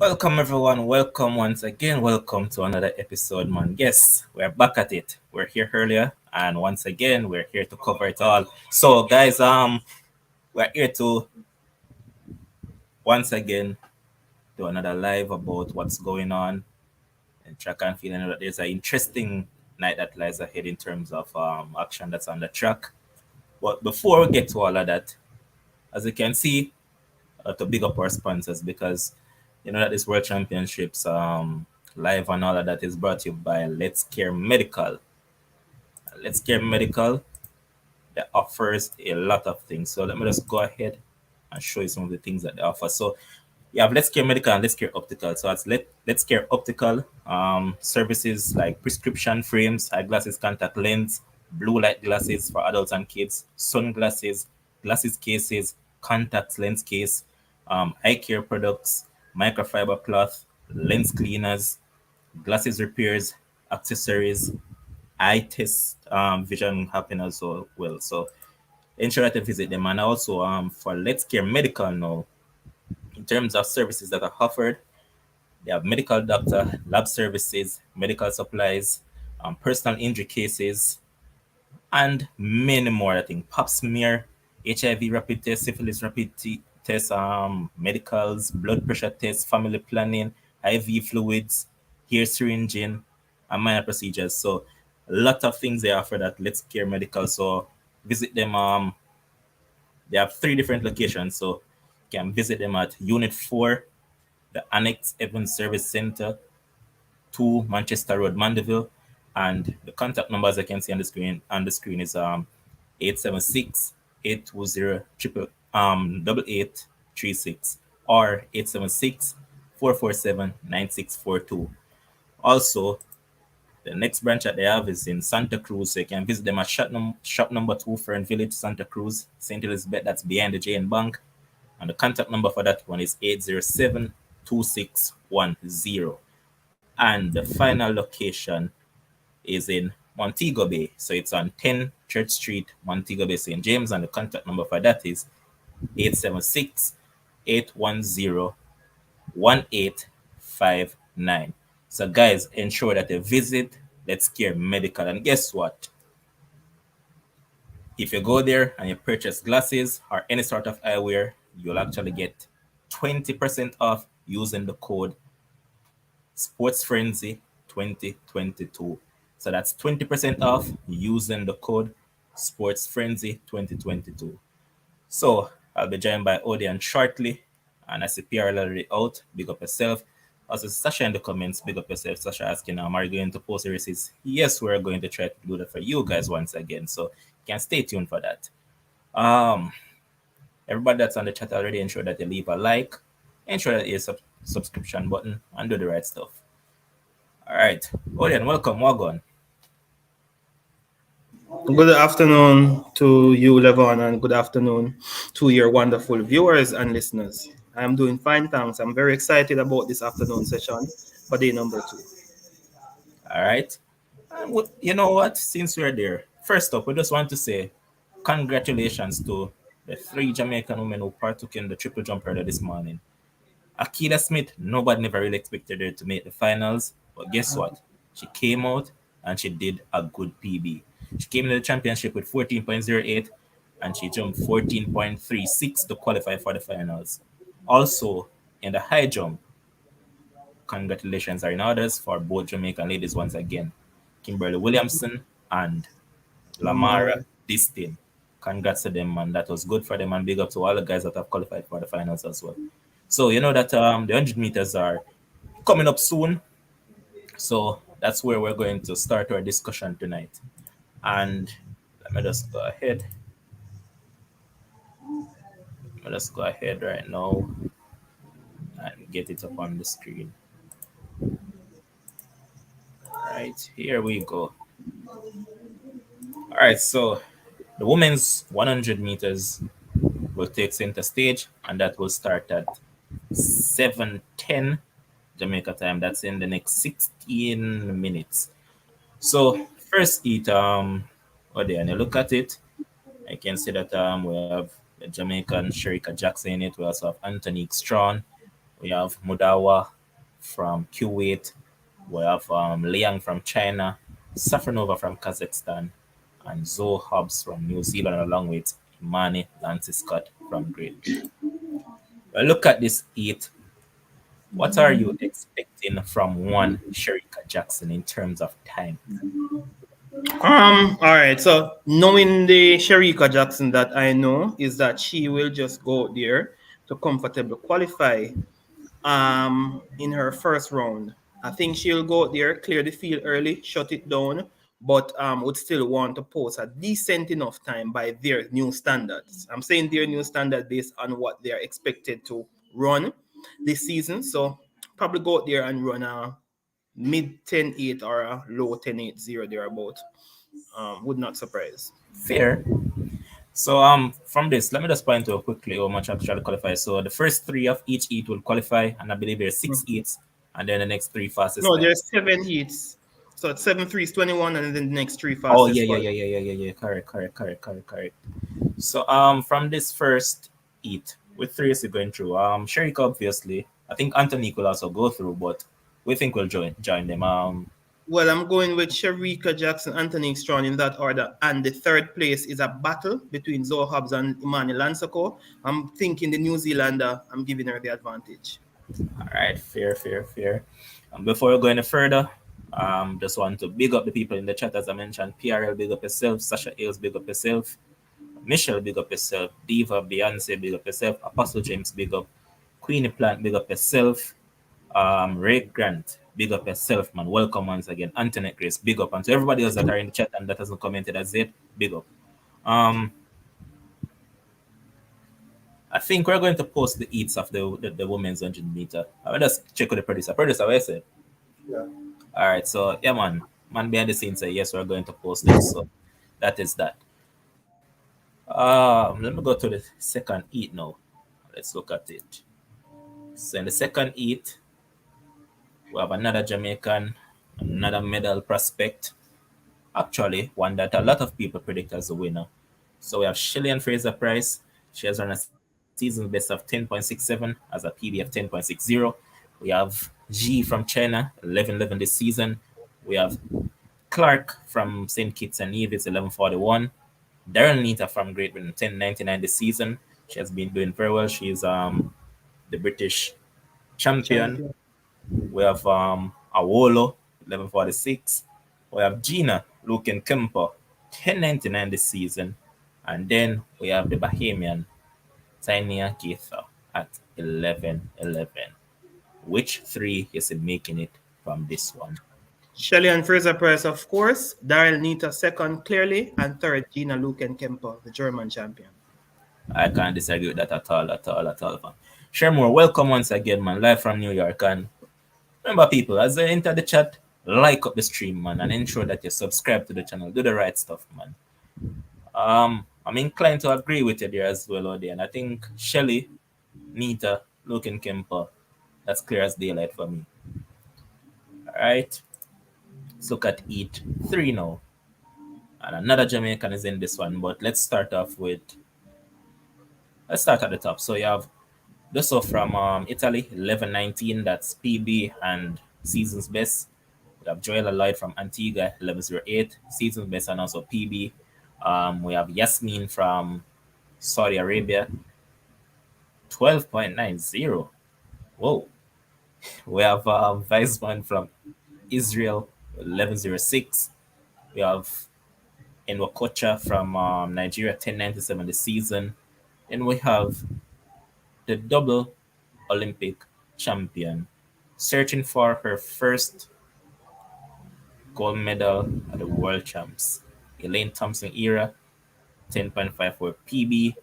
Welcome everyone, welcome once again, welcome to another episode, man. Yes, we're back at it. We're here earlier, and once again, we're here to cover it all. So guys, we're here to once again do another live about what's going on in track and field. And there's an interesting night that lies ahead in terms of action that's on the track. But before we get to all of that, as you can see, to big up our sponsors, because you know that this World Championships live and all of that is brought to you by Let's Care Medical. Let's Care Medical that offers a lot of things. So let me just go ahead and show you some of the things that they offer. So you have Let's Care Medical and Let's Care Optical. So it's Let's Care Optical services like prescription frames, eyeglasses, contact lens, blue light glasses for adults and kids, sunglasses, glasses cases, contact lens case, eye care products, microfiber cloth, lens cleaners, glasses repairs, accessories, eye test, vision happen as well. So ensure that you visit them. And also for Let's Care Medical now, in terms of services that are offered, they have medical doctor, lab services, medical supplies, personal injury cases, and many more. I think pap smear, HIV rapid test, syphilis rapid test, medicals, blood pressure tests, family planning, IV fluids, hair syringing, and minor procedures. So a lot of things they offer that Let's Care Medical. So visit them. They have 3 different locations. So you can visit them at Unit 4, the Annex Evans Service Center, 2 Manchester Road, Mandeville. And the contact numbers I can see on the screen is 876 820 8836 or 876 447 9642. Also, the next branch that they have is in Santa Cruz, so you can visit them at shop number 2, Fern Village, Santa Cruz, St. Elizabeth. That's behind the Jane Bank. And the contact number for that one is 807 2610. And the final location is in Montego Bay. So it's on 10 Church Street, Montego Bay, St. James. And the contact number for that is 876 810 1859. So guys, ensure that you visit Let's Care Medical. And guess what? If you go there and you purchase glasses or any sort of eyewear, you'll actually get 20% off using the code Sports Frenzy 2022. So that's 20% off using the code Sports Frenzy 2022. So I'll be joined by Odian shortly, and I see PR already out. Big up yourself. Also, Sasha in the comments, big up yourself. Sasha asking, are you going to post the races? Yes, we're going to try to do that for you guys once again. So you can stay tuned for that. Everybody that's on the chat already, ensure that you leave a like, ensure that you subscription button, and do the right stuff. All right, Odian, welcome. Wagon. Good afternoon to you, Levon, and good afternoon to your wonderful viewers and listeners. I'm doing fine, thanks. I'm very excited about this afternoon session for day number 2. All right. And you know what? Since we're there, first up, we just want to say congratulations to the 3 Jamaican women who partook in the triple jump hurdle this morning. Akila Smith, nobody never really expected her to make the finals, but guess what? She came out and she did a good PB. She came into the championship with 14.08 and she jumped 14.36 to qualify for the finals. Also, in the high jump, congratulations are in orders for both Jamaican ladies once again. Kimberly Williamson and Lamara Lamar. Distin. Congrats to them, man. That was good for them, and big up to all the guys that have qualified for the finals as well. So you know that the 100 meters are coming up soon. So that's where we're going to start our discussion tonight. And let me just go ahead. Let's go ahead right now and get it up on the screen. All right, here we go. All right, so the women's 100 meters will take center stage, and that will start at 7:10 Jamaica time. That's in the next 16 minutes. So first heat, and you look at it, I can see that we have the Jamaican Sherika Jackson in it. We also have Antonique Strawn. We have Mudawa from Kuwait. We have Liang from China, Safronova from Kazakhstan, and Zoe Hobbs from New Zealand, along with Imani Lance Scott from Great Britain. Well, look at this eight. What are you expecting from one Sherika Jackson in terms of time? All right. So knowing the Sherika Jackson that I know is that she will just go out there to comfortably qualify in her first round. I think she'll go out there, clear the field early, shut it down, but would still want to post a decent enough time by their new standards. I'm saying their new standard based on what they're expected to run this season. So probably go out there and run a mid 10-8 or a low 10-8-0 thereabout. Would not surprise. Fair. So from this, let me just point out quickly how much actually qualify. So the first three of each heat will qualify, and I believe there's six heats, and then the next three fastest No, times. there's 7 heats. So it's 7 3 is 21, and then the next three Oh yeah, fastest yeah, qualify. yeah, yeah, yeah, yeah, yeah. Correct. So from this first heat, with three is going through. Sherika obviously. I think Anthony will also go through, but we think we'll join them. Well, I'm going with Sherika Jackson, Anthony Strong in that order. And the third place is a battle between Zoe Hobbs and Imani Lansako. I'm thinking the New Zealander, I'm giving her the advantage. All right, fair. Before we go any further, just want to big up the people in the chat as I mentioned. PRL, big up yourself. Sasha Ailes, big up yourself. Michelle, big up yourself. Diva, Beyonce, big up yourself. Apostle James, big up. Queenie Plant, big up yourself. Ray Grant, big up yourself, man. Welcome once again. Antoinette Grace, big up. And to everybody else that are in the chat and that hasn't commented as yet, big up. Um, I think we're going to post the eats of the women's 100 meter. I'll just check with the producer. Producer, what I said? Yeah. All right, so yeah, man behind the scenes say yes, we're going to post it. So that is that. Let me go to the second eat now. Let's look at it. So in the second eat, we have another Jamaican, another medal prospect. Actually, one that a lot of people predict as a winner. So we have Shelly-Ann Fraser-Pryce. She has run a season best of 10.67 as a PB of 10.60. We have G from China, 11.11 this season. We have Clark from St. Kitts and Nevis, 11.41. Darren Nita from Great Britain, 10.99 this season. She has been doing very well. She's the British champion. Champion. We have Awolo, 11.46. We have Gina Luken Kemper, 10.99 this season. And then we have the Bahamian Tanya Keitha at 11.11. Which three is making it from this one? Shelly-Ann Fraser-Pryce, of course. Daryl Nita second, clearly. And third, Gina Luken Kemper, the German champion. I can't disagree with that at all, man. Shermore, welcome once again, man, live from New York. And remember, people, as they enter the chat, like up the stream, man, and ensure that you subscribe to the channel. Do the right stuff, man. I'm inclined to agree with you there as well, Odi. And I think Shelly, Nita, Luken Kemper, that's clear as daylight for me. All right. Let's look at each three now. And another Jamaican is in this one, but let's start off with. Let's start at the top. So you have Dosso from Italy, 11.19. That's PB and season's best. We have Joella Lloyd from Antigua, 11.08. Season's best and also PB. We have Yasmin from Saudi Arabia, 12.90. Whoa. We have Weisman from Israel, 1106. We have Enwakocha from Nigeria, 1097 this season. Then we have the double Olympic champion searching for her first gold medal at the World Champs. Elaine Thompson era, 10.54 PB,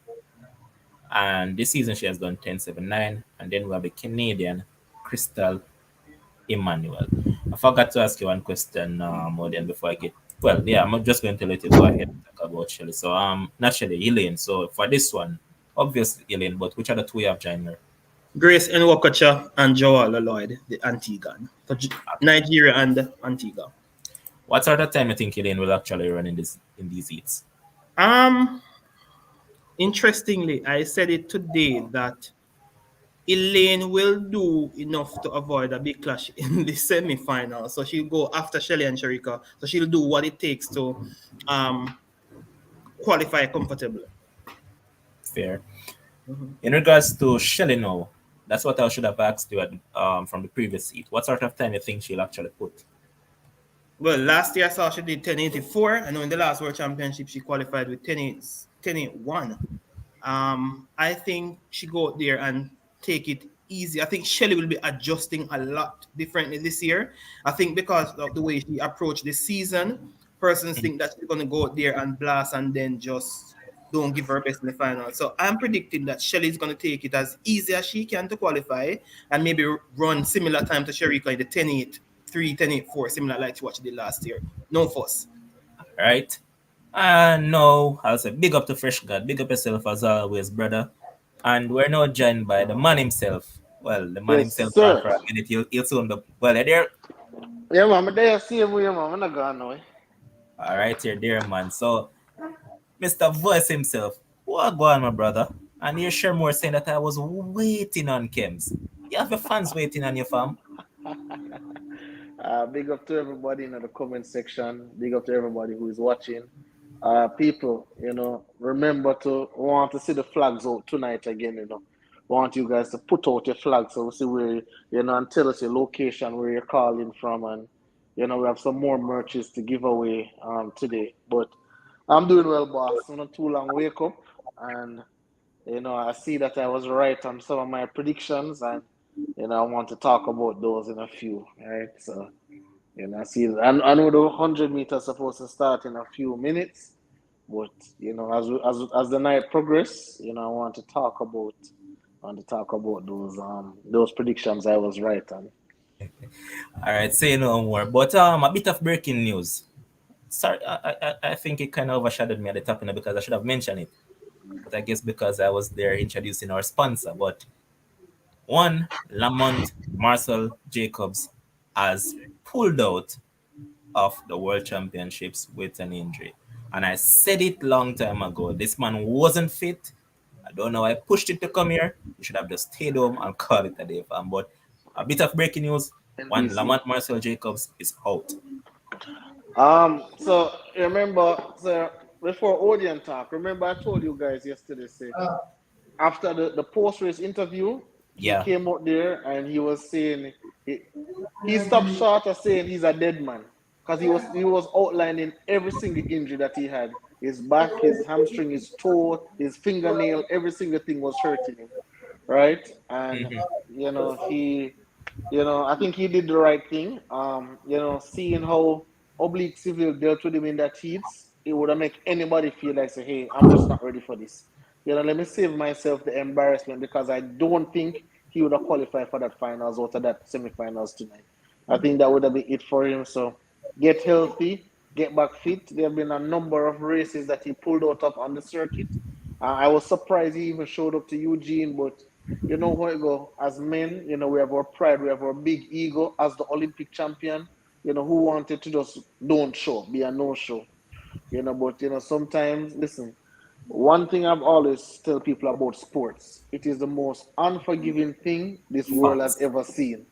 and this season she has done 10.79. And then we have the Canadian Crystal Emmanuel. I forgot to ask you one question, Modian, before I get. Well, yeah, I'm just going to let you go ahead and talk about Shelly. So, not Shelly, Elaine. So, for this one, obviously Elaine, but which are the two you have joined her? Grace Nwakacha and Joala Lloyd, the Antiguan. For Nigeria and Antigua. What sort of time you think Elaine will actually run in these heats? Um, Interestingly, I said it today that Elaine will do enough to avoid a big clash in the semi-final. So she'll go after Shelly and Sharika. So she'll do what it takes to um, qualify comfortably. Fair. Mhm. In regards to Shelly now, that's what I should have asked you from the previous heat. What sort of time you think she'll actually put? Well, last year I saw she did 1084. I know in the last World Championship she qualified with 1081. I think she go out there and take it easy. I think Shelly will be adjusting a lot differently this year. I think because of the way she approached the season, persons think that she's gonna go out there and blast and then just don't give her best in the final. So I'm predicting that Shelly's gonna take it as easy as she can to qualify and maybe run similar time to Sharika in the 10-8-3, 10-8-4, similar like what she did last year. No fuss. Right? And no, I'll say big up to Fresh God, big up yourself as always, brother. And we're now joined by the man himself. Well, the man Yes, himself gone sir. for a minute. He'll soon be well. There. Yeah, man, I'm there same way, man. I'm not going nowhere. All right, here, dear man. So, Mr. Voice himself, what go on, my brother? And you share more saying that I was waiting on Kems. You have your fans waiting on your fam. Big up to everybody in the comment section. Big up to everybody who is watching. People, remember to want to see the flags out tonight again. Want you guys to put out your flags so we see where and tell us your location where you're calling from, and we have some more merches to give away today. But I'm doing well, boss. Not too long wake up, and I see that I was right on some of my predictions, and I want to talk about those in a few, right? So, I see. I know the 100 meters supposed to start in a few minutes, but as the night progress, I want to talk about those predictions I was right on. All right, say no more. But a bit of breaking news. Sorry, I think it kind of overshadowed me at the top, because I should have mentioned it. But I guess because I was there introducing our sponsor. But one, Lamont Marcell Jacobs has pulled out of the World Championships with an injury. And I said it long time ago. This man wasn't fit. I don't know. I pushed it to come here. You should have just stayed home and called it a day, fam. But a bit of breaking news. One, NBC. Lamont Marcell Jacobs is out. So remember, so before Odeon talk, remember I told you guys yesterday, say after the post race interview, he Yeah. came out there and he was saying he, he stopped short of saying he's a dead man because he was outlining every single injury that he had. His back, his hamstring, his toe, his fingernail, every single thing was hurting him, right? And Mhm. he I think he did the right thing. Seeing how Oblique Civil dealt with him in that heats, it would have make anybody feel like say, hey, I'm just not ready for this. Let me save myself the embarrassment because I don't think he would have qualified for that finals or to that semi-finals tonight. I think that would have been it for him. So get healthy, get back fit. There have been a number of races that he pulled out of on the circuit. I was surprised he even showed up to Eugene, but you know how it go. As men, we have our pride, we have our big ego as the Olympic champion. Who wanted to just don't show, be a no-show. But sometimes, listen, one thing I've always tell people about sports, it is the most unforgiving thing this world has Facts. ever seen.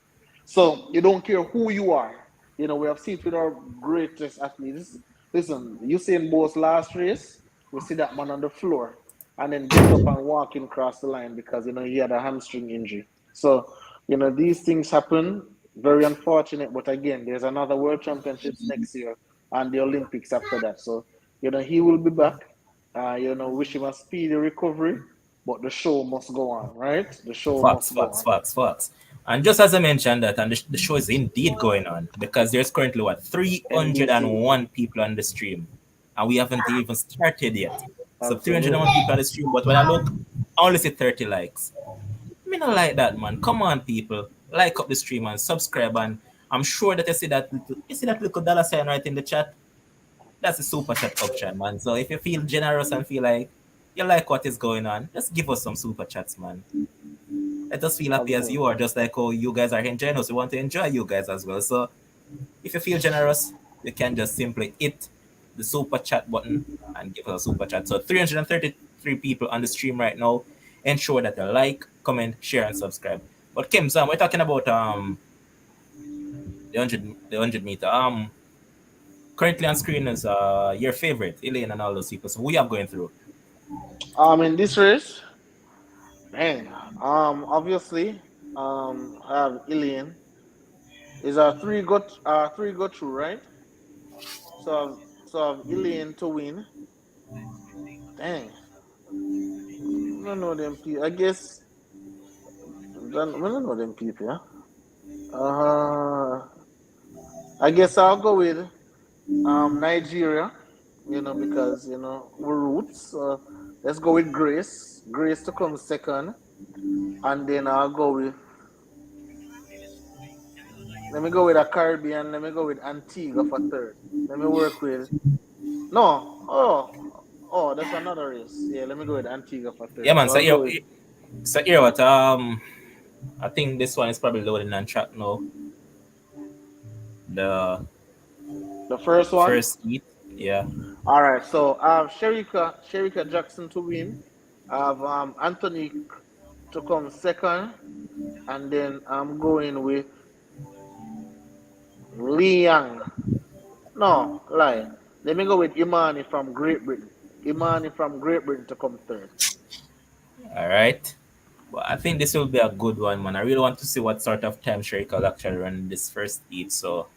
So you don't care who you are. We have seen it with our greatest athletes. Listen, Usain Bolt's last race, we see that man on the floor and then get up and walk in across the line because he had a hamstring injury. So These things happen. Very unfortunate, but again, there's another World Championships next year and the Olympics after that. So, he will be back. Wish him a speedy recovery, but the show must go on, right? The show Facts, must go facts, on. facts, facts. And just as I mentioned that, and the show is indeed going on because there's currently what NBC, 301 people on the stream, and we haven't even started yet. So 301 absolutely. people on the stream, but when I look, I only see 30 likes. Me not like that, man. Come on, people, like up the stream and subscribe, and I'm sure that you see that little dollar sign right in the chat. That's the super chat option, man. So if you feel generous and feel like you like what is going on, just give us some super chats, man. Let us feel happy as you Absolutely. are, just like how you guys are enjoying us. We want to enjoy you guys as well. So if you feel generous, you can just simply hit the super chat button and give us a super chat. So 333 people on the stream right now. Ensure that you like, comment, share, and subscribe. But Kim, Sam, we're talking about the 100 meter. Currently on screen is your favorite, Elaine and all those people. So who you have going through? In this race, man, obviously, I have Ilian. Is three go through, right? So I've Ilian to win. Dang, I don't know them people. I guess I don't know them people. Yeah? I guess I'll go with Nigeria. Because we're roots. So let's go with Grace. Grace to come second, and then I'll go with. Let me go with a Caribbean. Let me go with Antigua for third. Let me work with. No. Oh, that's another race. Yeah, let me go with Antigua for Yeah, third. man. So So I'll go with. here what I think this one is probably loading on track now. The The first one. first heat. Yeah. All right. So I have Sherika Jackson to win. I have Anthony to come second, and then I'm going with Liang. No, lie. Let me go with Imani from Great Britain. Imani from Great Britain to come third. All right. Well, I think this will be a good one, man. I really want to see what sort of time Sherika will actually run this first heat. So,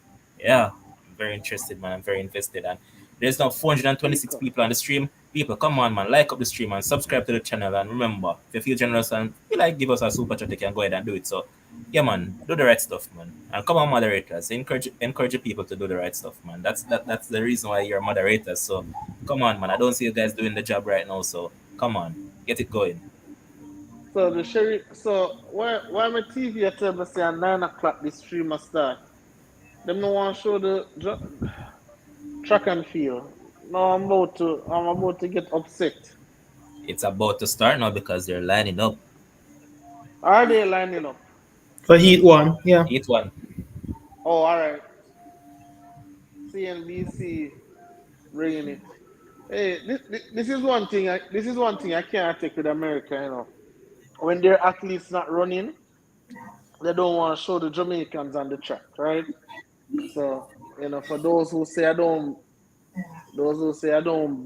yeah, I'm very interested, man. I'm very invested. And there's now 426 Sherika. people on the stream. People, come on, man. Like up the stream and subscribe to the channel. And remember, if you feel generous and feel like give us a super chat, you can go ahead and do it. So, yeah, man, do the right stuff, man. And come on, moderators. Encourage the people to do the right stuff, man. That's the reason why you're moderators. So, come on, man. I don't see you guys doing the job right now. So, come on, get it going. So why my TV at tell me say at 9 o'clock the stream must start? Them no want to show the track and field. No, I'm about to get upset. It's about to start now because they're lining up. Are they lining up? For Heat 1, yeah. Eat one. Oh, all right. CNBC bringing it. Hey, this is one thing I can't take with America. When their athletes not running, they don't want to show the Jamaicans on the track, right? So, for those who say I don't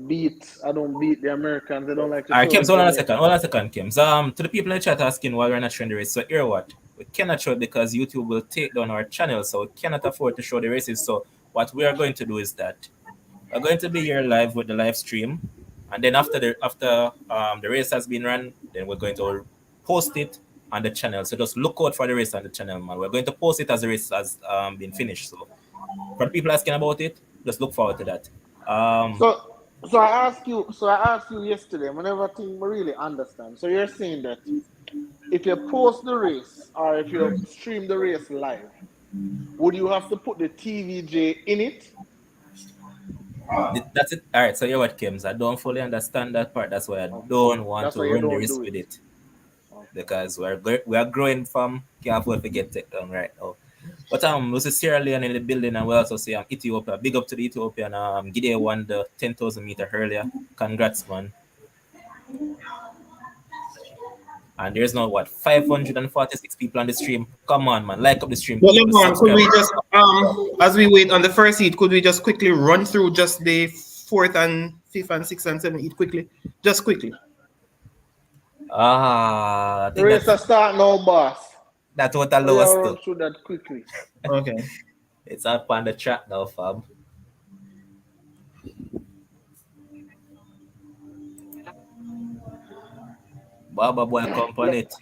beat the Americans, they don't like to All right, show Kim, the so hold on a second. Hold Jamaicans. on a second, Kim. To the people in the chat asking why we're not showing the race. So here what? We cannot show it because YouTube will take down our channel, so we cannot afford to show the races. So what we are going to do is that we're going to be here live with the live stream, and then after the race has been run, then we're going to post it on the channel. So just look out for the race on the channel, man. We're going to post it as the race has been finished. So for the people asking about it, just look forward to that. Um, So, so I asked you yesterday. I never think I really understand. So you're saying that if you post the race or if you stream the race live, would you have to put the TVJ in it? That's it. All right. So you know what, Kims? I don't fully understand that part. That's why I Okay, don't want that's to why you run the don't risk do with it. it Okay. because we are growing from can't afford to get take down right now. But we see Sierra Leone in the building, and we also see Ethiopia. Big up to the Ethiopian. Gideon won the 10,000 meter earlier. Congrats, man. And there's now what 546 people on the stream. Come on, man. Like up the stream, But people. Lemon, could Subscribe. we just, as we wait on the first heat, could we just quickly run through just the fourth and fifth and sixth and seventh heat quickly? Just quickly. I The think race will start now, boss. That's what Oh, yeah, allow I'll us run to. through that quickly. Okay. It's up on the track now, fam. Baba boy, come on Le- it.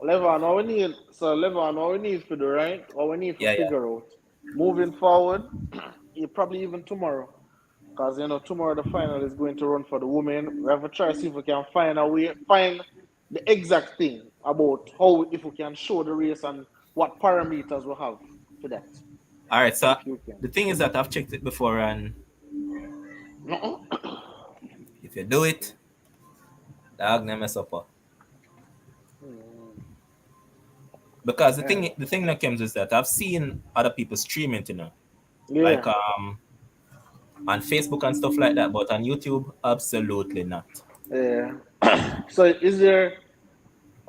Levon, what we need, so Levon, what we need to do, right? What we need to Yeah, yeah. figure out, moving forward, probably even tomorrow, because tomorrow the final is going to run for the women. We have to try to see if we can find a way, find the exact thing about how, if we can show the race and what parameters we have for that, All right. So if you can. the thing is that I've checked it before, and No. if you do it, dog never mess up. Because the thing that comes is that I've seen other people streaming, like Yeah. on Facebook and stuff like that, but on YouTube, absolutely not. Yeah. So is there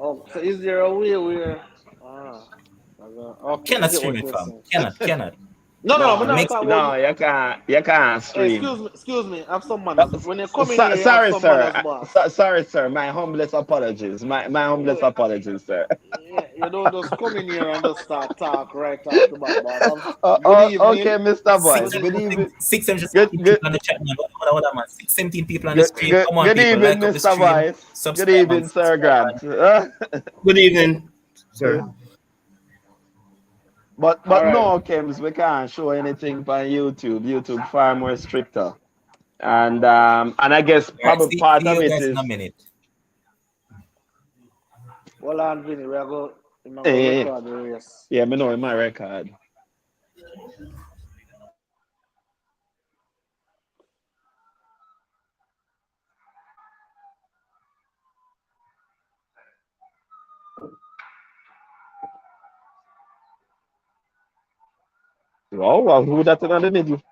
a way where okay, I Cannot get stream what it, you're fam. saying. Cannot. No, I'm It not makes talking No, about. you can't Hey, stream. excuse me. Have some manners. When you come in here, you have Sorry, some sir. manners, boss. Sorry, sir. My humblest apologies. My humblest apologies, sir. Yeah, you don't just come in here and just start talk right off the bat, boss. Good Okay, evening. Mr. Boys. Good 617 evening. 617 Good, people on the chat, man. Hold on, man. 617 people on the good, stream. good, Come on, good people. evening, Like up the Mr. stream. Boys. Good Subscribe and evening, Sir subscribe. Grant. Good evening, sir. All But right. no, Kims, we can't show anything on YouTube. YouTube far more stricter. And I guess All right. probably part See of you it guys in a is minute. Well, on Vinny, I'm going to eh, record the race. yeah, me know in my record. Oh, well, who that in the middle?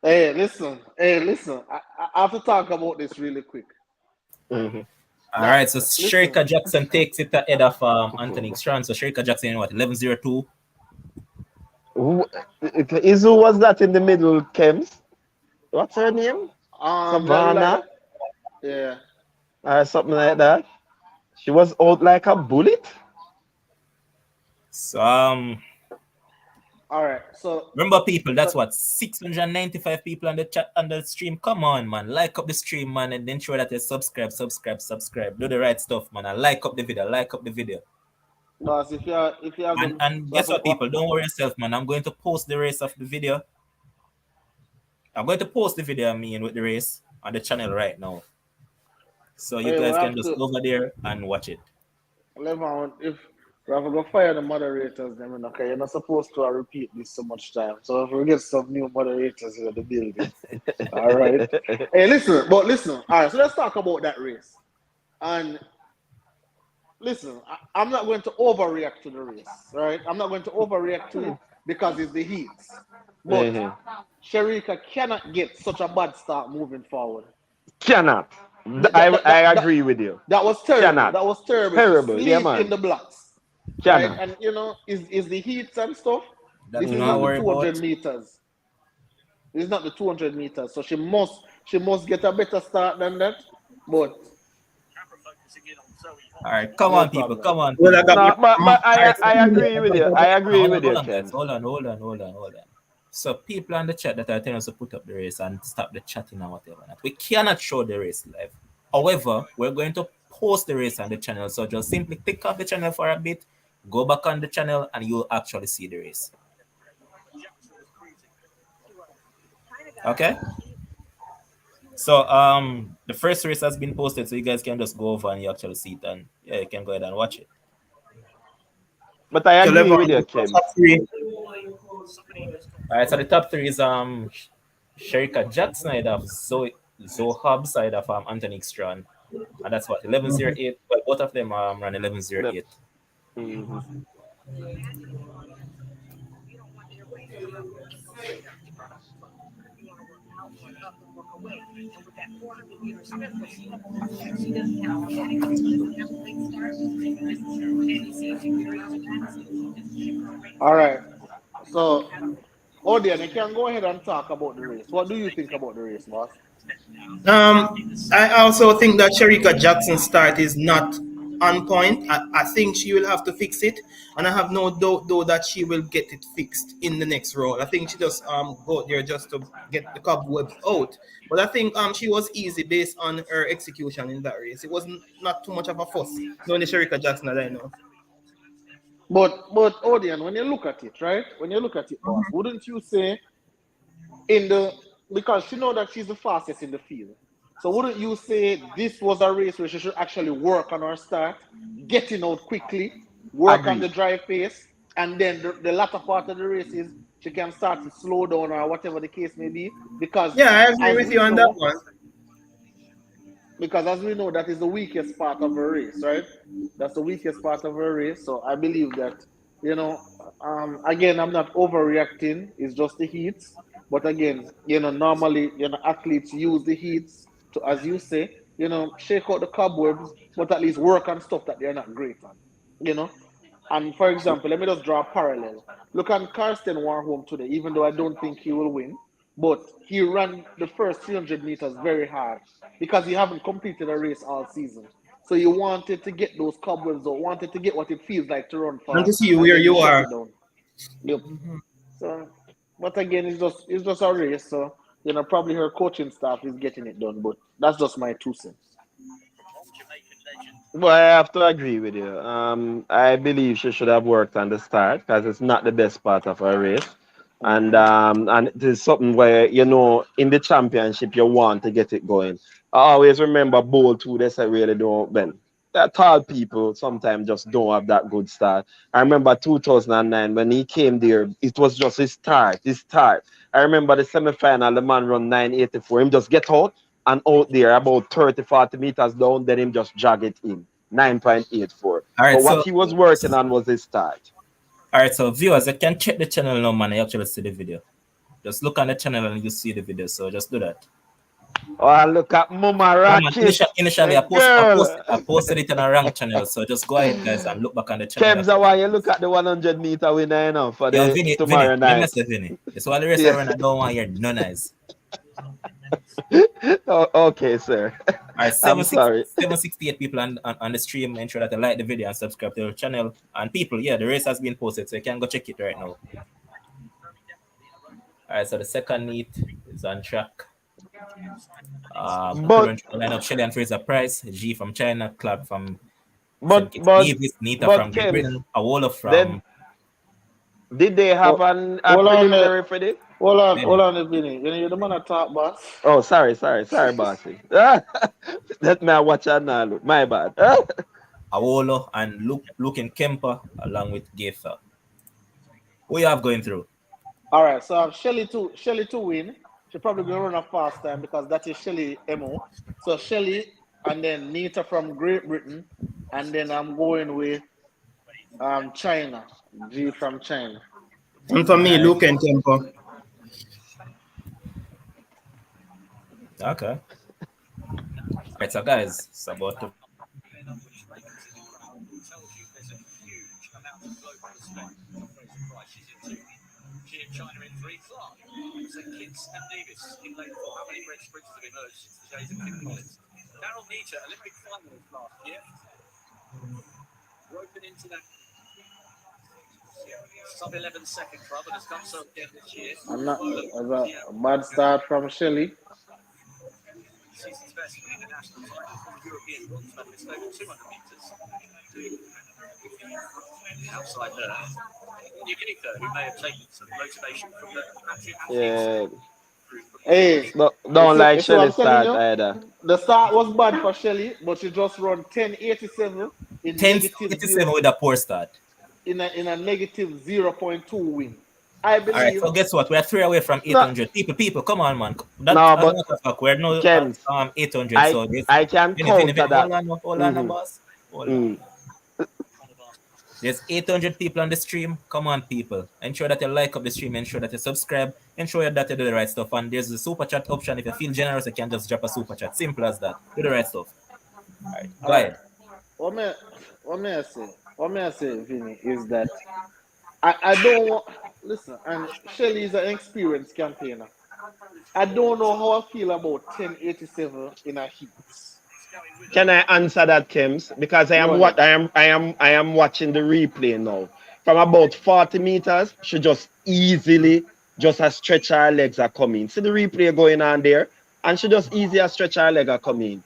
Hey, listen. I have to talk about this really quick. Mm-hmm. All Now, right. So listen. Sherika Jackson takes it ahead of Anthony Strand. So Sherika Jackson, what, 11:02? Who, is who was that in the middle, Kems? What's her name? Like that. Savannah Yeah. or something like that. She was out like a bullet. So All right. So, remember, people, so that's what 695 people on the chat on the stream. Come on, man, like up the stream, man, and ensure that you subscribe. Do the right stuff, man. And like up the video. Because if you have And them, and like guess what, what? people? Don't worry yourself, man. I'm going to post the race of the video. I'm going to post the video, I mean, with the race on the channel right now. So you Hey, we guys can have just to go over there and watch it. Levon, if we have to go fire the moderators, then okay, you're not supposed to repeat this so much time. So if we get some new moderators in the building, all right. Hey, listen. All right, so let's talk about that race. And listen, I'm not going to overreact to the race, right? I'm not going to overreact to it because it's the heats. But Mhm. Sherika cannot get such a bad start moving forward. Cannot. That, I, that, that, I that, agree with you. that was terrible. Cannot. That was terrible. She Terrible. Yeah, sleep in man. the blocks, right? Cannot. And is the heats and stuff. That This we is not not the Mhm. worry 200 about. meters. This is not the 200 meters. So she must get a better start than that. But All right, come no on, people. problem. Come on, Well, I got people. No, but All right, so I agree with you. I agree with you, guys. Ken. Hold on. So people on the chat that are telling us to put up the race and stop the chatting and whatever. We cannot show the race live. However, we're going to post the race on the channel. So just simply click off the channel for a bit, go back on the channel, and you'll actually see the race. Okay. So the first race has been posted, so you guys can just go over and you actually see it, and yeah, you can go ahead and watch it. But I so agree Levon, with you, top Ken. three. All right, so the top three is Sherika Jackson side of Zohab side of Anthony Strand, and that's what 11:08. Well, both of them ran Yep. 11:08. Mhm. All right. So, Odian, you can go ahead and talk about the race. What do you think about the race, boss? I also think that Shericka Jackson's start is not on point. I think she will have to fix it, and I have no doubt though that she will get it fixed in the next round. I think she just go there just to get the cobwebs out. But I think she was easy based on her execution in that race. It was not too much of a fuss. Knowing the Shericka Jackson that I know. But Odian, when you look at it, right? When you look at it, boss, wouldn't you say in the because she know that she's the fastest in the field. So wouldn't you say this was a race where she should actually work on her start, getting out quickly, work on Agree. the drive pace, and then the latter part of the race is she can start to slow down or whatever the case may be. Yeah, I agree As with you we on that know, one. because as we know, that is the weakest part of a race, right? That's the weakest part of a race. So I believe that, you know, again, I'm not overreacting. It's just the heats. But again, normally, athletes use the heats to, as you say, shake out the cobwebs, but at least work on stuff that they're not great on, you know. And for example, let me just draw a parallel. Look at Karsten Warholm today, even though I don't think he will win, but he ran the first 300 meters very hard because he haven't completed a race all season. So you wanted to get those cobwebs or wanted to get what it feels like to run And to fast, see and where then you you shut are. it down. Yep. So, but again, it's just a race. So probably her coaching staff is getting it done. But that's just my 2 cents. Well, I have to agree with you. I believe she should have worked on the start because it's not the best part of her race. And it is something where in the championship you want to get it going. I always remember bowl too. They say really don't bend. Tall people sometimes just don't have that good start. I remember 2009 when he came there, it was just his start, his start. I remember the semi-final, the man run 984. Him just get out and out there about 30, 40 meters down, then him just jog it in 9.84. All But right, what so he was working on was his start. viewers, you can check the channel now, man. You actually see the video. Just look on the channel and you see the video. So just do that. Oh, look at Mama Yeah, man. Ratchet, Initially, the I post, I post, girl. I posted it on a rank channel. So just go ahead, guys, and look back on the channel. Kebs, I want you look at the 100-meter winner for Yo, the Vinny, tomorrow let me night. say Vinny. It's all the rest I Yeah. run. I don't want your no eyes. Oh, okay, sir. All right, I'm sorry. 768 people on the stream. Ensure that you like the video and subscribe to the channel. And people, yeah, the race has been posted, so you can go check it right now. All right, so the second meet is on track. But Current lineup: Shelly-Ann Fraser-Pryce, G from China, Clark from but St. Kitts but Nevis, Nita but from Great Kebs, Britain, Awolo then from did they have Oh, a hold on, preliminary for this? hold Benin. on, Vinny. You're the man I talk, boss. Oh, sorry, bossy. Let me watch out now. Look, my bad. Awolo and Luke and Kemper along with Gaither. Who you have going through? All right, so I have Shelly to win. She probably gonna run a fast time because that is Shelly MO. So Shelly and then Nita from Great Britain, and then I'm going with China, G from China. And for me, All right. Luke and Tempo. Okay. All right, so guys, it's about to. I'm not a bad start from Shelly. Yeah. Hey, Don't like you see what Shelly I'm telling start you? either. The start was bad for Shelly, but she just run 10.87 in negative 1087 zero with a poor start. in a negative 0.2 win. I All right, believe so guess what? We're 3 away from no, 800. People, come on, man. That No, as a but matter of fact, we're now at Kems, 800. I So this, I can Vinny, counter hold that. on, hold on, Mm-hmm. boss. Hold on. Mm. There's 800 people on the stream. Come on, people. Ensure that you like up the stream. Ensure that you subscribe. Ensure that you do the right stuff. And there's the super chat option. If you feel generous, you can just drop a super chat. Simple as that. Do the right stuff. All right, go All right. ahead. What may what may I say? What may I say, Vinny, is that I don't want listen, and Shelly is an experienced campaigner. I don't know how I feel about 1087 in a heat. Can I answer that, Kims? Because I Go am ahead. what I am watching the replay now. From about 40 meters, she just easily just a stretch her legs are coming. See the replay going on there, and she just easy a stretch her leg are coming.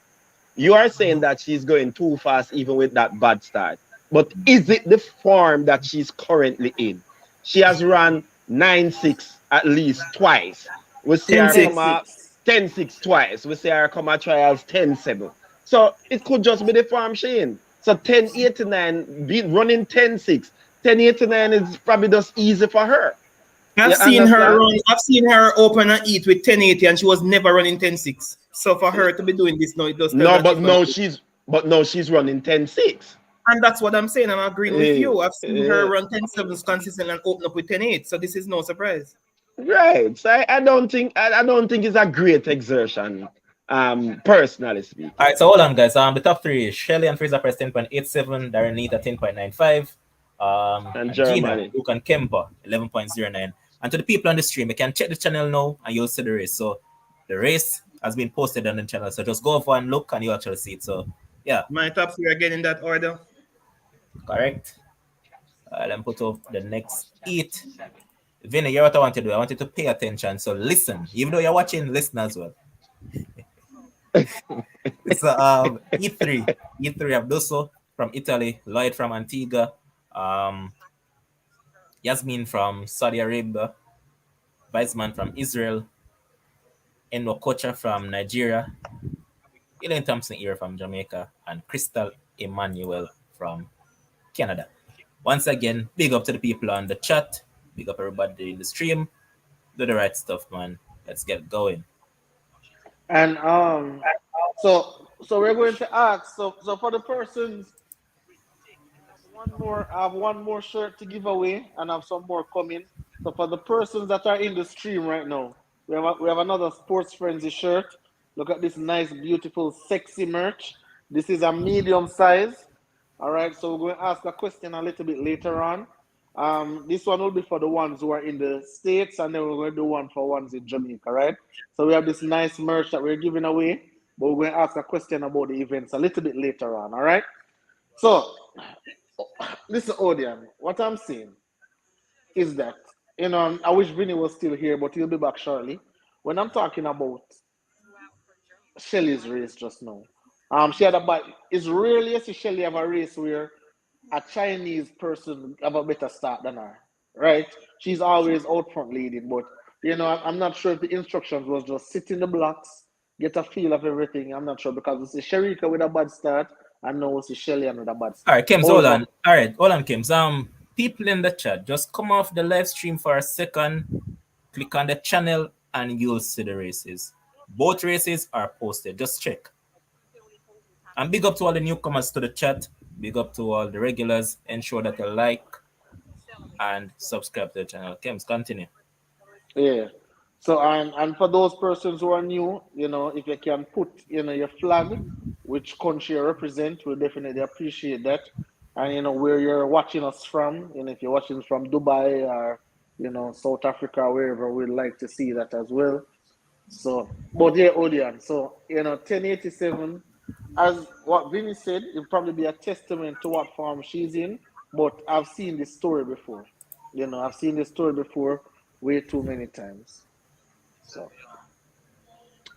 You are saying that she's going too fast even with that bad start. But is it the form that she's currently in? She has run 9-6 at least twice. We see Ten her six. come 10 out 6. 10-6 twice. We see her come at trials 10-7. So it could just be the form she in. So 10-89, running 10-6. 10-89 is probably just easy for her. I've You seen her understand? run. I've seen her open and eat with 1080, and she was never running 10.6. So for her to be doing this now, it does tell No, that but she's gonna no, do. she's running 10-6. And that's what I'm saying. I'm agreeing with Eh, you. I've seen her eh, run 10.7s consistent and open up with 10.8. So this is no surprise. right. So I don't think it's a great exertion. Personally All speaking. right, so hold on, guys. The top three is Shelly-Ann Fraser-Pryce 10.87, Darren Neat 10.95, And and Gina, Germany. Luke and Kemper 11.09. And to the people on the stream, you can check the channel now and you'll see the race. So the race has been posted on the channel. So just go over and look and you actually see it. So yeah, My top three are getting that order. correct. Then put up the next eight. Vinny, you're what I want to do. I want you to pay attention. So listen, even though you're watching, listen as well. So E3, E3 Abduso from Italy, Lloyd from Antigua, um, Yasmin from Saudi Arabia, Weizman from Israel, Eno Kocha from Nigeria, Elaine Thompson here from Jamaica, and Crystal Emmanuel from Canada. Once again, big up to the people on the chat, big up everybody in the stream. Do the right stuff, man. Let's get going. And so we're going to ask. So for the persons, I have one more shirt to give away, and I have some more coming. So for the persons that are in the stream right now, we have another Sports Frenzy shirt. Look at this nice, beautiful, sexy merch. This is a medium size. All right, so we're going to ask a question a little bit later on. This one will be for the ones who are in the States, and then we're going to do one for ones in Jamaica, right? So we have this nice merch that we're giving away, but we're going to ask a question about the events a little bit later on, all right? So, listen, audience, what I'm saying is that, I wish Vinny was still here, but he'll be back shortly. When I'm talking about Shelly's race just now, she had about, it's rarely you see Shelly have a race where a Chinese person have a better start than her, right? She's always out front leading, but I'm not sure if the instructions was just sit in the blocks, get a feel of everything. I'm not sure because we see Sherika with a bad start, and now we see Shelly-Ann with a bad All start. right, Kims, hold However, on. All right, hold on, Kims. People in the chat, just come off the live stream for a second, click on the channel, and you'll see the races. Both races are posted. Just check. And big up to all the newcomers to the chat. Big up to all the regulars. Ensure that you like and subscribe to the channel. Kims, continue. yeah. So and for those persons who are new, if you can put your flag, which country you represent, we'll definitely appreciate that. And where you're watching us from, if you're watching from Dubai or South Africa, or wherever, we'd like to see that as well. So, but yeah, Odion. So 1087, as what Vinny said, it'll probably be a testament to what form she's in. But I've seen this story before. I've seen this story before way too many times. So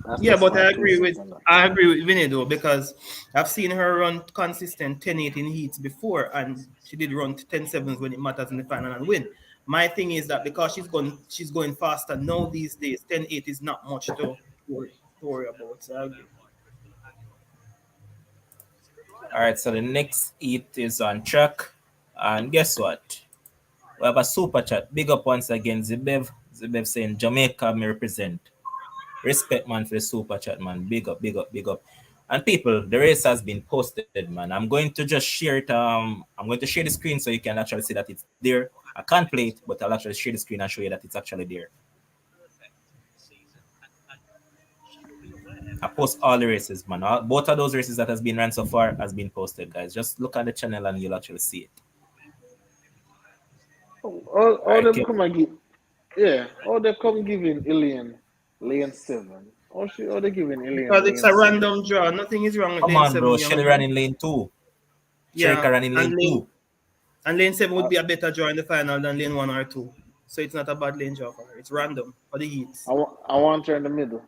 that's Yeah, just but my two cents on that. I agree with Vinny though, because I've seen her run consistent 10.8 in heats before, and she did run 10.7s when it matters in the final and win. My thing is that because she's going faster now these days, 10.8 is not much to worry about. So I agree. All right, so the next eat is on track. And guess what? We have a super chat. Big up once again, Zibev. Zibev saying Jamaica may represent. Respect, man, for the super chat, man. Big up, big up, big up. And people, the race has been posted, man. I'm going to just share it. I'm going to share the screen so you can actually see that it's there. I can't play it, but I'll actually share the screen and show you that it's actually there. I post all the races, man. Both of those races that has been run so far has been posted, guys. Just look at the channel and you'll actually see it. All All right, them Kim. come and give, yeah, all they come giving Alien lane 7. All they giving Alien Because it's lane a 7. random draw. Nothing is wrong with Come lane on, bro. 7, young Shelly ran man. in lane 2. Cherika Yeah, ran in lane 2. and lane 7 would I, be a better draw in the final than lane 1 or 2. So it's not a bad lane draw for her. It's random for the heats. I want her in the middle.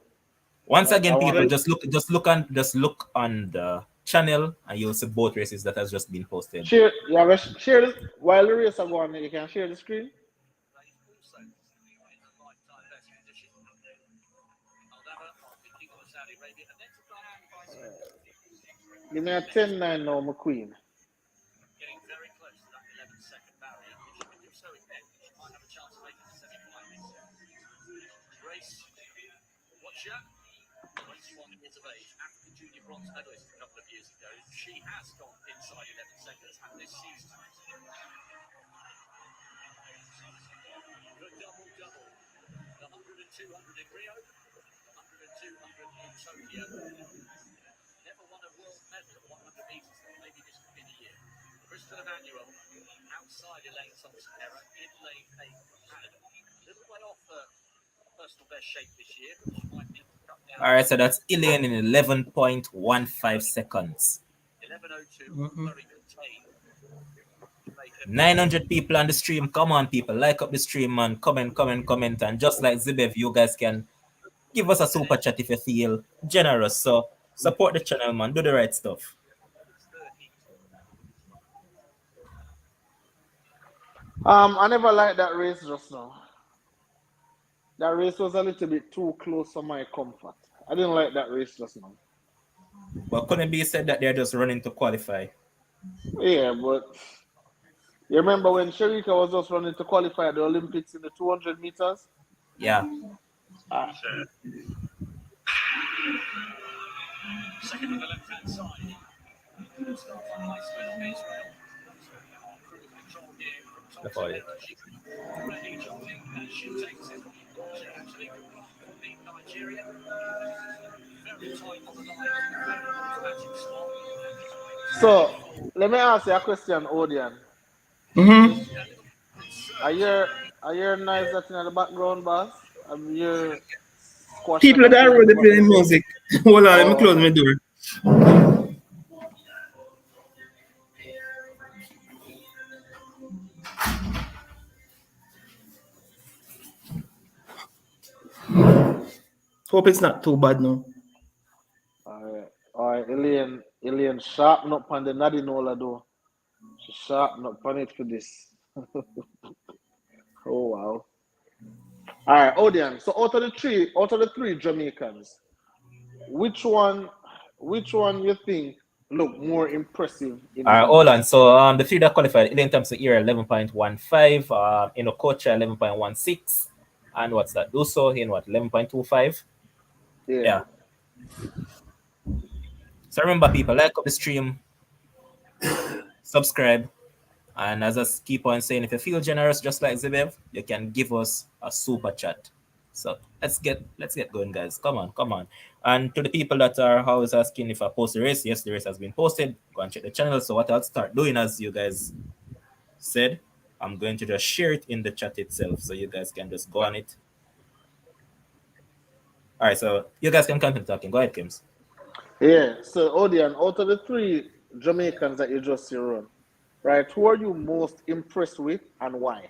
Once I again, want people, Well, it. just look on the channel and you'll see both races that has just been posted. Share, yeah, but share this, while the race are going. You can share the screen. Give me a 10-9 now, McQueen. All right, so that's Elaine in 11.15 seconds. mhm. 900 people on the stream. Come on, people. Like up the stream, man. Comment. And just like Zibev, you guys can give us a super chat if you feel generous. So support the channel, man. Do the right stuff. I never liked that race just now. That race was a little bit too close for my comfort. I didn't like that race just now. But couldn't be said that they're just running to qualify. Yeah, but you remember when Sherika was just running to qualify at the Olympics in the 200 meters? Yeah. Uh, That's all it. so let me ask you a question, Odian. Mm-hmm. Are your are your knives that in the background, boss? Are your squash People that that are playing in the already playing background? music. Hold on, let me Oh, close okay. my door. Hope it's not too bad now. All right. Elaine sharpen up on the Nadinola though. She sharpen up on it for this. Oh wow. All right, Odian. So out of the three Jamaicans, which one, which one you think look more impressive in All the right, heat? hold on. So the three that qualified, Elaine Thompson here 11.15, Inokocha 11.16, and what's that? Duso in what 11.25? Yeah. Yeah. So remember, people, like up the stream, subscribe, and as I keep on saying, if you feel generous, just like Zibev, you can give us a super chat. So let's get going, guys. Come on. And to the people that are always asking if I post the race, yes, the race has been posted. Go and check the channel. So what I'll start doing, as you guys said, I'm going to just share it in the chat itself, so you guys can just go on it. All right, so you guys can continue talking. Go ahead, Kims. Yeah. So Odian, out of the three Jamaicans that you just see run, right? Who are you most impressed with and why?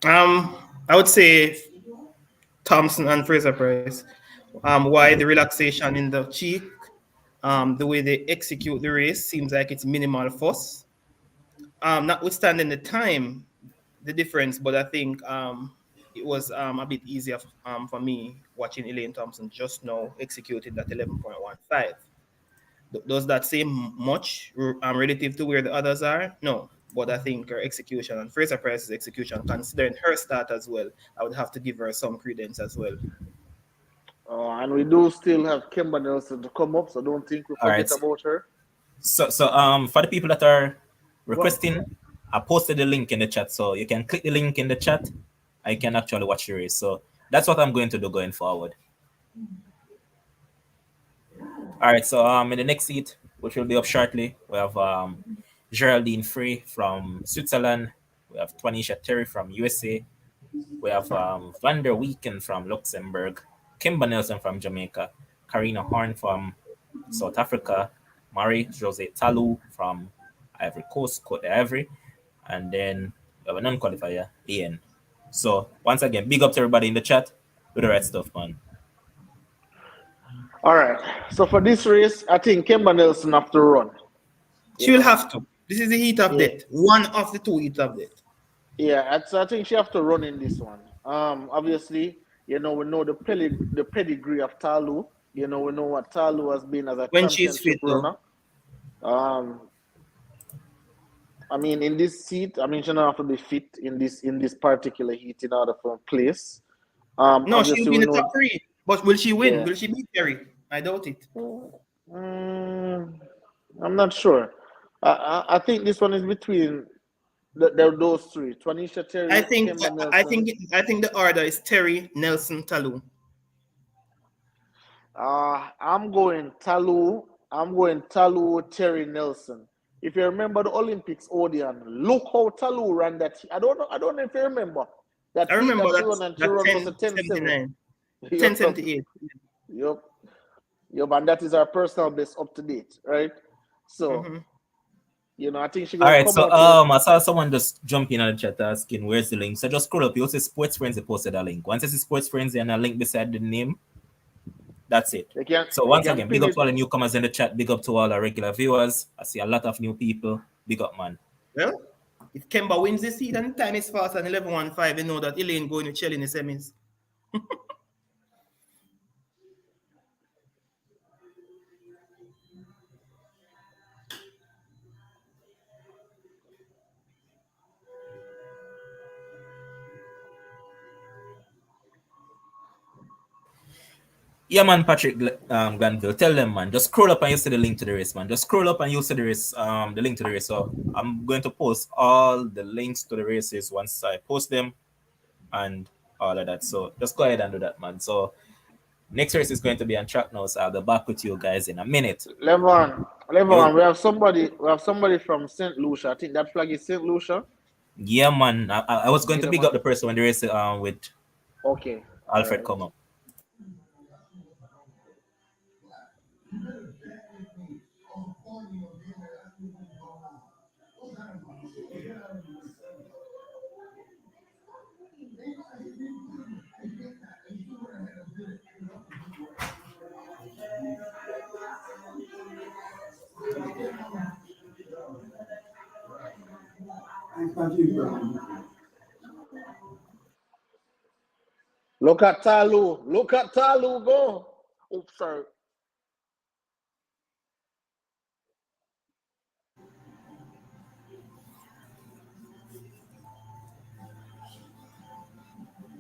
I would say Thompson and Fraser-Pryce. Why the relaxation in the cheek, the way they execute the race seems like it's minimal fuss. Notwithstanding the time, the difference, but I think it was a bit easier for me watching Elaine Thompson just now executing that 11.15. Does that seem much relative to where the others are? No, but I think her execution and Fraser-Pryce's execution, considering her start as well, I would have to give her some credence as well. And we do still have Kimber Nelson to come up, so don't think we All right. forget about her. So for the people that are Well, requesting, I posted the link in the chat, so you can click the link in the chat. I can actually watch the race. So that's what I'm going to do going forward. All right. So in the next seat, which will be up shortly, we have Geraldine Frey from Switzerland. We have Twanisha Terry from USA. We have Van der Weeken from Luxembourg, Kimber Nelson from Jamaica, Karina Horn from South Africa, Marie Jose Talu from Ivory Coast, Cote d'Ivoire, and then we have a non-qualifier, Ian. So once again, big up to everybody in the chat. Do the right stuff, man. all right. So for this race, I think Kimber Nelson have to run. She will have to. This is the heat of Yeah. death. One of the two heat of death. Yeah, I think she have to run in this one. Obviously, we know the pedigree of Talu. We know what Talu has been as a When she's championship fit, though. runner. I mean, in this seat, I mean, she don't have to be fit in this particular heat in order for place. No, she'll Obviously, be in we the know. top three. But will she win? Yeah. Will she beat Kerry? I doubt it. Mm, I'm not sure. I think this one is between those three: Twanisha I Terry, think Kimber I Nelson. think I think the order is Terry, Nelson, Talu. I'm going Talu. I'm going Talu, Terry Nelson. If you remember the Olympics, Odeon, look how Talu ran that. I don't know if you remember that I heat remember that she run, and she that run was a 10-7. 1079, Yep, 1078. yep, yep, and that is our personal best up to date, right? So, Mm-hmm. I think she All gonna right, come so out here. I saw someone just jump in on the chat asking where's the link. So just scroll up. You'll see Sports Frenzy posted a link. Once you see Sports Frenzy and a link beside the name, that's it. So They once can again, big pin up it. to all the newcomers in the chat. Big up to all our regular viewers. I see a lot of new people. Big up, man. Well, if Kemba wins this seat and the time is fast and 11:15, you know that Elaine going to chill in the semis. Yeah, man, Patrick Glanville. Tell them, man. Just scroll up and you see the link to the race, man. Just scroll up and you see the race, the link to the race. So I'm going to post all the links to the races once I post them and all of that. So just go ahead and do that, man. So next race is going to be on track now. So I'll be back with you guys in a minute. Levon, Yo, we have somebody. We have somebody from Saint Lucia. I think that flag is Saint Lucia. yeah, man. I was going Need to a big up man. the person when the race with Okay, all Alfred right. come up. Look at Talu. Look at Talu go. Oops, sorry.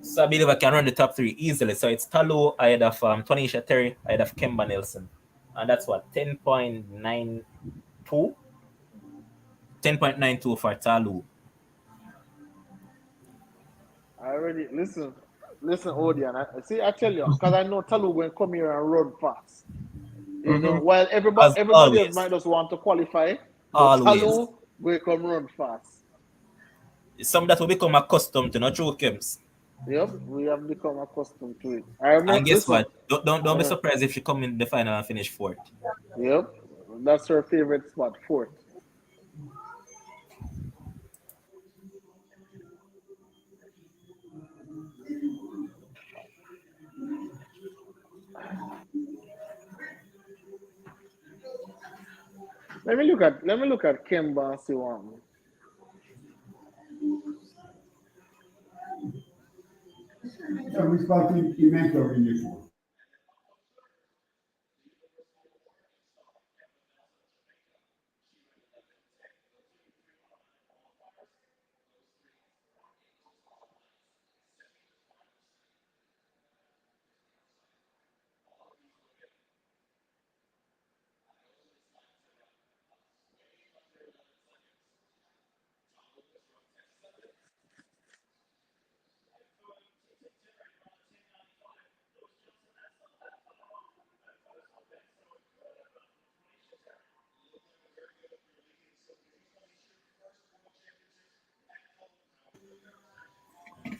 So I believe I can run the top three easily. So it's Talu, I had of Tonisha Terry, I had of Kemba Nelson. And that's what, 10.92? 10.92 for Talu. I already listen, Odian. See, I tell you, because I know Talu going to come here and run fast. Mm-hmm. While As everybody else always. might just want to qualify, but Always. Talu going to come run fast. It's something that will become accustomed to, not true, Kims. Yep, we have become accustomed to it. I And remember. guess Listen. what? Don't be surprised if she come in the final and finish fourth. Yep, that's her favorite spot, fourth. Let me look at Kemba and see one. Siamo stati in mezzo a Vigneto.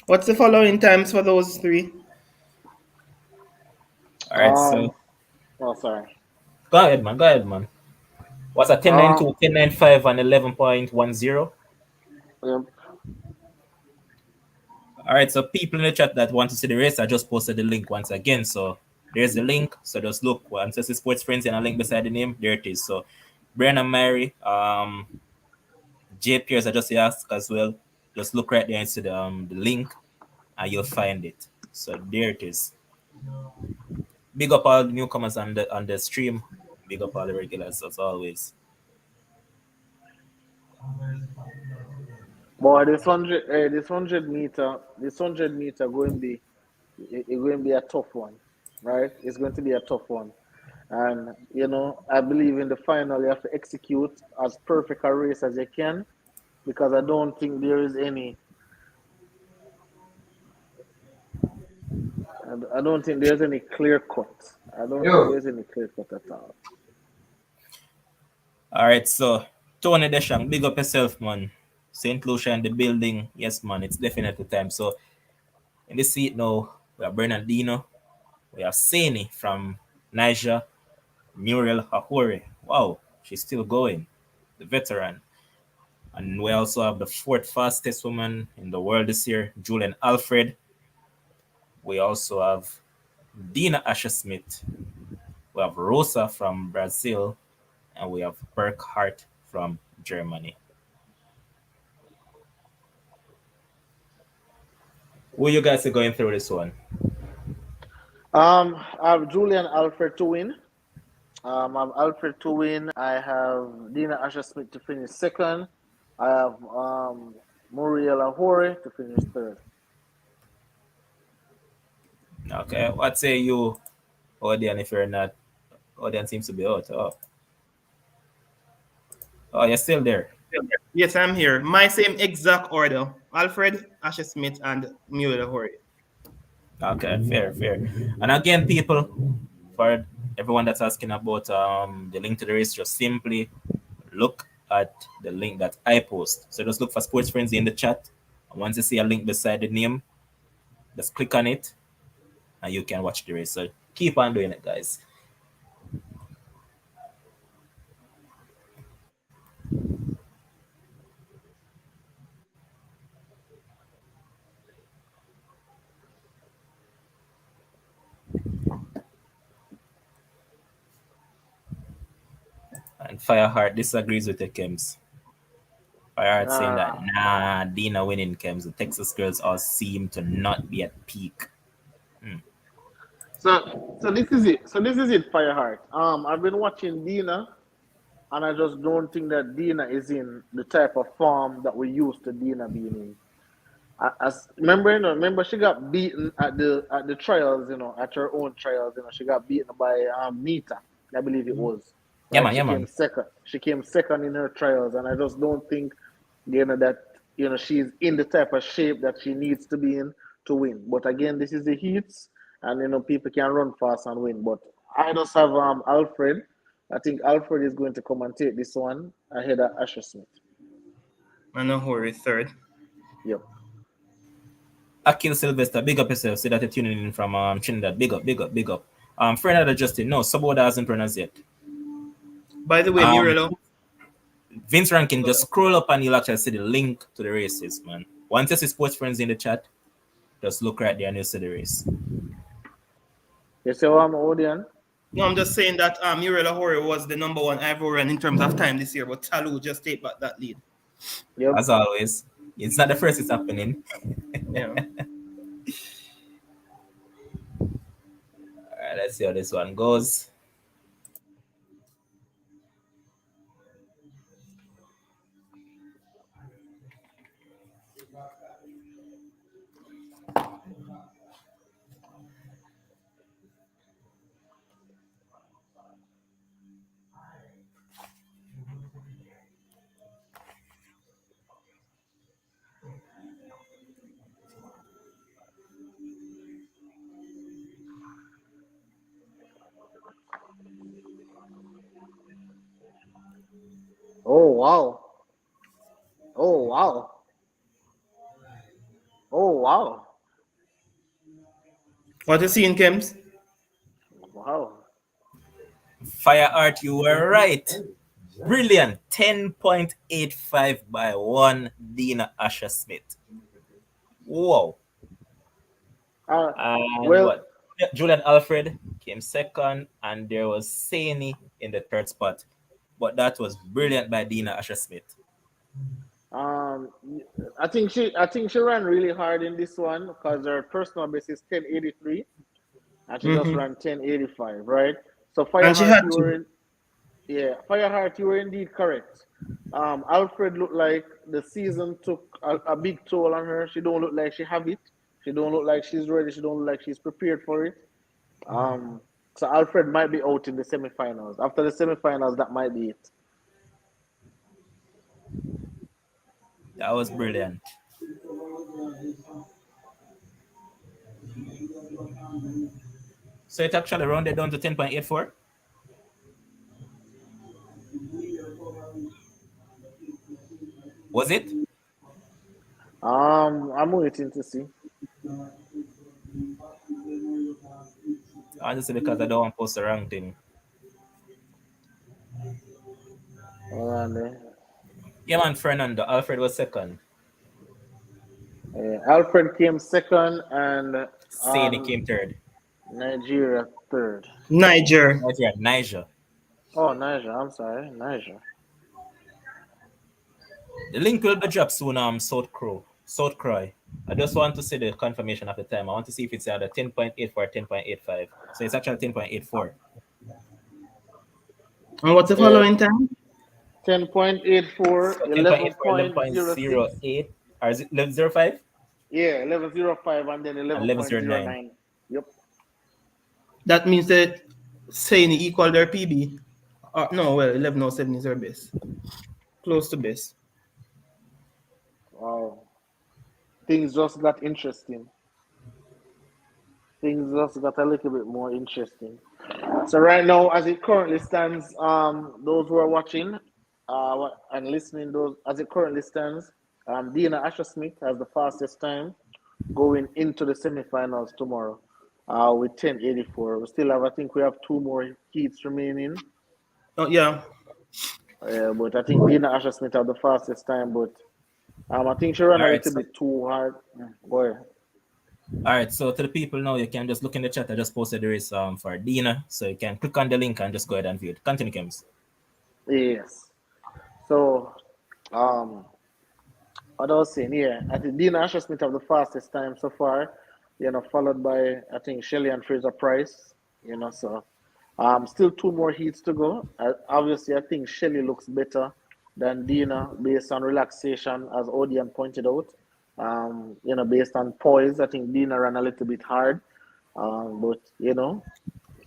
What's the following times for those three? All right, so Oh, sorry. go ahead, man. Go ahead, man. What's a 10.92, Um, 10.95, and 11.10? yep. All right, so people in the chat that want to see the race, I just posted the link once again. So there's the link. So just look once it's Sports Frenzy and a link beside the name. There it is. So Brian and Mary, J Pierce, I just asked as well. Just look right there into the link and you'll find it. So there it is. Big up all the newcomers on the stream. Big up all the regulars as always. Boy, this 100 meter going to be a tough one, right? It's going to be a tough one, and I believe in the final you have to execute as perfect a race as you can, because I don't think there is any. I don't think there's any clear cut. I don't think there's any clear cut at all. All right, so Tony Deschamps, big up yourself, man. St. Lucia in the building. Yes, man, it's definitely time. So in the seat now, we have Bernardino, we have Sani from Niger, Muriel Ahore. Wow, she's still going, the veteran. And we also have the fourth fastest woman in the world this year, Julian Alfred. We also have Dina Asher-Smith. We have Rosa from Brazil, and we have Burkhardt from Germany. Who you guys are going through this one? I have Julian Alfred to win. I have Alfred to win. I have Dina Asher-Smith to finish second. I have Muriel Ahore to finish third. Okay, what say you, Odian, if you're not? Odian seems to be out. Oh, you're still there. Yes, I'm here. My same exact order: Alfred, Asher Smith, and Mule Hori. Okay, fair. And again, people, for everyone that's asking about the link to the race, just simply look at the link that I post. So just look for Sports Frenzy in the chat. And once you see a link beside the name, just click on it and you can watch the race. So keep on doing it, guys. And Fireheart disagrees with the Kems. Fireheart saying that Ah, nah, Dina winning Kems. The Texas girls all seem to not be at peak. so this is it. So this is it, Fireheart. I've been watching Dina, and I just don't think that Dina is in the type of form that we used to Dina being in. As remember she got beaten at the trials, at her own trials, she got beaten by Nita, I believe it was. Yeah, Right? man, She yeah, came man. second. She came second in her trials, and I just don't think, that she's in the type of shape that she needs to be in to win. But again, this is the heats, and people can run fast and win. But I just have Alfred. I think Alfred is going to come and take this one ahead of Asher Smith. And Hori third. Yep. Akil Sylvester, big up yourself. See that you're tuning in from Trinidad. Big up. Fernando Justin, no, Saboda hasn't pronounced yet. By the way, Um, Murelo. Vince Rankin, just scroll up and you'll actually see the link to the races, man. Once you see Sports Friends in the chat, just look right there and you'll see the race. You see what I'm Odian? No, I'm just saying that Murelo Hori was the number one ever run in terms of time this year, but Talu just take back that lead. Yep. As always, it's not the first it's happening. Yeah. All right, let's see how this one goes. Oh wow. Oh wow. Oh wow, What you seeing, Kems? wow. Fire Art, you were right. Brilliant. 10.85 by one Dina Asher-Smith. Whoa. Uh, And well, what? Julian Alfred came second, and there was Saini in the third spot. But that was brilliant by Dina Asher-Smith. um, I think she ran really hard in this one because her personal best is 1083, and she just Mm-hmm. ran 1085, right? So And she Fireheart, had you to. were in, yeah, Fireheart, you were indeed correct. Alfred looked like the season took a big toll on her. She don't look like she have it. She don't look like she's ready. She don't look like she's prepared for it. Um, so Alfred might be out in the semifinals. After the semifinals, that might be it. That was brilliant. So it actually rounded down to 10.84. Was it? I'm waiting to see. Honestly, because I don't want to post the wrong thing. Hold on there. Yeah, man, Fernando. Alfred was second. Alfred came second, and Saini um, came third. Nigeria third. Niger. Niger. Oh, Niger. I'm sorry, Niger. The link will be dropped soon, South Croy. I just want to see the confirmation of the time. I want to see if it's either 10.84 or 10.85. So it's actually 10.84. And what's the Yeah, following time? 10.84, So 10.84, 11.06. 11.08, or is it 11.05? Yeah, 11.05, and then And 11.09. 11.09. Yep. That means that saying equal their PB. No, well, 1107 is her best. Close to best. Wow. Things just got interesting. Things just got a little bit more interesting. So right now, as it currently stands, those who are watching and listening, those as it currently stands, Dina Asher-Smith has the fastest time going into the semifinals tomorrow with 1084. We still have, I think we have two more heats remaining. Oh, yeah. But I think Dina Asher-Smith have the fastest time, but I think she ran All a right, little so bit too hard. Go ahead. all right, so to the people now, you can just look in the chat. I just posted the race for Dina, so you can click on the link and just go ahead and view it. Continue, Kims. Yes. So, um, what I was saying, yeah, I think Dina Asher-Smith have the fastest time so far, followed by, I think, Shelly-Ann Fraser-Pryce, so still two more heats to go. Obviously, I think Shelly looks better than Dina based on relaxation, as Odian pointed out. Based on poise, I think Dina ran a little bit hard. But,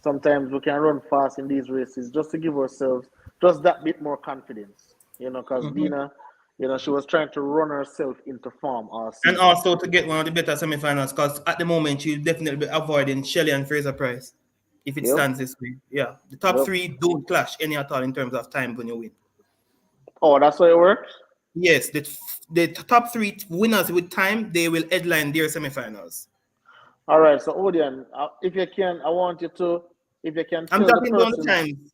sometimes we can run fast in these races just to give ourselves just that bit more confidence, because Mm-hmm. Dina, she was trying to run herself into form all And season. also to get one of the better semifinals, because at the moment she'll definitely be avoiding Shelly-Ann Fraser-Pryce if it Yep, stands this way. Yeah. The top yep. three don't clash any at all in terms of time when you win. Oh, that's how it works? Yes, the top three winners with time, they will headline their semifinals. All right, so Odian, if you can, I want you to, if you can I'm tell the talking down the persons. times.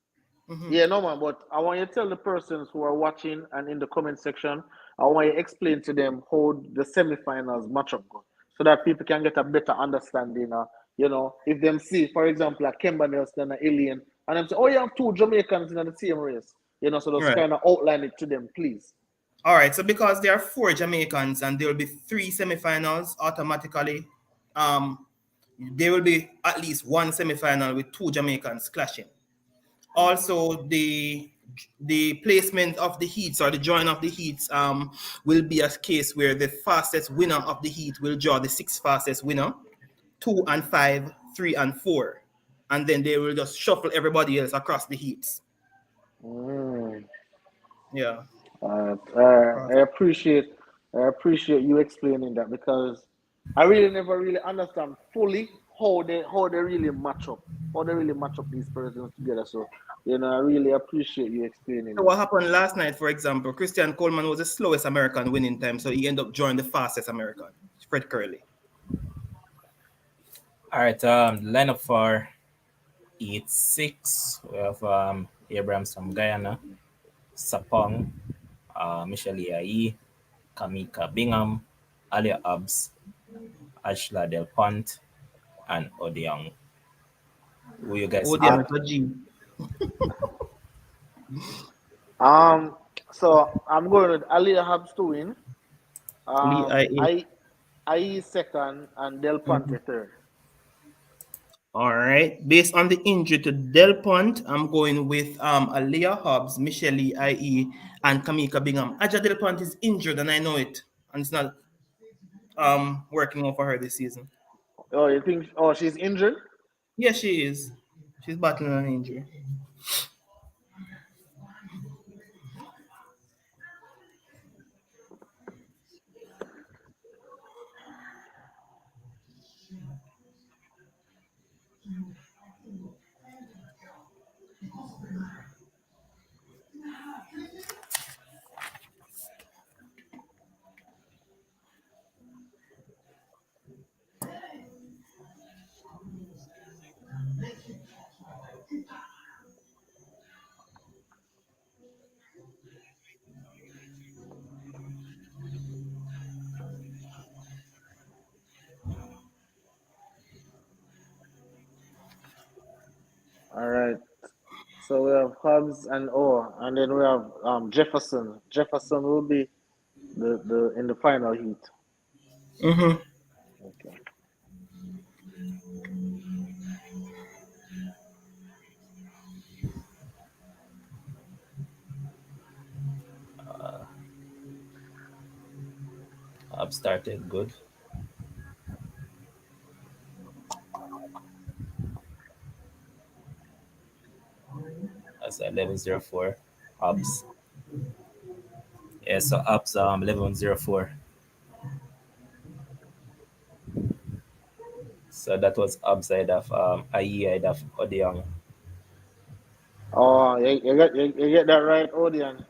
Mm-hmm. Yeah, no man, but I want you to tell the persons who are watching and in the comment section, I want you to explain to them how the semifinals match up go, so that people can get a better understanding. If them see, for example, like Kemba Nelson and Alien, and them say, oh, you have two Jamaicans in the same race, so All just right. kind of outline it to them, please. All right. So because there are four Jamaicans and there will be three semifinals automatically, um, there will be at least one semifinal with two Jamaicans clashing. Also, the placement of the heats or the join of the heats will be a case where the fastest winner of the heat will draw the sixth fastest winner, 2 and 5, 3 and 4, and then they will just shuffle everybody else across the heats. Mm. Yeah. I appreciate you explaining that, because I really never really understand fully how they really match up, these persons together. So I really appreciate you explaining So that. what happened last night, for example, Christian Coleman was the slowest American winning time, so he ended up drawing the fastest American Fred Kerley. All right. The lineup for Eat Six. We have Abrams from Guyana, Sapong, Michelle Kamika Bingham, Alia Abs, Ashla Del Pont, and Odiong. Who you guys Oh, the think? Uh, answer G. um, so I'm going with Ali Habs to win. Lee Um, IA. I second and Del Ponte third. All right. Based on the injury to Del Pont, I'm going with Aliyah Hobbs, Michelle IE, and Kamika Bingham. Aja Del Pont is injured, and I know it, and it's not working out for her this season. Oh, you think? Oh, she's injured. Yeah, she is. She's battling an injury. All right. So we have Hobbs and and then we have Jefferson. Jefferson will be the in the final heat. Mm-hmm. Okay. I've started good. That's 1104. Abs. Yeah, so Abs 1104. So that was upside of IE of Odiong. Oh, you get that right, Odian.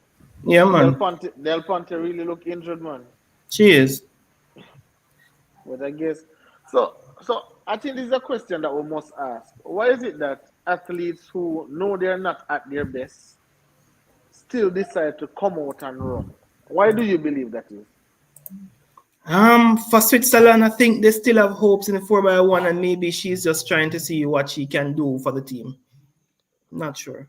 Yeah, Del man. Ponte Del Ponte really look injured, man. She is. But I guess so. So I think this is a question that we must ask. Why is it that athletes who know they're not at their best still decide to come out and run? Why do you believe that is? For Switzerland, I think they still have hopes in the 4x1, and maybe she's just trying to see what she can do for the team. Not sure.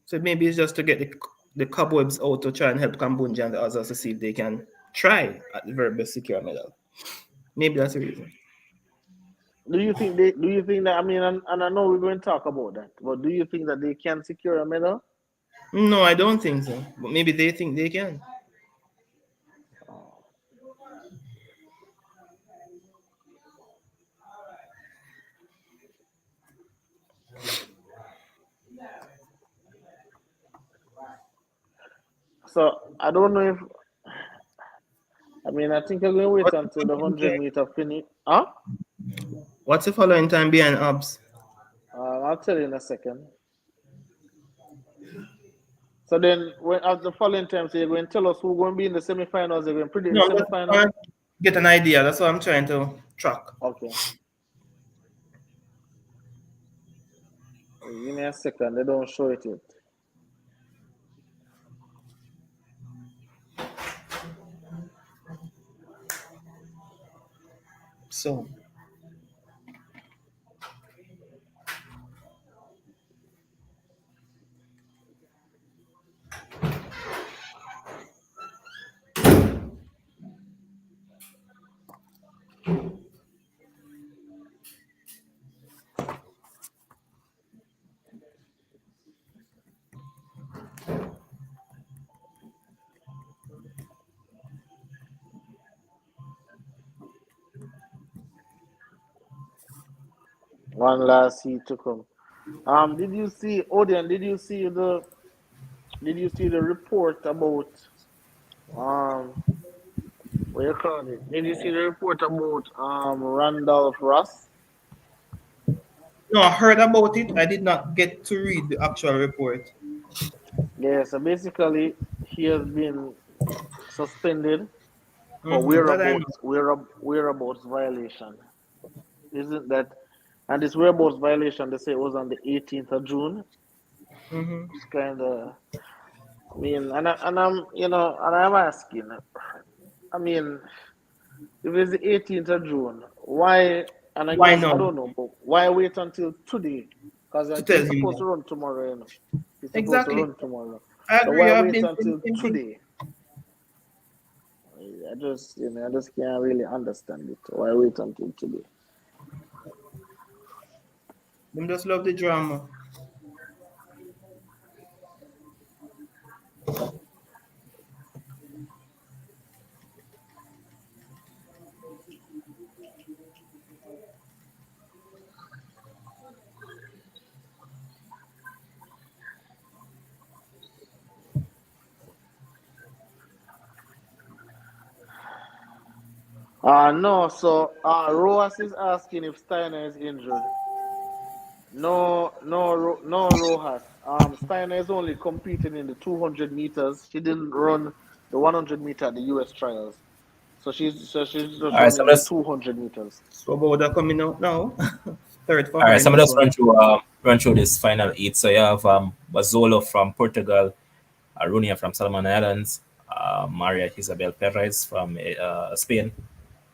So maybe it's just to get the cobwebs out to try and help Kambunja and the others to see if they can try at the very best secure a medal. Maybe that's the reason. Do you think that I mean and I know we're going to talk about that, but do you think that they can secure a medal? No, I don't think so. But maybe they think they can. So I don't know if I mean I think I'm gonna wait What's the until the following 100-meter finish. Huh? What's the following time behind Obs? I'll tell you in a second. So then, when at the following time, so you're going to tell us who's going to be in the semifinals. You're going to predict No, the I'm just semifinals. trying to get an idea. That's what I'm trying to track. Okay. Give me a second. They don't show it yet. So, One last heat to come. Did you see Odian? Did you see the report about what you call it? Did you see the report about Randolph Ross? no, I heard about it. I did not get to read the actual report. Yeah. So basically, he has been suspended for That I know. whereabouts violation. Isn't that? And this whereabouts violation, they say it was on the 18th of June. Mm-hmm. It's kind of, I mean, and I'm asking, I mean, if it's the 18th of June, why, and I Why guess, I not? don't know, but why wait until today? Because To tell he's him supposed that. to run tomorrow, you know. He's supposed to Exactly. run tomorrow. I So agree. why I've wait been saying until the same thing. today? I just can't really understand it. Why wait until today? Them just love the drama. No, so Roas is asking if Steiner is injured. No, no, no, Rojas. Steiner is only competing in the 200 meters. She didn't run the 100 meter at the US trials. So she's just All right, so running the let's 200 meters. Swoboda coming out now. Third for all her right, in so I'm this just one. run through this final eight. So you have Bazolo from Portugal, Arunia from Solomon Islands, Maria Isabel Perez from Spain,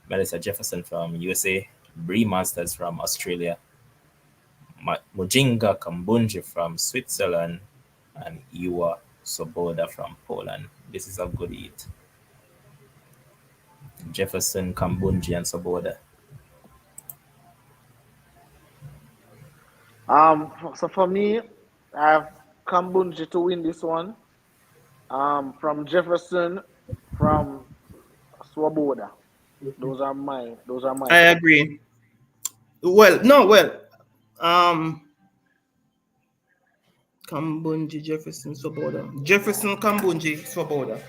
Melissa Jefferson from USA, Bree Masters from Australia, Mujinga Kambunji from Switzerland, and Iwa Soboda from Poland. This is a good eat. Jefferson, Kambunji, and Soboda. So for me, I have Kambunji to win this one. From Jefferson, from Swoboda. Those are my I picks. agree. Well, no, well, um, Kambunji, Jefferson, Swoboda. Jefferson, Kambunji, Swoboda.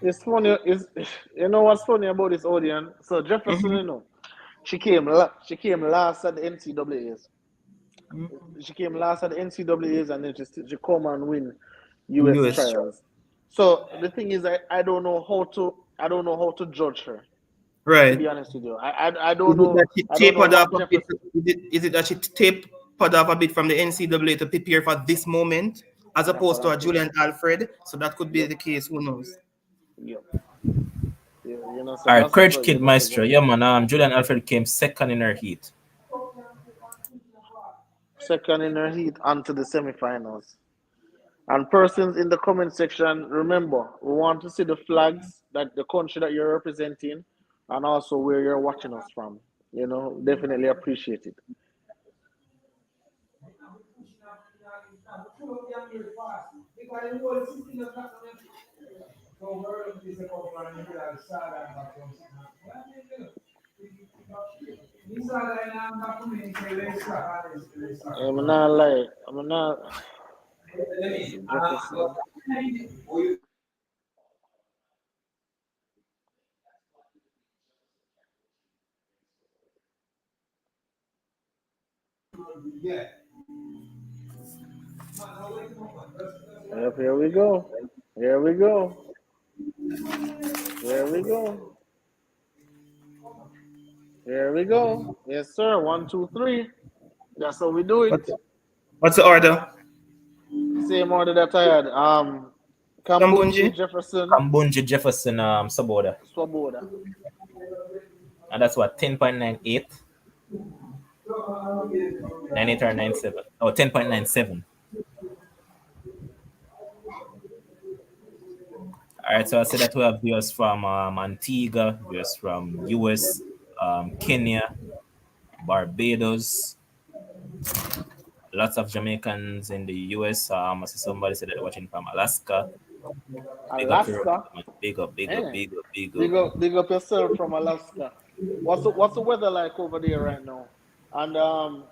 It's funny. Is you know what's funny about this audience? So Jefferson, Mm-hmm. she came last at the NCAA's. Mm-hmm. She came last at the NCAA's, and then she come and win US US. trials. So the thing is, I don't know how to judge her. To Right. be honest with you, I Is don't it know that she I don't know tapered off what a bit? Jefferson. Is it that she tapered off a bit from the NCAA to prepare for this moment, as That's opposed what to I'm a thinking. Julian Alfred? So that could be Yep, the case. Who knows? yep. So All right, that's Courage so Kid so Maestro. Yeah, man. Julian Alfred came second in her heat. second in her heat onto the semifinals. And persons in the comment section, remember, we want to see the flags that the country that you're representing and also where you're watching us from. Definitely appreciate it. I'm not like, I'm not, let's see, Jefferson. Yep, here we go. Here we go. Here we go. Here we go. Yes, sir. One, two, three. That's how we do it. What's what's the order? Same order that I had. Kambunji. Kambunji, Jefferson, Kambunji, Jefferson, Soboda. Swoboda. And that's what, 10.98? 98 or 97? Oh, 10.97. All right, so I said that we have viewers from Antigua, viewers from US, Kenya, Barbados, lots of Jamaicans in the US. I see somebody said that they're watching from Alaska. Big up to Alaska. man. Big up, big up, Eh. big up, big up. Big up yourself from Alaska. What's the weather like over there right now? And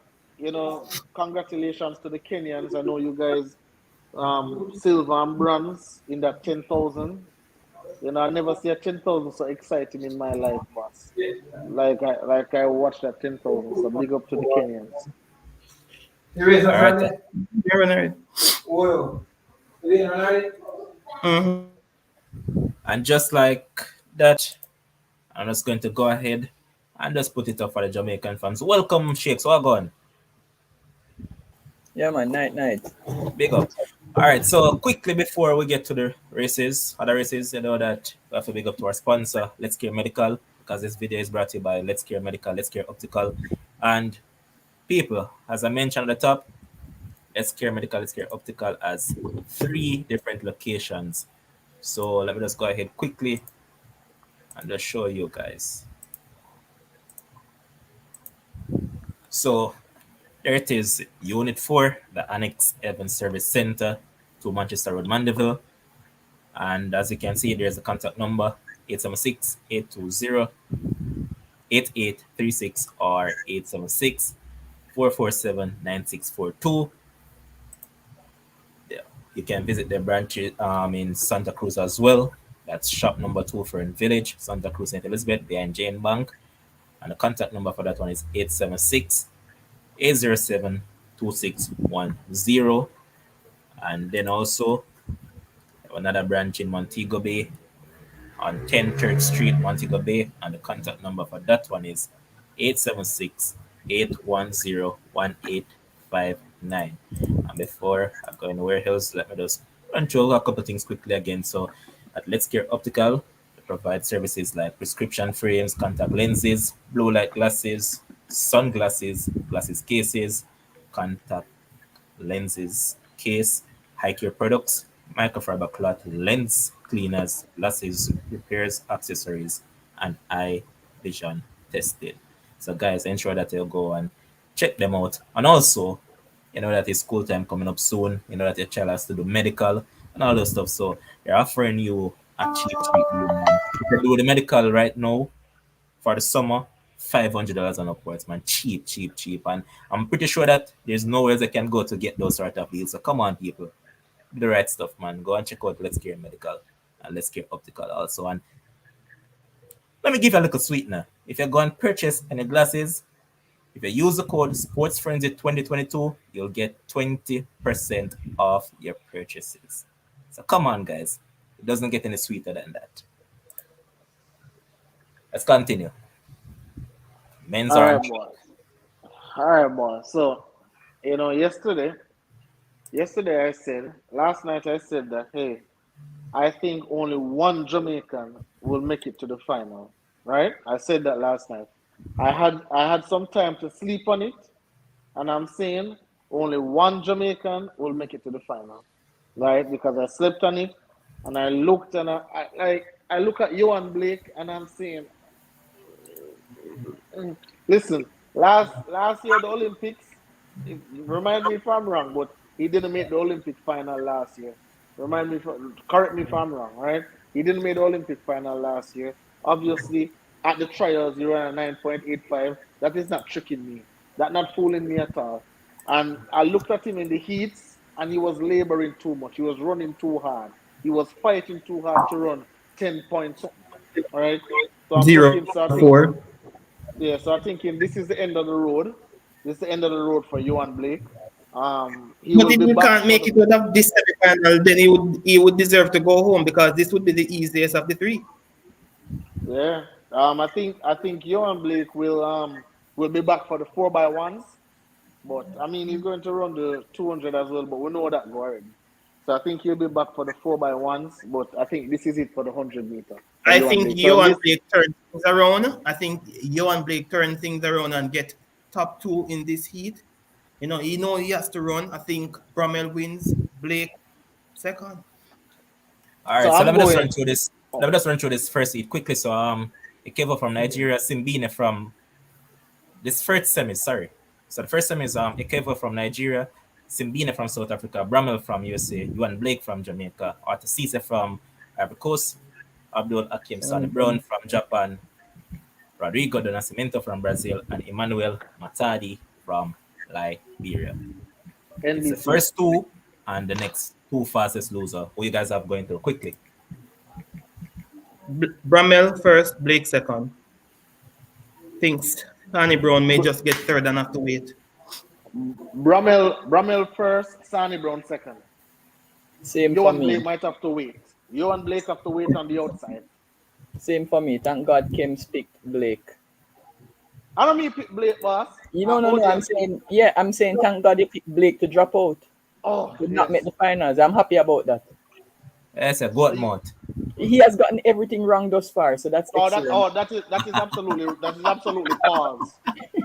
congratulations to the Kenyans. I know you guys silver and bronze in that 10,000. I never see a 10,000 so exciting in my life, boss. Like I watched that 10,000. So big up to the Kenyans. There is a All right. Friday. You're right. Oil. It ain't right. Mm-hmm. And just like that, I'm just going to go ahead and just put it up for the Jamaican fans. Welcome, Shakes. What going? Yeah, man, night. Big up. All right. So quickly before we get to the races, other races, you know that we have to big up to our sponsor, Let's Care Medical, because this video is brought to you by Let's Care Medical, Let's Care Optical, and people. As I mentioned at the top, Let's Care Medical, Let's Care Optical has 3 different locations. So let me just go ahead quickly and just show you guys. So there it is, Unit 4, the Annex Evans Service Center to Manchester Road, Mandeville. And as you can see, there's a contact number 876-820-8836 or 876-447-9642. Yeah. You can visit their branch in Santa Cruz as well. That's shop number 2 for in Village, Santa Cruz, St. Elizabeth, behind Jane Bank. And the contact number for that one is 876-807-2610. And then also another branch in Montego Bay on 10 Church Street, Montego Bay. And the contact number for that one is 876-810-1859. And before I go anywhere else, let me just run through a couple things quickly again. So at Let's Care Optical, they provide services like prescription frames, contact lenses, blue light glasses, sunglasses, glasses cases, contact lenses case, high care products, microfiber cloth, lens cleaners, glasses, repairs, accessories, and eye vision testing. So guys, ensure that you go and check them out. And also, you know that it's school time coming up soon. You know that your child has to do medical and all those stuff. So they're offering you a cheap deal, man. You can do the medical right now for the summer, $500 and upwards, man. Cheap. And I'm pretty sure that there's nowhere they can go to get those sort of deals. So come on, people. Do the right stuff, man. Go and check out Let's Care Medical and Let's Care Optical also. And let me give you a little sweetener. If you go and purchase any glasses, if you use the code SportsFrenzy2022, you'll get 20% off your purchases. So come on, guys. It doesn't get any sweeter than that. Let's continue. Men's All right, orange. boys. All right, boys. So, yesterday I said, last night I said that, hey, I think only one Jamaican will make it to the final. Right? I said that last night. I had some time to sleep on it, and I'm saying only one Jamaican will make it to the final. Right? Because I slept on it, and I looked and I look at Johan Blake, and I'm saying, listen, last year the Olympics, remind me if I'm wrong, but he didn't make the Olympic final last year. Correct me if I'm wrong, right? He didn't make the Olympic final last year. Obviously, at the trials, he ran a 9.85. That is not tricking me. That not fooling me at all. And I looked at him in the heats, and he was laboring too much. He was running too hard. He was fighting too hard to run 10 points. All right. So I'm Zero looking. So I think, 4. yeah. So I'm thinking this is the end of the road. This is the end of the road for Johan Blake. He But will if be he back can't for make the. it out of this semi-final, then he would deserve to go home because this would be the easiest of the 3. Yeah. I think Johan Blake will be back for the 4x1s, but I mean he's going to run the 200 as well, but we know that go already. So I think he'll be back for the 4x1s, but I think this is it for the 100 meter for I Johan think Blake. So Johan this, Blake turned things around. I think Johan Blake turned things around and get top 2 in this heat. He has to run. I think Bromell wins, Blake second. All so right, so I'm let me just run going. through this. Let Oh, me just run through this first heat quickly. So Ikeva from Nigeria, Simbine from this first semi. Sorry. So the first semi is Ikeva from Nigeria, Simbine from South Africa, Bramel from USA, Yuan Blake from Jamaica, Arthur Cisse from Ivory Coast, Abdul Akim Sonny Brown from Japan, Rodrigo do Nascimento from Brazil, and Emmanuel Matadi from Liberia. It's the NBC. first 2 and the next 2 fastest loser. Who you guys have going through quickly? Bramell first, Blake second. Thinks Sonny Brown may just get third and have to wait. Bramell first, Sonny Brown second. Same for Johan Blake me. might have to wait. Johan Blake have to wait on the outside. Same for me. Thank God Kim picked Blake. I don't mean pick Blake, boss. No. I'm saying thank God you picked Blake to drop out. Did not make the finals. I'm happy about that. That's a good month. He has gotten everything wrong thus far, so that's excellent. That is absolutely false.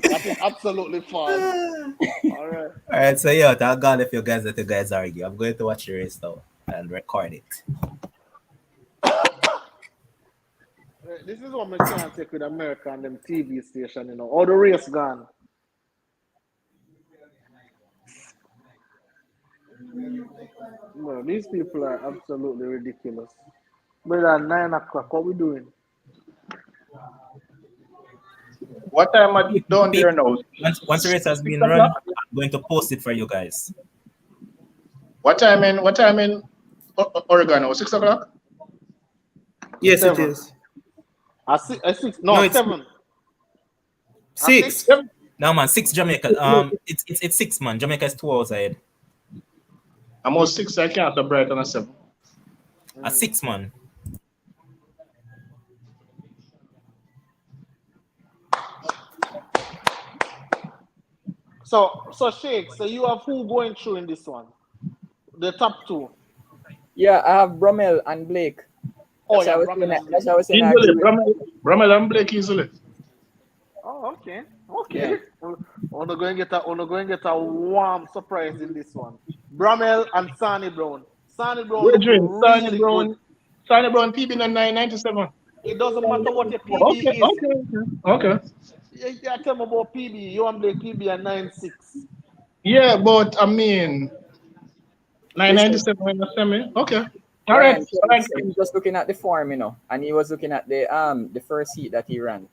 That is absolutely false. All right. So yeah, thank God if you guys let you guys argue. I'm going to watch the race now and record it. This is what I can't take with America and them TV station, you know. All the race gone. No, these people are absolutely ridiculous. But at 9 o'clock, what we doing? What time are you down there now? Once the race has been run, I'm going to post it for you guys. What time in Oregon now? 6 o'clock? Yes, 7. it is. At 6? No, it's 7. 6. No man, 6 Jamaica. It's 6 man. Jamaica is 2 hours ahead. I'm on 6. I can't have Brighton at 7. At 6 man. So Sheikh, so you have who going through in this one? The top 2. Yeah, I have Bramell and Blake. Oh, yeah, Bramell and Blake. That's what I was saying. Easily. Bramell and Blake easily. Oh, okay. Yeah. We're going to get a warm surprise in this one. Bramell and Sonny Brown. Sonny Brown. Sonny Brown PB in 997. It doesn't matter what your PB is. Okay. Yeah, tell me about PB. You want Blake PB at 9.6. Yeah, but I mean 997 in the semi. Okay. All right. He was just looking at the form, you know, and he was looking at the first heat that he ran.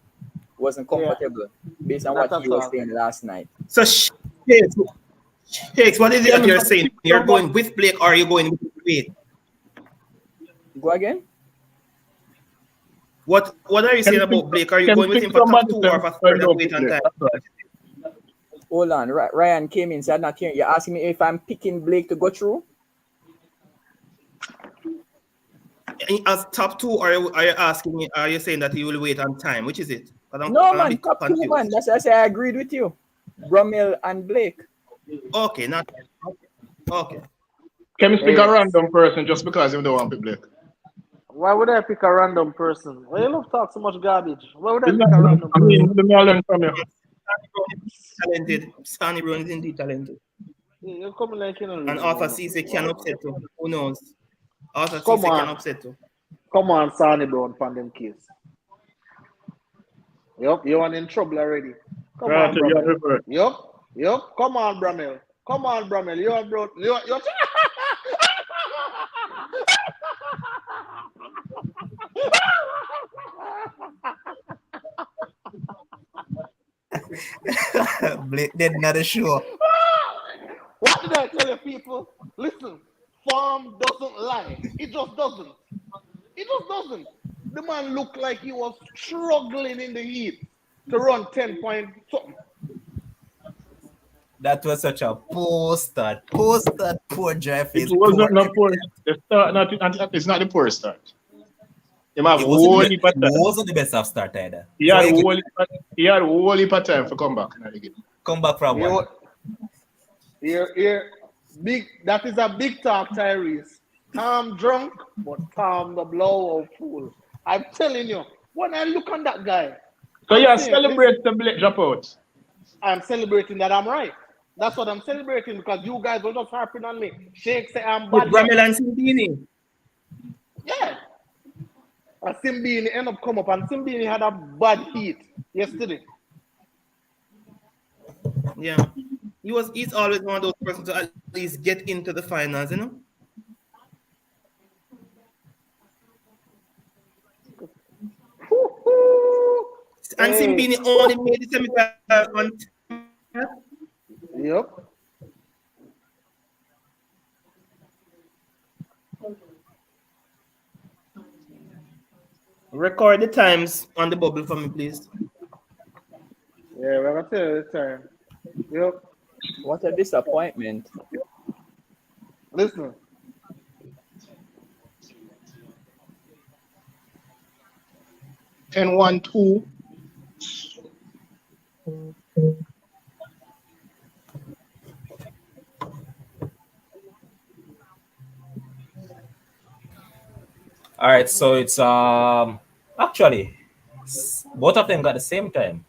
Wasn't comfortable based on what he was saying last night. So Shakes, what is it that you're saying? You're going with Blake or are you going with Blake? Go again? What are you saying about Blake? Are you going with him for top 2 or for third and wait on time? Hold on, Ryan came in, said not hearing. You're asking me if I'm picking Blake to go through? As top 2, are you asking me? Are you saying that you will wait on time? Which is it? No, man, top 2, man. That's why I say I agreed with you. Bramell and Blake. Okay, not okay. Can you pick a random person just because you don't want to pick Blake? Why would I pick a random person? Why you love talk so much garbage? Why would I pick a random person? I mean, let me learn from you. Talented. Sonny Brown is indeed talented. Yeah, you're coming like, you know. And Arthur Cisse can upset too. Who knows? Arthur Cisse can upset too. Come on, Sonny Brown, pandem case. Yup, you're in trouble already. Come on, Bramell. Yup. Come on, Bramell. You're bro. You're Blake did not show. What did I tell you, people? Listen, form doesn't lie. It just doesn't. The man looked like he was struggling in the heat to run 10 point something. That was such a poor start. Poor drive. It wasn't not poor. The start, it's not the poor start. It wasn't the best of start either. He had a whole heap of time for come back. Come back from one. Big. That is a big talk, Tyrese. Tom drunk, but Tom the blowout fool. I'm telling you, when I look on that guy. So you celebrate the Blake dropout. I'm celebrating that I'm right. That's what I'm celebrating because you guys were just harping on me. Shake say I'm bad. Bramell and Simbini. Yeah. And Simbini end up come up and Simbini had a bad heat yesterday. Yeah. He's always one of those persons to at least get into the finals, you know? And Simbini only made the semi-final on time. Yep. Record the times on the bubble for me, please. Yeah, we're gonna tell you the time. Yep. What a disappointment. Listen. Ten, 1, 2. All right, so it's actually both of them got the same time.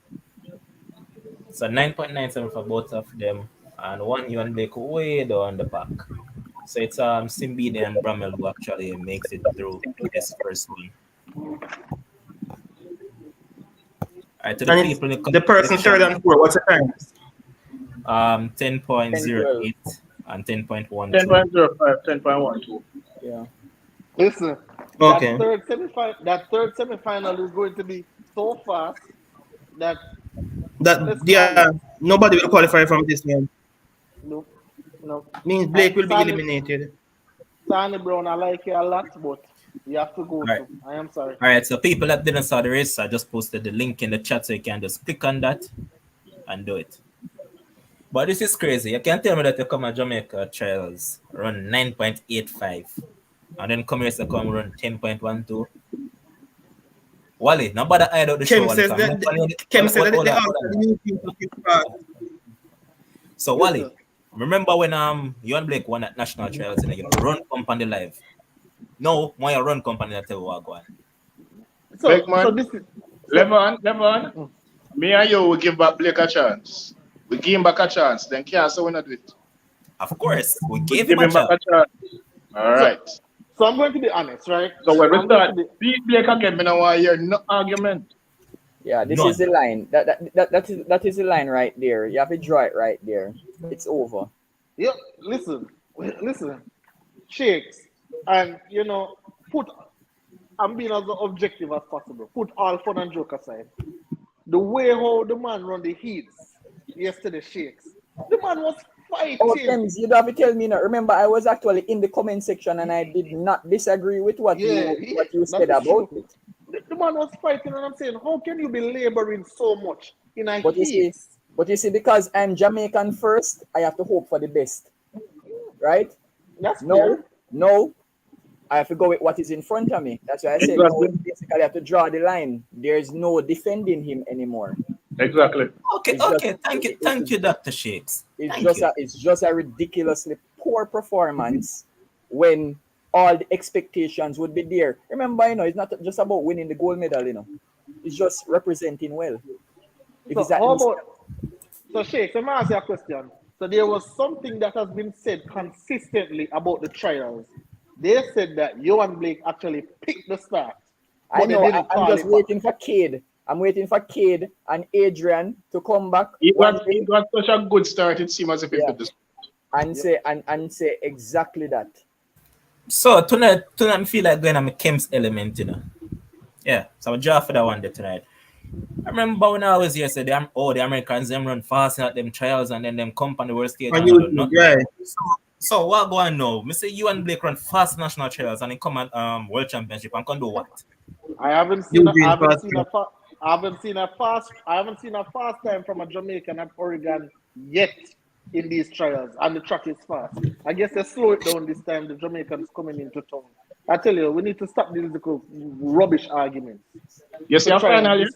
So 9.97 for both of them, and one Johan Blake way down the pack. So it's Simbide and Bramwell who actually makes it through to this first one. All right, to the And people in the person third and fourth, what's the time? 10.08 and 10.12. 10.05, 10.12. Yeah. Listen. Okay. That third semi-final is going to be so fast that nobody will qualify from this one. no. Means Blake will be eliminated. Sandy Brown, I like you a lot, but you have to go Right. to. I am sorry. All right, so people that didn't saw the race, I just posted the link in the chat so you can just click on that and do it. But this is crazy. You can't tell me that you come at Jamaica trials run 9.85 and then come here to come run 10.12. Wally, nobody eyed out the show. Kem says that they are the new people. So Wally, remember when Johan Blake won at national trials and you run company live? No, why you run company that tell what go on? So this is Levon, me and you will give back Blake a chance. We give him back a chance, then can't say we not do it. Of course, we gave Give him back a chance. All right. So I'm going to be honest, right? So when we start beat Blake again, me no want to hear no argument. Yeah, this is the line. That is the line right there. You have to draw it right there. It's over. Yeah, listen, Shakes, and I'm being as objective as possible. Put all fun and joke aside. The way how the man run the heats yesterday, Shakes, the man was fighting. Oh, Kems, you don't have to tell me now. Remember, I was actually in the comment section and I did not disagree with what you said about it. The man was fighting, and I'm saying, how can you be laboring so much in a heat? But you see, because I'm Jamaican first, I have to hope for the best, right? That's No, I have to go with what is in front of me. That's why I said, basically, I have to draw the line. There's no defending him anymore. Exactly. Okay. Thank you, Dr. Shakes. It's just a ridiculously poor performance when all the expectations would be there. Remember, it's not just about winning the gold medal, It's just representing well. So Shakes, let me ask you a question. So there was something that has been said consistently about the trials. They said that Johan Blake actually picked the start. I know. I'm just waiting for Cade. I'm waiting for Cade and Adrian to come back. He got such a good start. It seems as if he did this. And say exactly that. So tonight I feel like going on my Kem's element, Yeah, so I'm draw for that one day tonight. I remember when I was here, said the Americans them run fast at them trials and then them come on the world stage. So what go on now? Me say Johan Blake run fast national trials and then come at world championship and can do what? I haven't seen a fast time from a Jamaican at Oregon yet in these trials, and the track is fast. I guess they slow it down this time. The Jamaicans coming into town. I tell you, we need to stop these rubbish arguments. You see a final in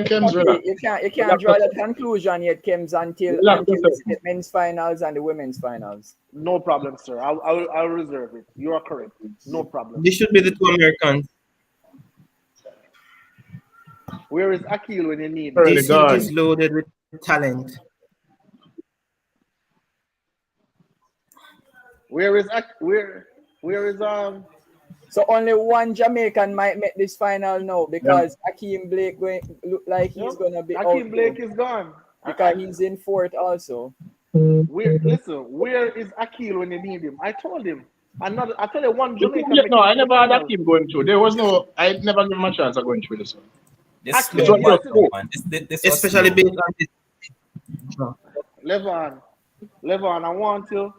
Kems, brother. You can't draw that conclusion yet, Kems, until the men's finals and the women's finals. No problem, sir. I'll reserve it. You are correct. No problem. This should be the two Americans. Where is Akil when you need him? This heat is loaded with talent. Where is So only one Jamaican might make this final now because Akeem Blake look like he's gonna be Akeem Blake is gone because he's in fourth also. Where is Akil when you need him? I told him. I tell you one Jamaican. No, I never had Akeem going through. There was no. I never give him a chance of going through this one. This especially based on this. Levon, I want you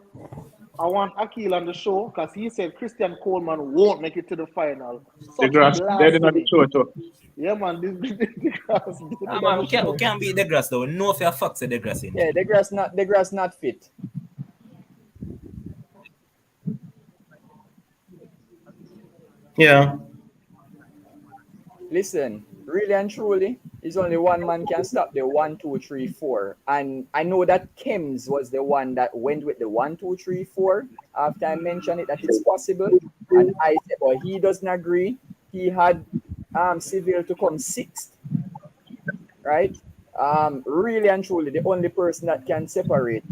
I want Akil on the show because he said Christian Coleman won't make it to the final. The Such grass dead in the blasphemy. show too. Yeah, man, this grass dead Nah, on man, the we can't show. beat the grass though. We know if your fucks the grass in. Yeah, the grass not fit. Yeah. Listen, really and truly, it's only one man can stop the 1, 2, 3, 4. And I know that Kems was the one that went with the 1, 2, 3, 4 after I mentioned it that it's possible. And I said, but he doesn't agree. He had Civil to come sixth, right? Really and truly, the only person that can separate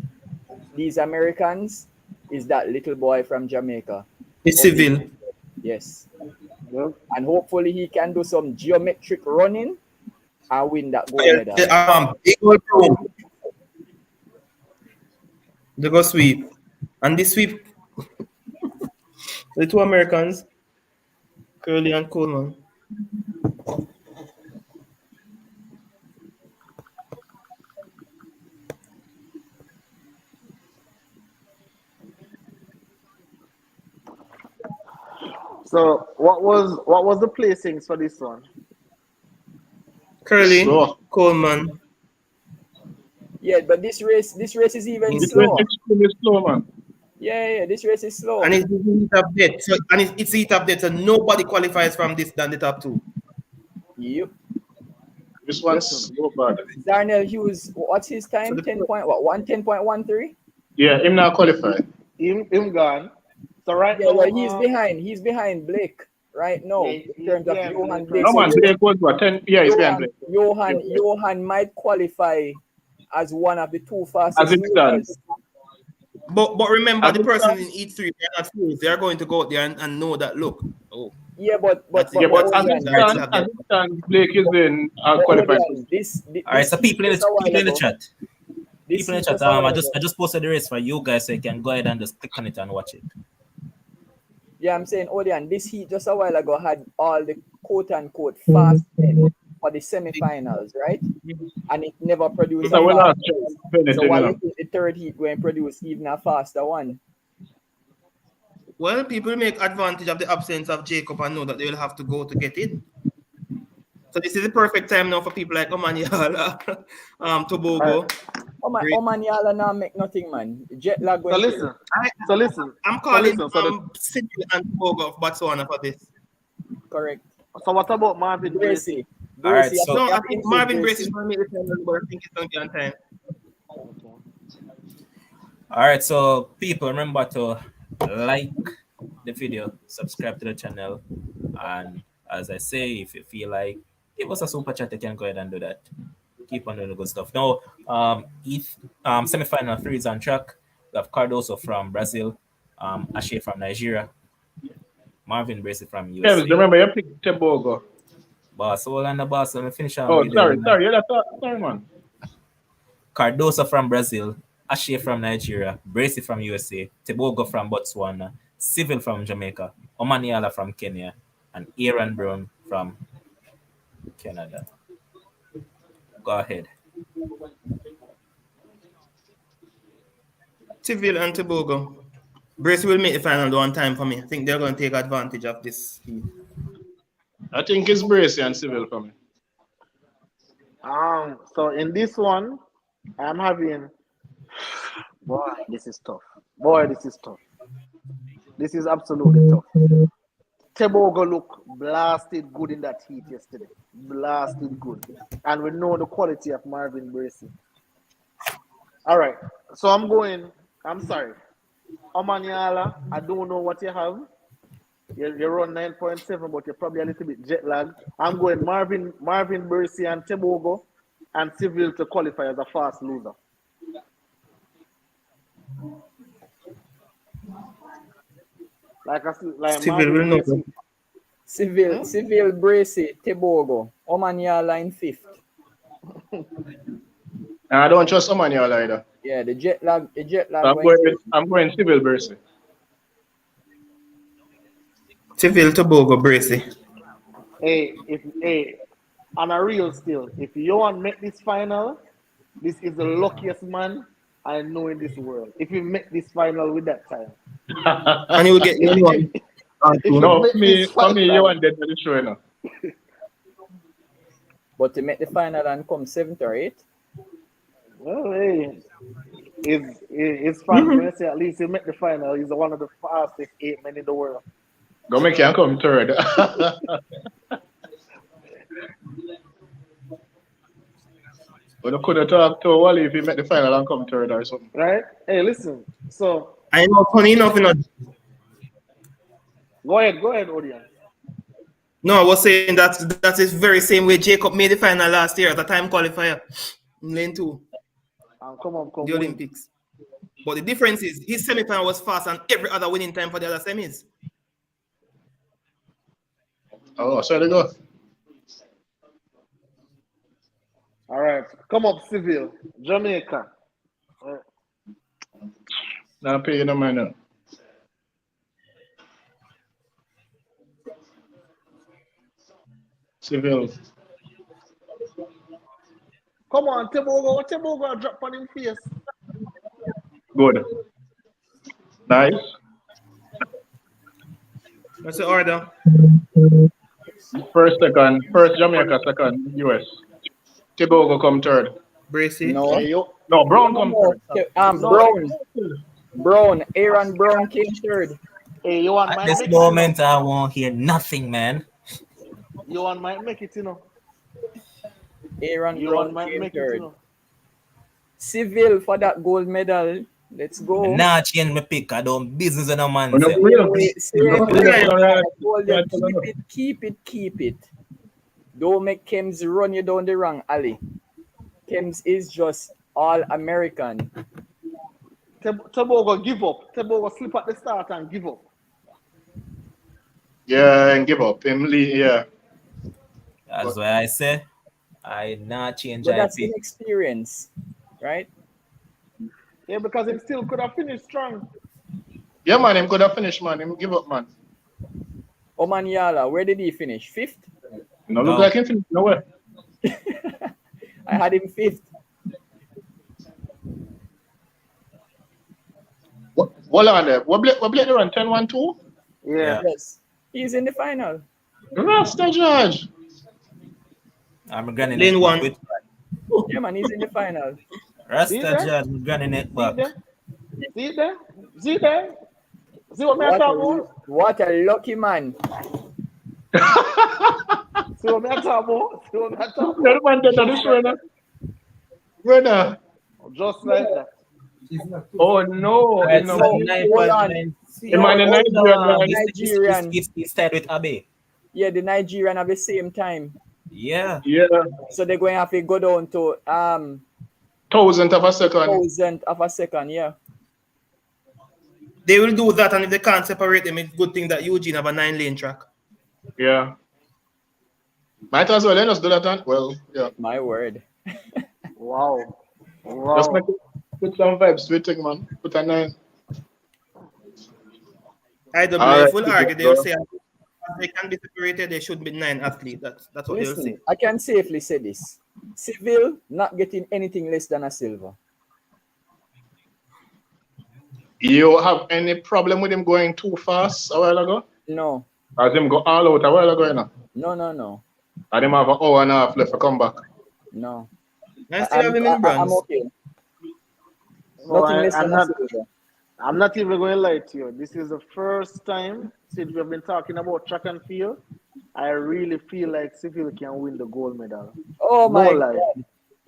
these Americans is that little boy from Jamaica. It's Civil. Yes. Yeah. And hopefully he can do some geometric running and win that gold medal. Big old room. They go sweep. And this sweep, the two Americans, Kerley and Coleman. So what was the placings for this one? Kerley, Slow. Coleman. Yeah, but this race is even This slow. is extremely slow, man. Yeah, this race is slow. And it's the heat of death. So, and it's the heat of death. So nobody qualifies from this than the top two. Yep. This one's so bad. Darnell Hughes, what's his time? 10.13? Yeah, him not qualified. Him gone. So right Yeah, now, well, he's behind Blake right now Yeah, in terms of yeah, Johan Blake. Blake. No man, Blake was what 10. Yeah, he's behind Blake. Johan might qualify as one of the two fastest As it stands. movers. But remember, As the it person stands. in each three, they're not fools. They're going to go out there and know that, look, oh, Yeah, but Yeah, but as Odian, it stands, Blake is in qualified. Odian, All right, so people in just a while the ago, chat. this People in the heat chat. just a while I ago. just posted the race for you guys, so you can go ahead and just click on it and watch it. Yeah, I'm saying, Odian, this heat just a while ago had all the quote-unquote fast men for the semi-finals, right? And it never produced So a we'll fast ask race. Bennett, So you why know. you think the third heat going to produce even a faster one? well, people make advantage of the absence of Jacob and know that they will have to go to get it. So this is the perfect time now for people like Omanyala, Tobago. Omanyala now make nothing, man. Jet lag So going listen. So listen. I'm calling so listen, Civil and Tobago of Botswana for this. correct. So what about Marvin Gracie? Gracie. All right, so- No, I think Marvin Brace is going to make the final, but I think it's going to be on time. All right, so people, remember to like the video, subscribe to the channel, and as I say, if you feel like give us a super chat, you can go ahead and do that. Keep on doing the good stuff. Now, semi-final 3 is on track. We have Cardoso from Brazil, Ashe from Nigeria, Marvin Bracy from Yeah, USA. remember you picked Tobago. Boss, hold on the boss. Let me finish on Oh, video. sorry. Yeah, sorry, man. Cardoso from Brazil, Ashe from Nigeria, Bracy from USA, Tobago from Botswana, Civil from Jamaica, Omanyala from Kenya, and Aaron Brown from Canada. Go ahead. Civil and Tobago. Brace will make the final one time for me. I think they're going to take advantage of this heat. I think it's Bracy and Civil for me. So in this one, I'm having. Boy, this is tough. This is absolutely tough. Tobago look blasted good in that heat yesterday. Blasted good. And we know the quality of Marvin Bracy. All right. So I'm sorry. Omanyala, I don't know what you have. You run 9.7, but you're probably a little bit jet lagged. I'm going Marvin Bracy and Tobago and Civil to qualify as a fast loser. Civil will know. Civil Bracy, Tobago, Omanyala in 5th. I don't trust Omanyala either. Yeah, the jet lag. I'm going Civil Bracy. Civil, Tobago, Bracy. Hey, on a real still, if Johan make this final, this is the luckiest man I know in this world. If you make this final with that time, And you will get lane one. if you No, make this for me, you final, want that to the show, you know. But to make the final and come 7th or 8th, well, hey, his fans when I say at least he make the final. He's one of the fastest 8 men in the world. Go make him come third. But I could have talked to Wally if he met the final and come third or something. Right? Hey, listen. So I know funny enough, you know. go ahead, audience. No, I was saying that's the very same way Jacob made the final last year as a time qualifier in lane 2, Come the win. Olympics. But the difference is his semi-final was fast and every other winning time for the other semis. Oh, so they go. All right, come up, Civil, Jamaica. Now pay you no mind now. Civil. Come on, Tebogo, drop on him face. Good. Nice. That's the order. First Jamaica, second US. Tebogo come third. Bracy. no. Hey, yo. No, Brown come third. Brown, Aaron Brown came 3rd. Hey, you want At might this make moment, I won't hear nothing, man. it, you want might make it, you know. Aaron You Brown want might came make it, 3rd. you know. Civil for that gold medal. Let's go. Nah, change my pick. I don't business in a man. Oh, no, Say. real. Keep it. Don't make Kems run you down the wrong alley. Kems is just all American. Tebogo give up. Tebogo slip at the start and give up. Yeah, and give up. Him lead, yeah. That's why I say I not change But my that's pick. an experience, right? Yeah, because him still could have finished strong. Yeah, man, him could have finished, man. Him give up, man. Oman Yala, where did he finish? 5th? No, No. look like him finish nowhere. I had him 5th. Hold on there. What Blake run? 10-1-2? Yeah. Yes. He's in the final. Rasta Judge. I'm gonna Lane 1. Yeah, man, he's in the final. Rasta See that? Judge, I'm gonna neck back. See there? See there? See what me I talk about? What a lucky man. See what me I talk about? See what me I talk That man dead on the show now. Brother. about? Just like that. Oh no. Right, No. so Hold 9.9. Him and the Nigerian. He's tied with Abe. Yeah, the Nigerian at the same time. Yeah. Yeah. So they're going to have to go down to 1,000th of a second. 1,000th of a second, yeah. They will do that, and if they can't separate them, it's a good thing that Eugene have a 9-lane track. Yeah. Might as well let us do that. And, well, yeah. My word. Wow. Just make it, put some vibes to it, man. Put a 9. IWF Alright, will argue. bro. They'll say they can be separated. They should be 9 athletes. That's what they'll say. Listen, I can safely say this. Civil not getting anything less than a silver. You have any problem with him going too fast a while ago? No. As him go all out a while ago, you know? No. And him have an hour and a half left to come back. No. I still have him in bronze. I'm okay. No, Nothing less than a not, silver. I'm not even going to lie to you. This is the first time since we've been talking about track and field. I really feel like Civil can win the gold medal. Oh my No lie. God.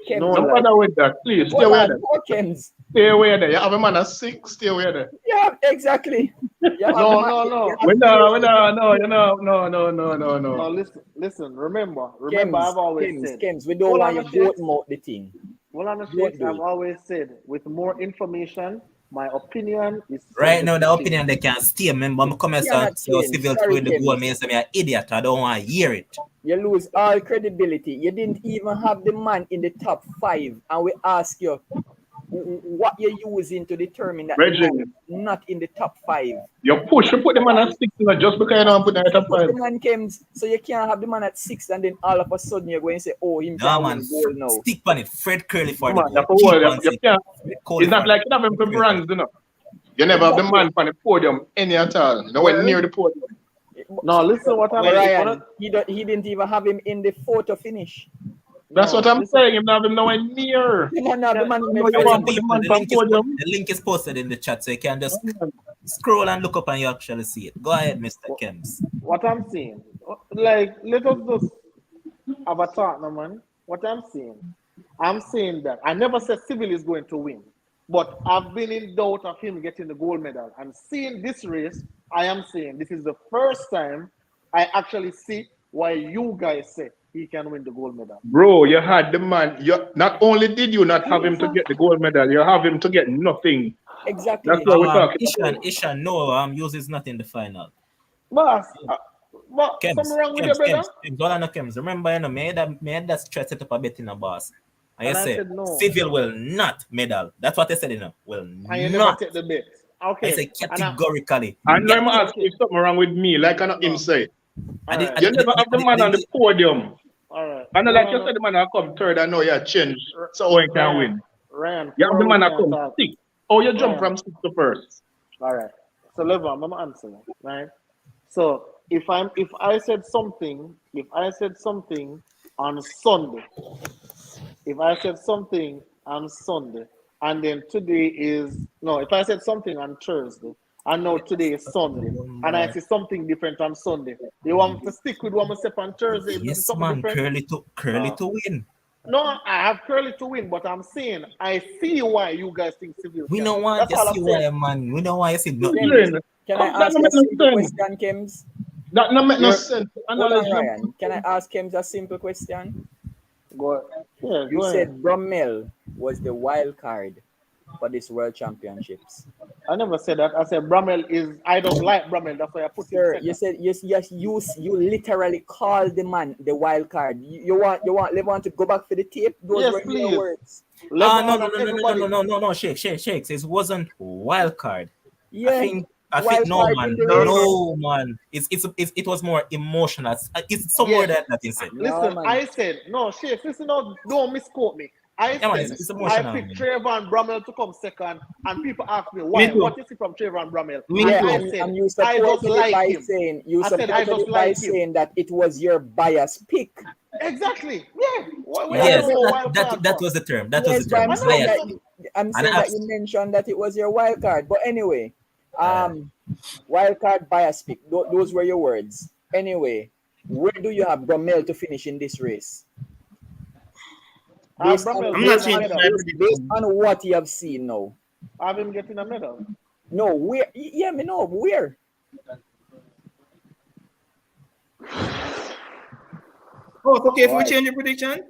Kems, No Don't lie. bother with that. Please, stay hold away on, there. no Kems. Stay away there. You have a man at 6, stay away there. Yeah, exactly. Yeah, No. No. No, listen. Remember, I've always said. Kems, we don't Hold want on you a shake. vote more the thing. Well, on the Don't shakes, do I've it. always said, with more information, my opinion is Right now, the subject to opinion they can stay. Remember, I'm coming Yeah, not so change. Civil to Sorry, win the goal. Kems. Me say me an idiot. I don't want to hear it. You lose all credibility. You didn't even have the man in the top 5, and we ask you what you're using to determine that the Reggie. man is not in the top 5. You push, you put the man at 6, just because you don't put the top Put 5. the man Kems, so you can't have the man at 6, and then all of a sudden you're going to say, "Oh, him Nah, can man. win gold now." Stick on it. Fred Kerley for Come the on, goal. you Keep on you saying, can't. It's not like you have him for bronze, you know. You never have the man on the podium any at all. Nowhere near the podium. No, listen what I'm Ryan, he didn't even have him in the photo finish. That's what I'm saying. You have him nowhere near. The man the link is posted in the chat, so you can just scroll and look up and you actually see it. Go ahead, Mr. Kems. What I'm saying, like, let us just have a talk now, man. What I'm saying that I never said Civil is going to win, but I've been in doubt of him getting the gold medal. And seeing this race, I am saying this is the first time I actually see why you guys say he can win the gold medal. Bro, you had the man. You not only did you not have him to get the gold medal, you have him to get nothing. Exactly. That's what we're talking about. Ishan, no, uses not in the final. Boss, something wrong with your brother? Kems. Remember, you know, made that stress set up a bet in a boss. And you say no. Civil will not medal. That's what I said, you know. Will and you not never take the bet. Okay. I say categorically. And I'm asking if something wrong with me, like I know him say. You never have the man on the podium. All right. And like you said, the man will come third. I know you change, so he can win. Ryan, you have the man will come sixth. Oh, you jump from sixth to first. All right. So Levon, I'm gonna answer, right? So if I said something on Sunday, and then today is if I said something on Thursday, I know today is Sunday, and I see something different on Sunday. You want to stick with what I said on Thursday? Yes, man. Kerley to win. No, I have Kerley to win, but I'm saying I see why you guys think Civil. We don't want to see why, man. We don't want to see nothing. Can I ask a simple question, Kems? That no make no sense. Ryan, can I ask Kems a simple question? Go ahead. Yeah, you said Brummel was the wild card for this World Championships. I never said that. I said Brummel is. I don't like Brummel. That's why I put it. You said yes. You literally called the man the wild card. You want to go back for the tape? Those were your words. No, shakes. It wasn't wild card. Yeah. I think no, man. It was more emotional. It's somewhere that inside. Listen, I said no, Shakes. Listen, don't misquote me. I said I picked Trayvon Brummel to come second, and people ask me why. What is it from Trayvon Brummel? And you supported it by saying saying that it was your bias pick. Exactly. Yeah. That was the term. That was the term. I'm saying that you mentioned that it was your wild card, but anyway. Wild card bias pick. Those were your words. Anyway, where do you have Brummel to finish in this race? Based on what you have seen now. I have him getting a medal. No, where? Yeah, me know where. Okay, if we change the prediction.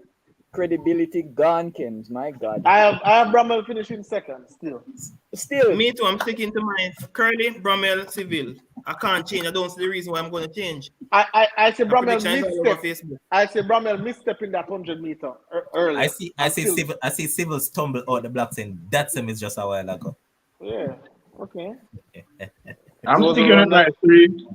Credibility gone, Kems. My God. I have Brummel finishing second still. Me too. I'm sticking to my Kerley, Brummel, Civil. I can't change. I don't see the reason why I'm going to change. I see Brummel misstep. I see Brummel misstep in that 100-meter early. I see Civil stumble out the blocks, and that same is just a while ago. Yeah. Okay. I'm sticking on that 3.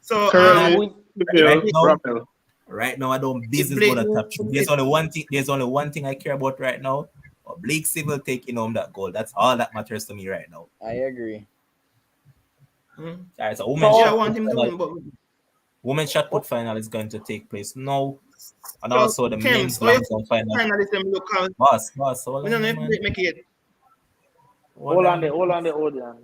So Brummel. Right now, I don't business go to top 2. There's only one thing I care about right now. Blake Civil taking home that goal. That's all that matters to me right now. I agree. All right, so women's shot put final is going to take place now, and also the men's long jump final. Boss, hold on, make it. Hold on, audience.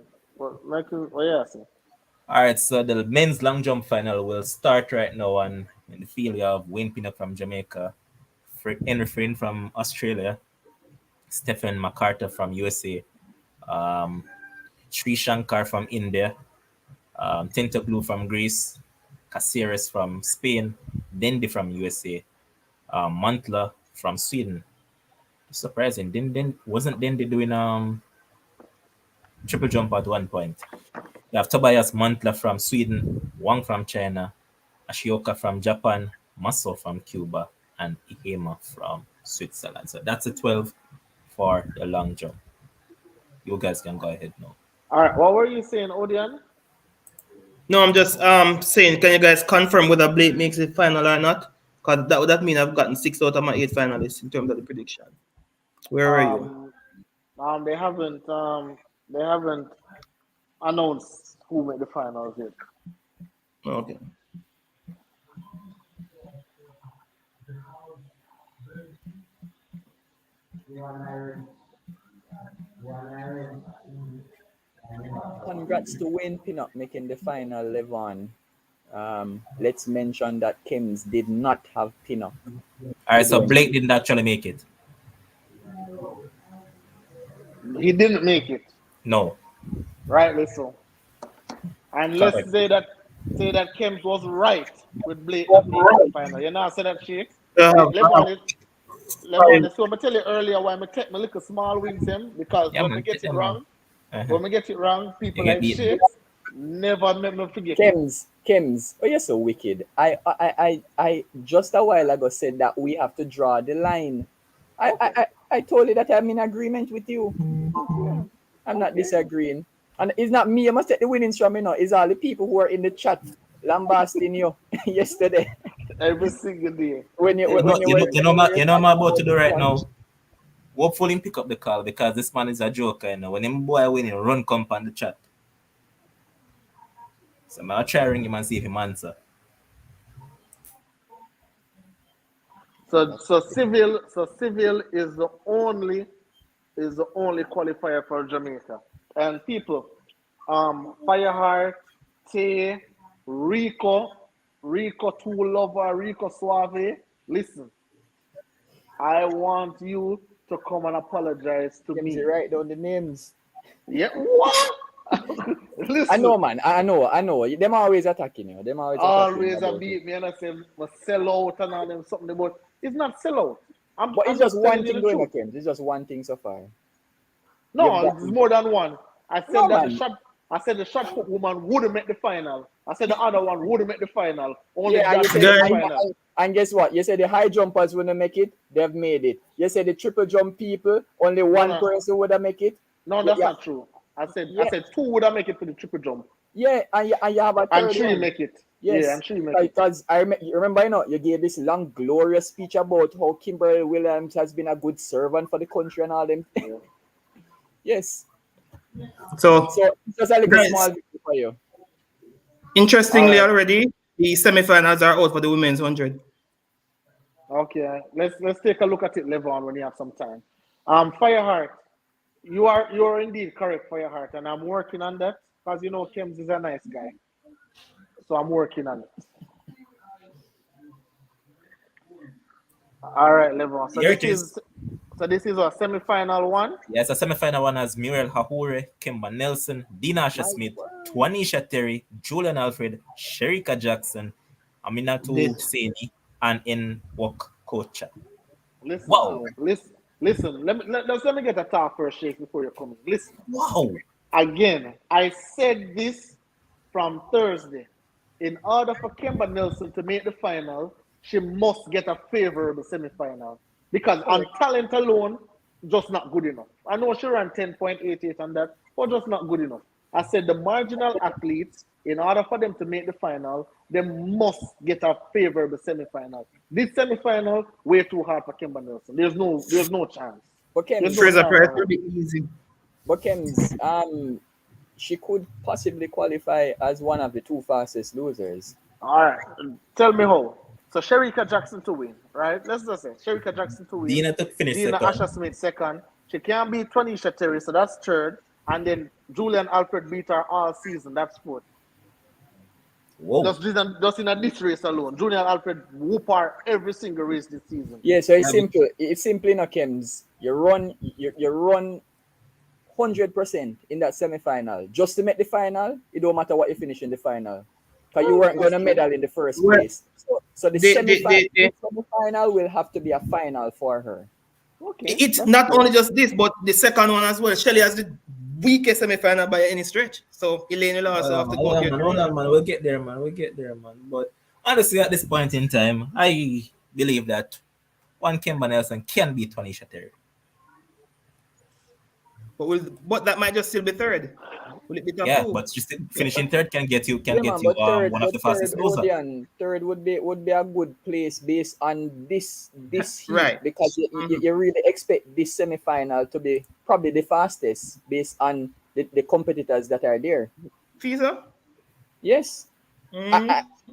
All right, so the men's long jump final will start right now, and in the field you have Wayne Pinnock from Jamaica, Henry Flynn from Australia, Stephen MacArthur from USA, Sri Shankar from India, Tentoglu from Greece, Caceres from Spain, Dendi from USA, Mantla from Sweden. Surprising, wasn't Dendi doing triple jump at one point? You have Tobias Mantla from Sweden, Wang from China, Ashioka from Japan, Maso from Cuba, and Ihema from Switzerland. So that's a 12 for the long jump. You guys can go ahead now. All right, what were you saying, Odian? No, I'm just saying, can you guys confirm whether Blake makes it final or not? Because that means I've gotten 6 out of my 8 finalists in terms of the prediction. Where are you? They haven't announced who made the finals yet. Okay. Congrats to Wayne Pinnock making the final, Levon. Let's mention that Kims did not have Pinnock. All right, so Blake didn't actually make it. He didn't make it. No. Rightly so. And let's Correct. say that Kemp was right with Blake not making the final. You know, I said that shit. Levon, so I tell you earlier why I take my little small wins him because when I get it wrong, people like shit never make me forget. Kims, oh, you're so wicked. I just a while ago said that we have to draw the line. I told you that I'm in agreement with you. I'm not disagreeing. And it's not me. I must take the winnings from you now. It's all the people who are in the chat lambasting you yesterday. Every single day. You know what I'm about to do right now? Hopefully pick up the call because this man is a joker. You know? When him boy win, he run come on the chat. So I'll try ring him and see if he answer. So civil is the only qualifier for Jamaica. And people, Fireheart, Tay, Rico Tool Lover, Rico Suave, listen. I want you to come and apologize to me. Write down the names. Yeah, what? Listen. I know, man. I know. Them always attacking you. Them always beat me and I say, sell out and all them something, but it's not sell out. But it's just one thing going again. It's just one thing so far. No, it's more than one. I said the shot put woman wouldn't make the final. I said the other one wouldn't make the final. Only you said the final. And guess what? You said the high jumpers wouldn't make it. They've made it. You said the triple jump people, only one person would have make it. No, that's not true. I said two would have make it for the triple jump. Yeah, and you have a third and three make it. Yes. Yeah, and three make it. Because you remember, you gave this long, glorious speech about how Kimberly Williams has been a good servant for the country and all them. Yeah. Yes. So just a little small victory for you. Interestingly, already the semi-finals are out for the women's 100. Okay, let's take a look at it, Levon, when you have some time. Fireheart, you are indeed correct, Fireheart, and I'm working on that because Kems is a nice guy, so I'm working on it. All right, Levon. So this is our semi-final one. Yes, a semi-final one has Muriel Hahure, Kimber Nelson, Dina Asher-Smith, Twanisha Terry, Julian Alfred, Sherika Jackson, Aminatu Seni, and in Walk Kocha. Listen, wow. Listen. Let me get a talk first, Shake, before you come in. Listen. Wow. Again, I said this from Thursday. In order for Kimber Nelson to make the final, she must get a favorable semi-final. Because on talent alone, just not good enough. I know she ran 10.88 on that, but just not good enough. I said the marginal athletes, in order for them to make the final, they must get a favorable semi-final. This semi-final, way too hard for Kimber Nelson. There's no chance. But Fraser-Pryce will be easy. But Kems, she could possibly qualify as one of the two fastest losers. All right. Tell me how. So Sherika Jackson to win, right? Let's just say Sherika Jackson to win. Dina to finish Dina Asher-Smith second. She can't beat Twanisha Terry, so that's third. And then Julian Alfred beat her all season. That's fourth. Whoa. Just in this race alone, Julian Alfred whoop her every single race this season. Yeah, so it's simple. It's simply not Kems. You run 100% in that semi-final. Just to make the final, it don't matter what you finish in the final. Because you weren't going to medal in the first place. So the semi-final will have to be a final for her. Okay. It's not only just this, but the second one as well. Shelly has the weakest semi-final by any stretch. So Elaine will also have to go here. Hold on, man. We'll get there, man. But honestly, at this point in time, I believe that one Kimber Nelson can beat Twanisha Terry. But that might just still be third. Will it be top Yeah, two? but just finishing third can get you Yeah, man, but one of the fastest closer. Third would be a good place based on this heat Right. because you really expect this semi-final to be probably the fastest based on the competitors that are there. Fisa? Yes.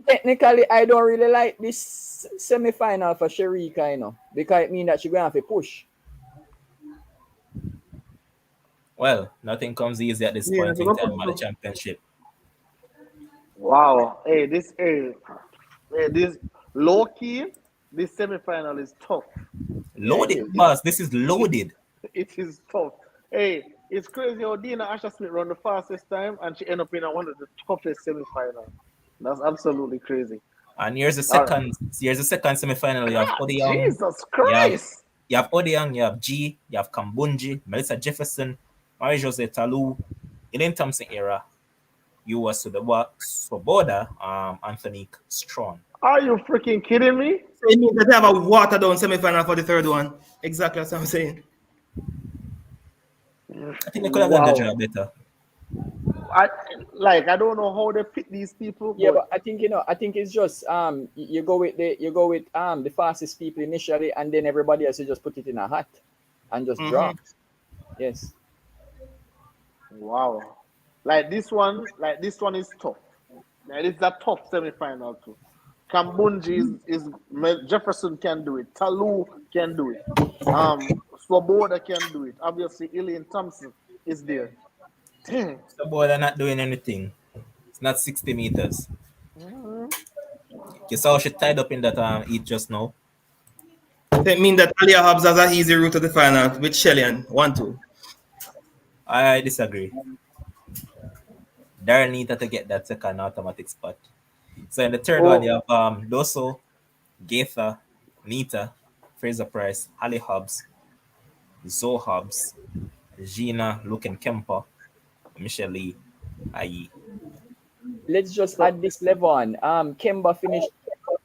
Technically, I don't really like this semi-final for Sherika, because it means that she's going to have to push. Well, nothing comes easy at this Yeah, point so in go put time at the championship. wow. This low key, this semi-final is tough. Loaded, boss. This is loaded. It is tough. Hey, it's crazy how Dina Asher-Smith run the fastest time and she end up in one of the toughest semi-finals. That's absolutely crazy. And here's the All right. second semi-final. You have Odeyoung. Jesus Christ. You have Odeyoung, you have G, you have Kambunji, Melissa Jefferson, Marie-Jose Talou. In the Thompson era, you was to the Swoboda, Anthony Strong. Are you freaking kidding me? So it means that they have a watered down semi-final for the third one. Exactly as I'm saying. I think they could have done the job better. I don't know how they pick these people. Yeah, but I think I think it's just you go with the fastest people initially, and then everybody else you just put it in a hat and just draw. Yes. Wow. Like this one is tough. Like it's a tough semi-final too. Kambunji is Jefferson can do it. Talou can do it. Swoboda can do it. Obviously, Elaine Thompson is there. Damn. Swoboda not doing anything. It's not 60 meters. You saw she tied up in that heat just now. That means that Alia Hobbs has an easy route to the final with Shelly-Ann 1-2. I disagree. Darren needed to get that second automatic spot. So in the third one, you have Doso, Gaither, Nita, Fraser-Pryce, Holly Hobbs, Zoe Hobbs, Gina, Luken Kemper, Michelle Lee, Ayi. Let's just add this level on. Kemba finished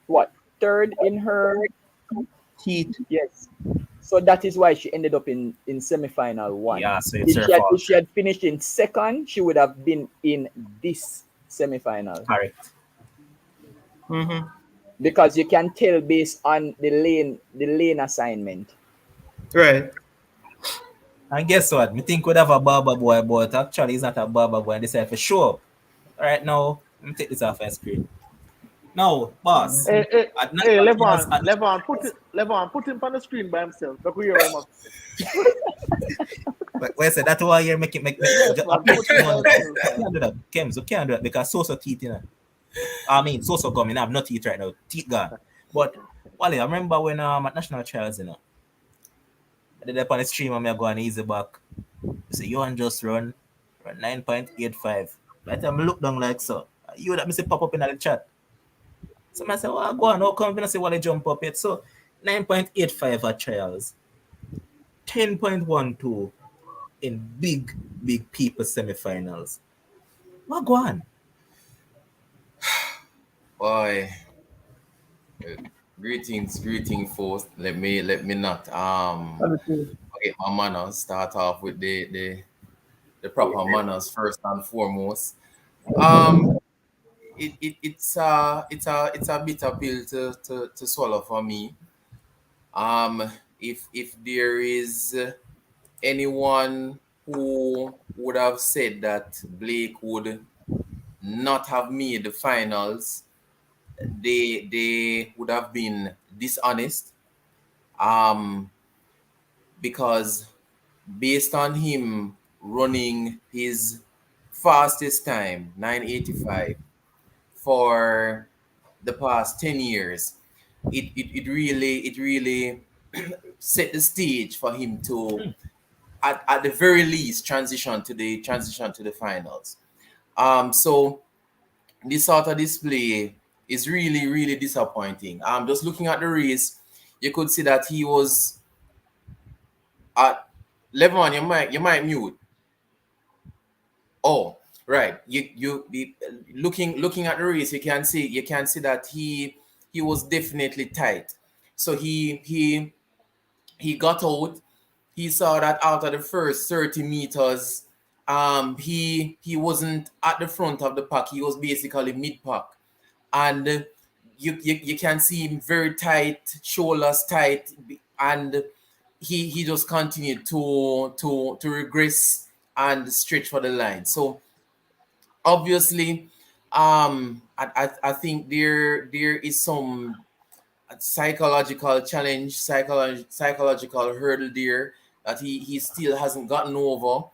what? Third in her heat. Yes. So that is why she ended up in semi-final one. Yeah, so it's her fault. If she had finished in second, she would have been in this semi-final. Correct. Because you can tell based on the lane assignment. Right. And guess what? Me think we'd have a barber boy, but actually he's not a barber boy and this for sure. All right, now let me take this off my screen. No, boss. Hey, Levon, put him on the screen by himself. Look who you're almost. But wait a second, that's why you're making you can't do that. Kems, you can't do that because so teeth, I mean, so gum, I have no teeth right now. Teeth gone. But Wally, I remember when at National Trials, I did up on the stream and I go on easy back. You say Johan just run 9.85. By the time I look down like so, you that me say pop up in the chat. So I say, well, go on, how come I say Wally jump up yet? So 9.85 at trials. 10.12 in big people semi-finals. What go on? Boy, greetings first. Let me not forget my manners. Start off with the proper manners first and foremost. It's a bitter pill to swallow for me. If there is anyone who would have said that Blake would not have made the finals, they would have been dishonest. Because based on him running his fastest time, 985, for the past 10 years, it really set the stage for him to at the very least transition to the finals. So this sort of display is really disappointing. Just looking at the race, you could see that he was at Levon, you might mute. Oh, right. You be looking at the race, you can see that he was definitely tight. So he got out. He saw that after the first 30 meters, he wasn't at the front of the pack. He was basically mid pack, and you can see him very tight, shoulders tight, and he just continued to regress and stretch for the line. So obviously, I think there is some psychological challenge, psychological hurdle there that he still hasn't gotten over.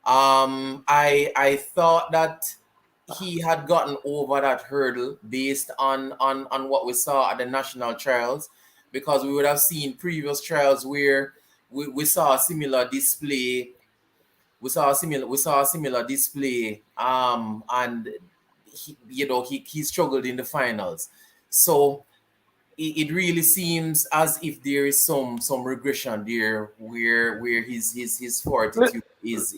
I thought that he had gotten over that hurdle based on what we saw at the national trials, because we would have seen previous trials where we saw a similar display. We saw a similar display. And he struggled in the finals. So it really seems as if there is some regression there where his fortitude is.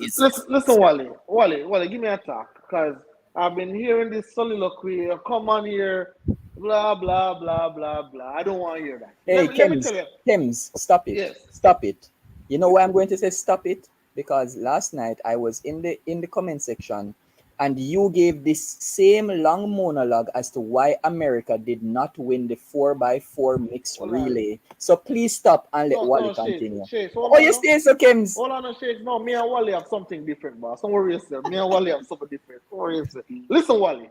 Listen, Wally, give me a talk, because I've been hearing this soliloquy. Come on here, blah blah blah blah blah. I don't want to hear that. Hey, Let me tell you. Kems, stop it. Yes. Stop it. You know why I'm going to say stop it? Because last night I was in the comment section, and you gave this same long monologue as to why America did not win the 4x4 mixed relay. So please stop and let Wally continue. You stay so, Kems. Hold on, Shakes. No, me and Wally have something different, boss. Don't worry yourself. Me and Wally have something different. Don't worry yourself. Listen, Wally.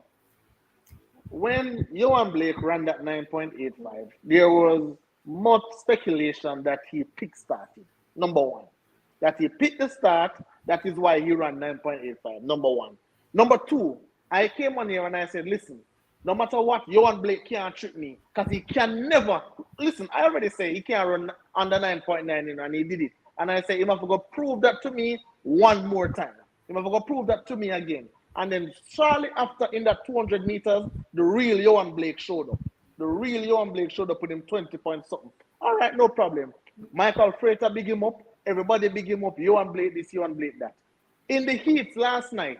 When Johan Blake ran that 9.85, there was much speculation that he pick started. Number one. That he picked the start. That is why he ran 9.85. Number one. Number two, I came on here and I said, listen, no matter what, Johan Blake can't trick me, because he can never, listen, I already say he can't run under 9.9, and he did it. And I say, he must go prove that to me one more time. He must go prove that to me again. And then shortly after, in that 200 meters, the real Johan Blake showed up. The real Johan Blake showed up with him 20 points something. All right, no problem. Michael Frater big him up. Everybody big him up. Johan Blake this, Johan Blake that. In the heats last night,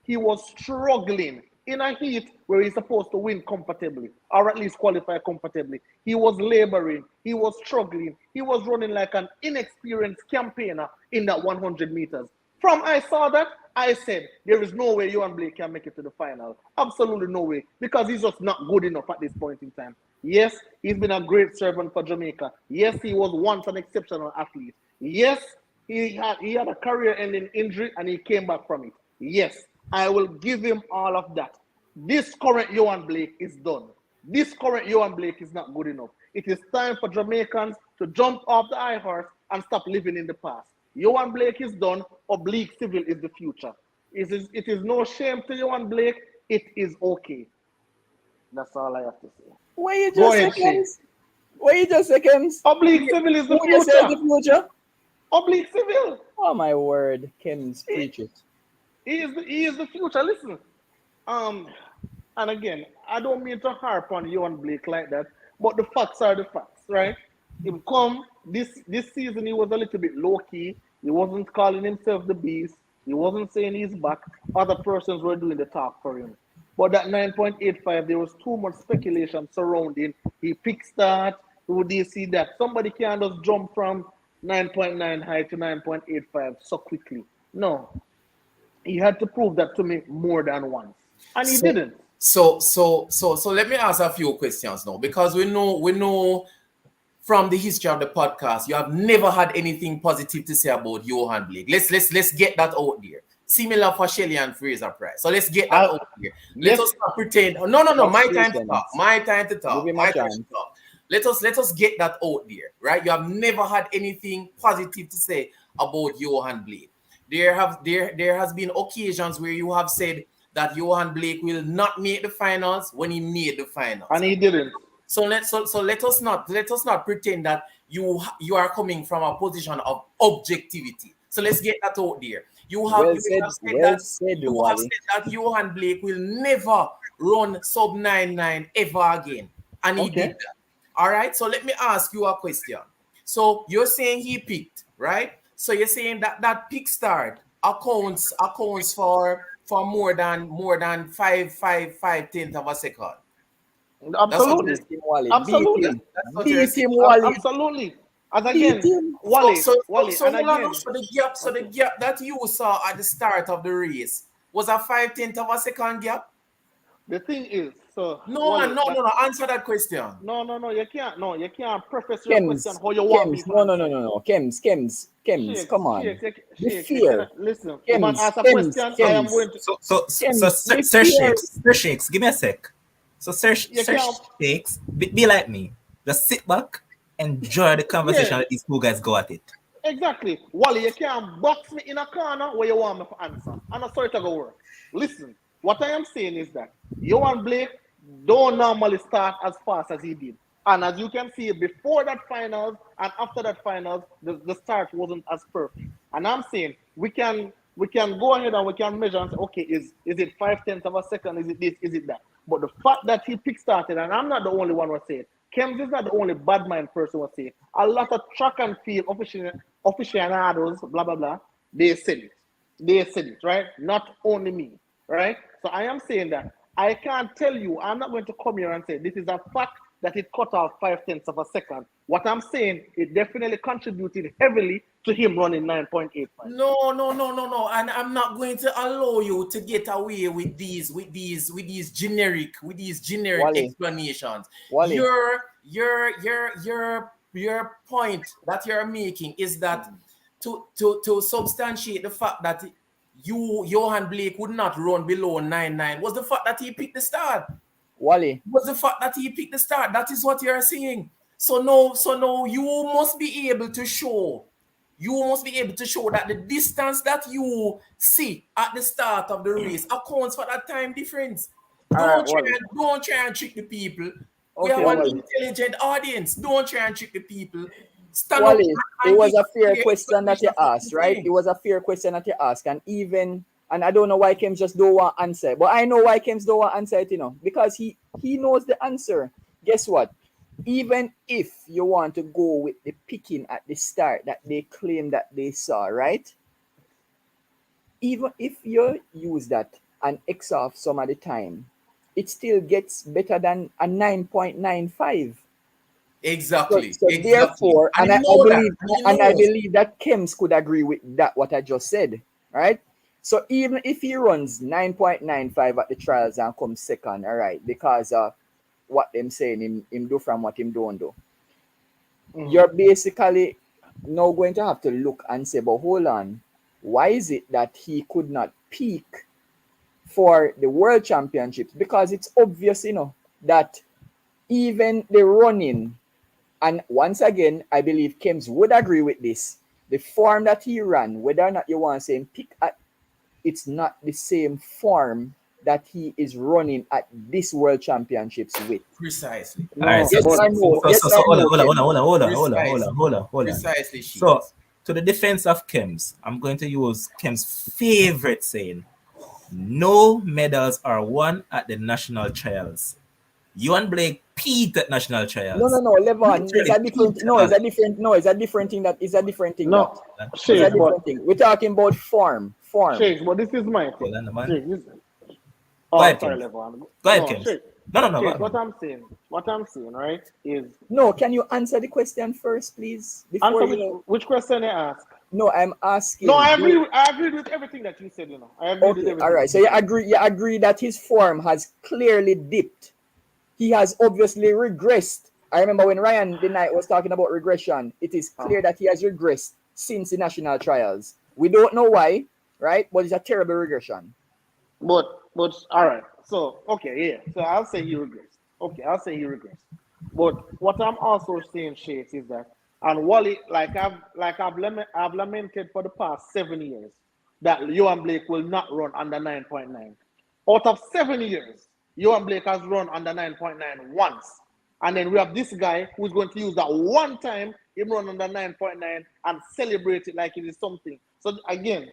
he was struggling in a heat where he's supposed to win comfortably, or at least qualify comfortably. He was laboring. He was struggling. He was running like an inexperienced campaigner in that 100 meters. From I saw that, I said, there is no way Johan Blake can make it to the final. Absolutely no way, because he's just not good enough at this point in time. Yes, he's been a great servant for Jamaica. Yes, he was once an exceptional athlete. Yes, he had a career-ending injury and he came back from it. Yes, I will give him all of that. This current Johan Blake is done. This current Johan Blake is not good enough. It is time for Jamaicans to jump off the high horse and stop living in the past. Johan Blake is done. Oblique civil is the future. It is no shame to Johan Blake. It is okay. That's all I have to say. Wait just seconds. Oblique civil is the Who you say is the future? Oblique civil. Oh my word, Kems, preach it. He is the future. Listen, and again, I don't mean to harp on Johan Blake like that, but the facts are the facts, right? Him come this season, he was a little bit low key. He wasn't calling himself the beast. He wasn't saying he's back. Other persons were doing the talk for him. But that 9.85, there was too much speculation surrounding. He picked start. Would you see that? Somebody can't just jump from 9.9 high to 9.85 so quickly. No. He had to prove that to me more than once. And he didn't. So let me ask a few questions now, because we know from the history of the podcast, you have never had anything positive to say about Johan Blake. Let's get that out there. Similar for Shelly-Ann Fraser-Pryce. So let's get that out there. Let us not pretend. No. My time to talk. My time to talk. Let us get that out there, right? You have never had anything positive to say about Johan Blake. There has been occasions where you have said that Johan Blake will not make the finals when he made the finals, and he didn't. So let us not pretend that you are coming from a position of objectivity. So let's get that out there. You have said that Johan Blake will never run sub 9.9 ever again, and he did that. All right. So let me ask you a question. So you're saying he picked, right? So you're saying that pick start accounts for more than 5/10 of a second. Absolutely. Absolutely. Absolutely. As again, Wally, So and hold on, again, so the gap that you saw at the start of the race was a 5/10 of a second gap. the thing is, so No, Wally, man, no. Answer that question. No, you can't preface your question how you want me Chems, to no, answer. Chems, come on. Be fair. Listen, you man Chems, ask a question, I am going to. Sir Shakes, give me a sec. So Sir You can't. Shakes, be like me. Just sit back, enjoy the conversation. Yeah, Let these two guys go at it. exactly. Wally, you can't box me in a corner where you want me to answer. I'm not sorry to go work. Listen, what I am saying is that Johan Blake don't normally start as fast as he did. And as you can see, before that finals and after that finals, the start wasn't as perfect. And I'm saying we can go ahead and we can measure and say, okay, is it 5/10 of a second? Is it this? Is it that? But the fact that he pick started, and I'm not the only one who say it. Kems is not the only bad mind person who say it. A lot of track and field aficionados, blah blah blah, they said it. They said it, right? Not only me, right? So I am saying that I can't tell you, I'm not going to come here and say this is a fact that it cut off 5/10 of a second. What I'm saying, it definitely contributed heavily to him running 9.85. No. And I'm not going to allow you to get away with these generic Wally. explanations. Wally. Your point that you're making is that to substantiate the fact that Johan Blake would not run below 9.9 was the fact that he picked the start. Wally. Was the fact that he picked the start. That is what you're saying. So no, you must be able to show. You must be able to show that the distance that you see at the start of the race accounts for that time difference. Don't try and trick the people. We have an intelligent audience. Don't try and trick the people. Wally, it was a fair question that you asked, right? It was a fair question that you asked. And I don't know why Kems just don't want to answer. But I know why Kems don't want to answer it, because he knows the answer. Guess what? Even if you want to go with the picking at the start that they claim that they saw, right? Even if you use that and X off some of the time, it still gets better than a 9.95. Exactly. So therefore, I believe that Kems could agree with that, what I just said, right? So even if he runs 9.95 at the trials and comes second, all right, because of what them saying him do from what him don't do, you're basically now going to have to look and say, but hold on, why is it that he could not peak for the World Championships? Because it's obvious, that even the running, and once again, I believe Kems would agree with this, the form that he ran, whether or not you want to say him pick at, it's not the same form that he is running at this World Championships with. Precisely. All right, hold on. Precisely. So, to the defense of Kems, I'm going to use Kems' favorite saying: no medals are won at the national trials. Johan Blake peaked at national trials. No, Levon. It's a different thing. It's a different thing. We're talking about form. Shakes, but this is my thing. Go ahead, Kems. No. What I'm saying, right, is... No, can you answer the question first, please? Which question I ask? No, I'm asking... No, I agree with everything that you said, I agree with everything. All right, so you agree that his form has clearly dipped. He has obviously regressed. I remember when Ryan the night was talking about regression, it is clear that he has regressed since the national trials. We don't know why, right? But it's a terrible regression. But all right. So So I'll say he regressed. But what I'm also saying, Shades, is that, and Wally, I've lamented for the past 7 years that Johan Blake will not run under 9.9. Out of 7 years, Johan Blake has run under 9.9 once. And then we have this guy who's going to use that one time him run under 9.9 and celebrate it like it is something. So again,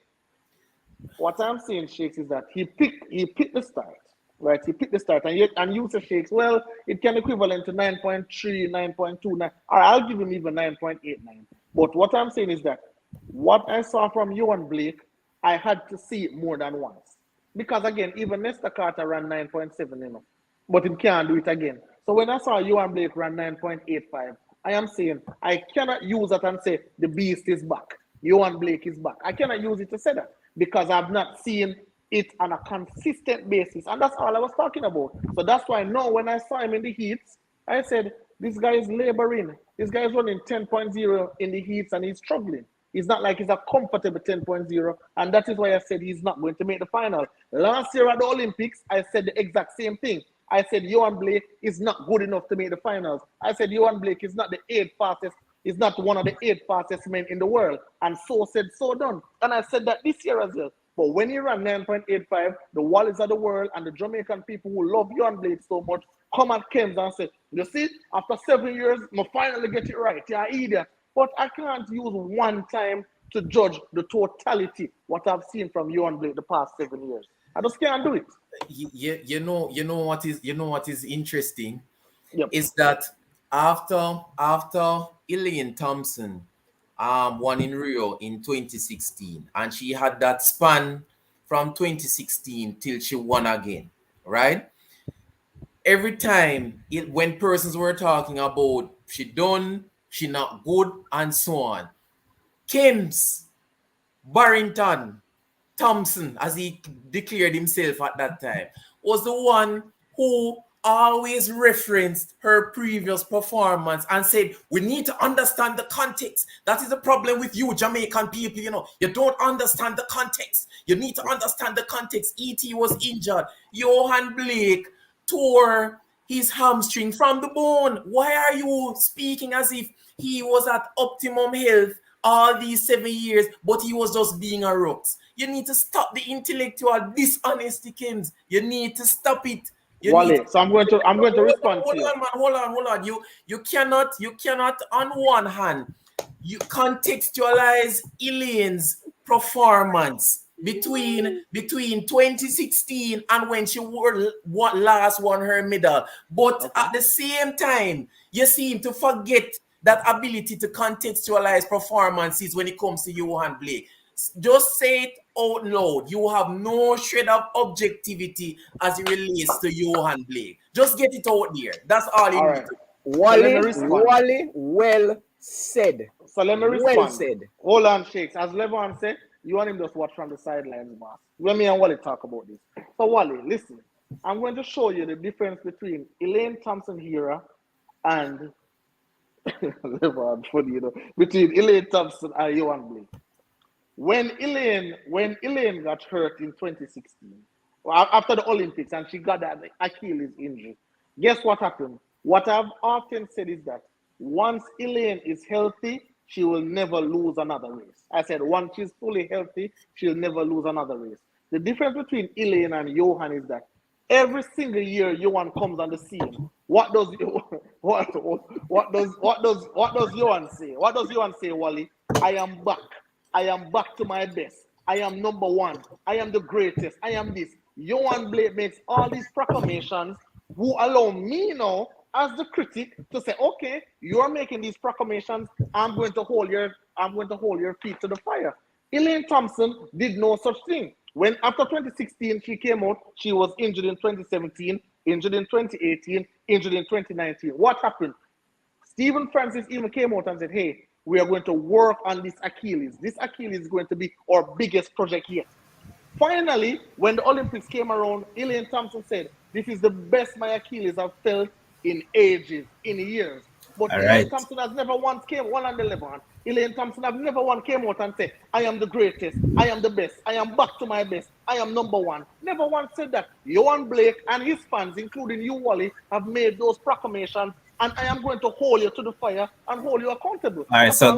what I'm saying, Shakes, is that he picked the start, right? He picked the start, and you say, Shakes, well, it can equivalent to 9.3, 9.29, or I'll give him even 9.89. But what I'm saying is that what I saw from Johan Blake, I had to see it more than once. Because again, even Nesta Carter ran 9.7, but he can't do it again. So when I saw Johan Blake run 9.85, I am saying I cannot use that and say the beast is back. Johan Blake is back. I cannot use it to say that because I've not seen it on a consistent basis. And that's all I was talking about. So that's why now when I saw him in the heats, I said, this guy is laboring. This guy is running 10.0 in the heats and he's struggling. It's not like he's a comfortable 10.0. And that is why I said he's not going to make the final. Last year at the Olympics, I said the exact same thing. I said Johan Blake is not good enough to make the finals. I said Johan Blake is not the 8th fastest. He's not one of the 8 fastest men in the world. And so said, so done. And I said that this year as well. But when he ran 9.85, the Wallis of the world and the Jamaican people who love Johan Blake so much come at Kems and say, you see, after 7 years, I finally get it right. Yeah, idiot. But I can't use one time to judge the totality, what I've seen from Johan Blake the past 7 years. I just can't do it. You know what is interesting? Yep. Is that after Elaine Thompson won in Rio in 2016, and she had that span from 2016 till she won again, right? Every time when persons were talking about she done, she not good, and so on, Kims, Barrington, Thompson, as he declared himself at that time, was the one who always referenced her previous performance and said, we need to understand the context. That is the problem with you Jamaican people, you know. You don't understand the context. You need to understand the context. E.T. was injured. Johan Blake tore his hamstring from the bone. Why are you speaking as if he was at optimum health all these 7 years, but he was just being a rooks? You need to stop the intellectual dishonesty, Kims. You need to stop it. Wally, so I'm going to respond to you. Hold on. You cannot on one hand you contextualize Elaine's performance between 2016 and when she last won her medal, but at the same time you seem to forget that ability to contextualize performances when it comes to Johan Blake. Just say it out loud. You have no shred of objectivity as it relates to Johan Blake. Just get it out there. That's all you need. Wally, well said. So let me respond. Well said. Hold on, Shakes. As Levon said, you want him just watch from the sidelines, boss. When me and Wally talk about this. So Wally, listen. I'm going to show you the difference between Elaine Thompson Hera and Levon, funny, you know, between Elaine Thompson and Johan Blake. When Elaine got hurt in 2016, after the Olympics, and she got that Achilles injury, guess what happened? What I've often said is that once Elaine is healthy, she will never lose another race. I said once she's fully healthy, she'll never lose another race. The difference between Elaine and Johan is that every single year Johan comes on the scene. What does Johan say? What does Johan say, Wally? I am back. I am back to my best. I am number one. I am the greatest. I am this. Johan Blake makes all these proclamations who allow me now as the critic to say, okay, you are making these proclamations. I'm going to hold your feet to the fire. Elaine Thompson did no such thing. When after 2016 she came out, she was injured in 2017, injured in 2018, injured in 2019. What happened? Stephen Francis even came out and said, hey, we are going to work on this Achilles. This Achilles is going to be our biggest project yet. Finally, when the Olympics came around, Elaine Thompson said, this is the best my Achilles have felt in ages, in years. But Elaine Thompson has never once came one on the level. Elaine Thompson has never once came out and said, I am the greatest, I am the best, I am back to my best, I am number one. Never once said that. Johan Blake and his fans, including you, Wally, have made those proclamations. And I am going to hold you to the fire and hold you accountable. All right, so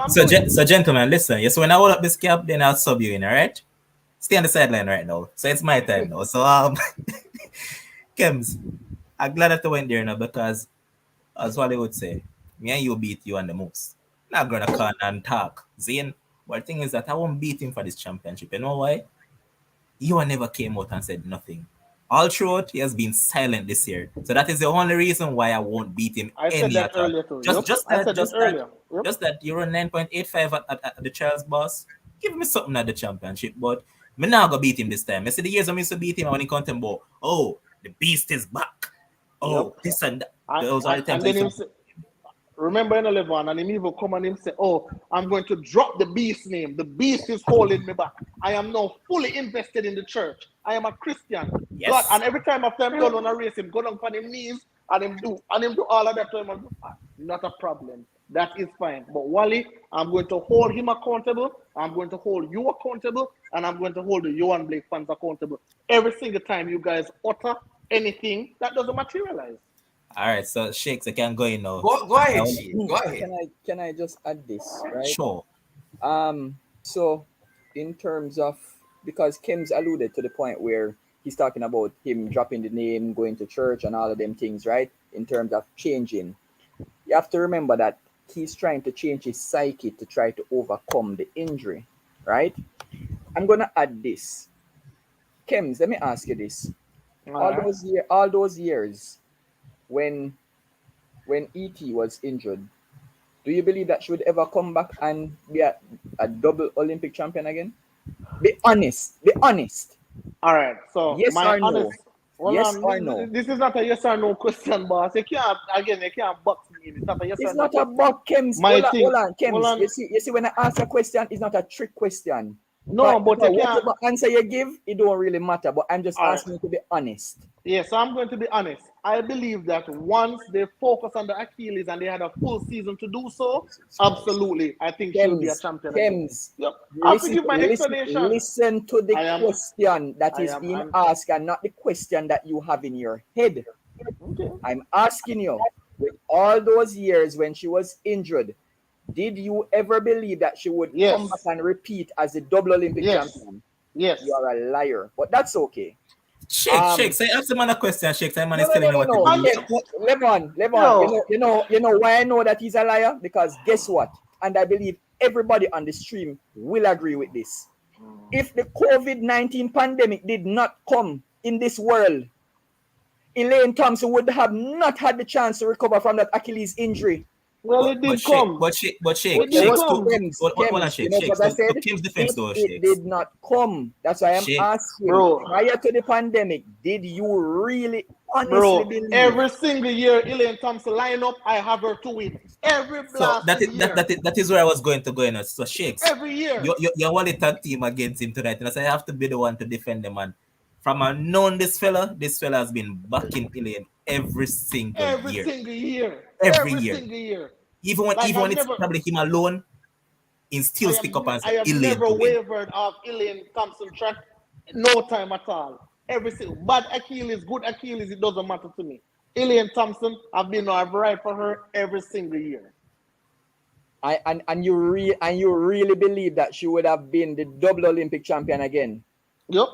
gentlemen, listen. Yes, when I hold up this cap, then I'll sub you in, all right? Stay on the sideline right now. So it's my time now. So, Kems, I'm glad that you went there now because, as Wally would say, me and you beat you on the most. Not going to come and talk. Zane, but the thing is that I won't beat him for this championship. You know why? You never came out and said nothing. All throughout, he has been silent this year. So that is the only reason why I won't beat him. I said that earlier too. Just that you run 9.85 at the Charles Boss. Give me something at the championship, but I'm not going to beat him this time. I see the years I used to beat him when he comes about, oh, the beast is back. Oh, this and that. Those are the times. Remember in 11, and him even come and him say, "Oh, I'm going to drop the beast name. The beast is holding me back. I am now fully invested in the church. I am a Christian." Yes. God, and every time after him done on a race, him go down on his knees and him do all of that to him. Not a problem. That is fine. But Wally, I'm going to hold him accountable. I'm going to hold you accountable, and I'm going to hold the Johan Blake fans accountable every single time you guys utter anything that doesn't materialize. All right, so Shakes, I can go in now. Go ahead, Shake. Go ahead. Can I just add this, right? Sure. So in terms of, because Kim's alluded to the point where he's talking about him dropping the name, going to church, and all of them things, right? In terms of changing, you have to remember that he's trying to change his psyche to try to overcome the injury, right? I'm gonna add this. Kems, let me ask you this: all those years when ET was injured, do you believe that she would ever come back and be a double Olympic champion again? Be honest. Be honest. All right. So yes my or no? honest. Yes or no? This is not a yes or no question, boss. You can't box me in. It's not a yes It's or no. not about Kems. Hold on, Kems. You see, when I ask a question, it's not a trick question. No, but you can't. Whatever answer you give, it don't really matter. But I'm just asking you to be honest. Yes, I'm going to be honest. I believe that once they focus on the Achilles and they had a full season to do so, absolutely, I think she'll be a champion. Kems, yep. I'll give my explanation. Listen to the question that is being asked and not the question that you have in your head. Okay. I'm asking you, with all those years when she was injured, did you ever believe that she would come back and repeat as a double Olympic champion? Yes. You are a liar, but that's okay. Shake, say ask the man a question, Shake. Say man is telling me what to do. Levon. You know why I know that he's a liar? Because guess what? And I believe everybody on the stream will agree with this. If the COVID-19 pandemic did not come in this world, Elaine Thompson would have not had the chance to recover from that Achilles injury. Well, it did come. But Shake, It did not come. That's why I'm asking. Bro, prior to the pandemic, did you really honestly believe? Every single year, Elaine Thompson line up, I have her to win. Every blast that is where I was going to go in. So Shakes, every year. You want to tag team against him tonight, and I say I have to be the one to defend the man. From a known this fella has been backing Elaine every single year. Every year. Even when it's probably him alone, he still stick up and say, I have never wavered off Elaine Thompson track, no time at all. Every single bad Achilles, good Achilles, it doesn't matter to me. Elaine Thompson, I've ride for her every single year. And you really believe that she would have been the double Olympic champion again? Yep.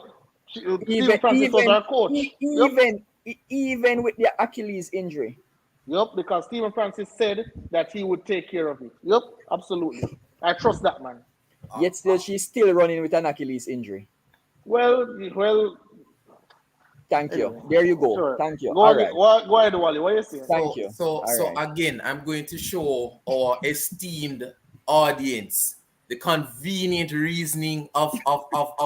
Stephen Francis was our coach. Even with the Achilles injury. Yep, because Stephen Francis said that he would take care of it. Yep, absolutely. I trust that man. Yet still, she's still running with an Achilles injury. Well. Thank you. There you go. Sure. Thank you. Go ahead, Wally. What are you saying? Thank you. So again, I'm going to show our esteemed audience the convenient reasoning of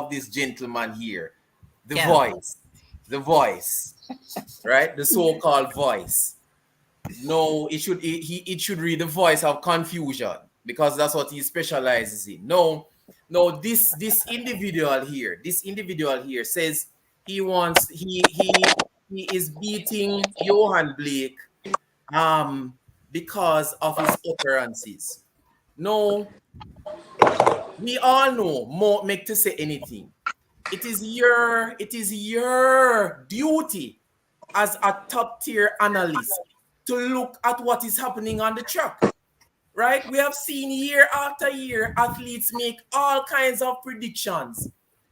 this gentleman here. The voice, right? The so-called voice. No, it should read the voice of confusion because that's what he specializes in. No, this individual here says he is beating Johan Blake because of his utterances. No, we all know more make to say anything. It is your duty as a top tier analyst to look at what is happening on the track, right? We have seen year after year athletes make all kinds of predictions.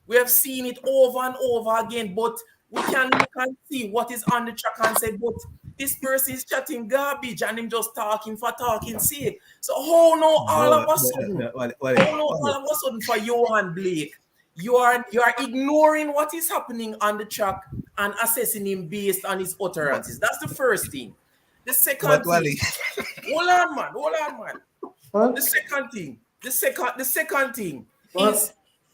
We have seen it over and over again, but we can look and see what is on the track and say, but this person is chatting garbage and him just talking for talking's sake. So all of a sudden for Johan Blake, you are ignoring what is happening on the track and assessing him based on his utterances. That's the first thing. The second thing. Hold on, man. What? The second thing is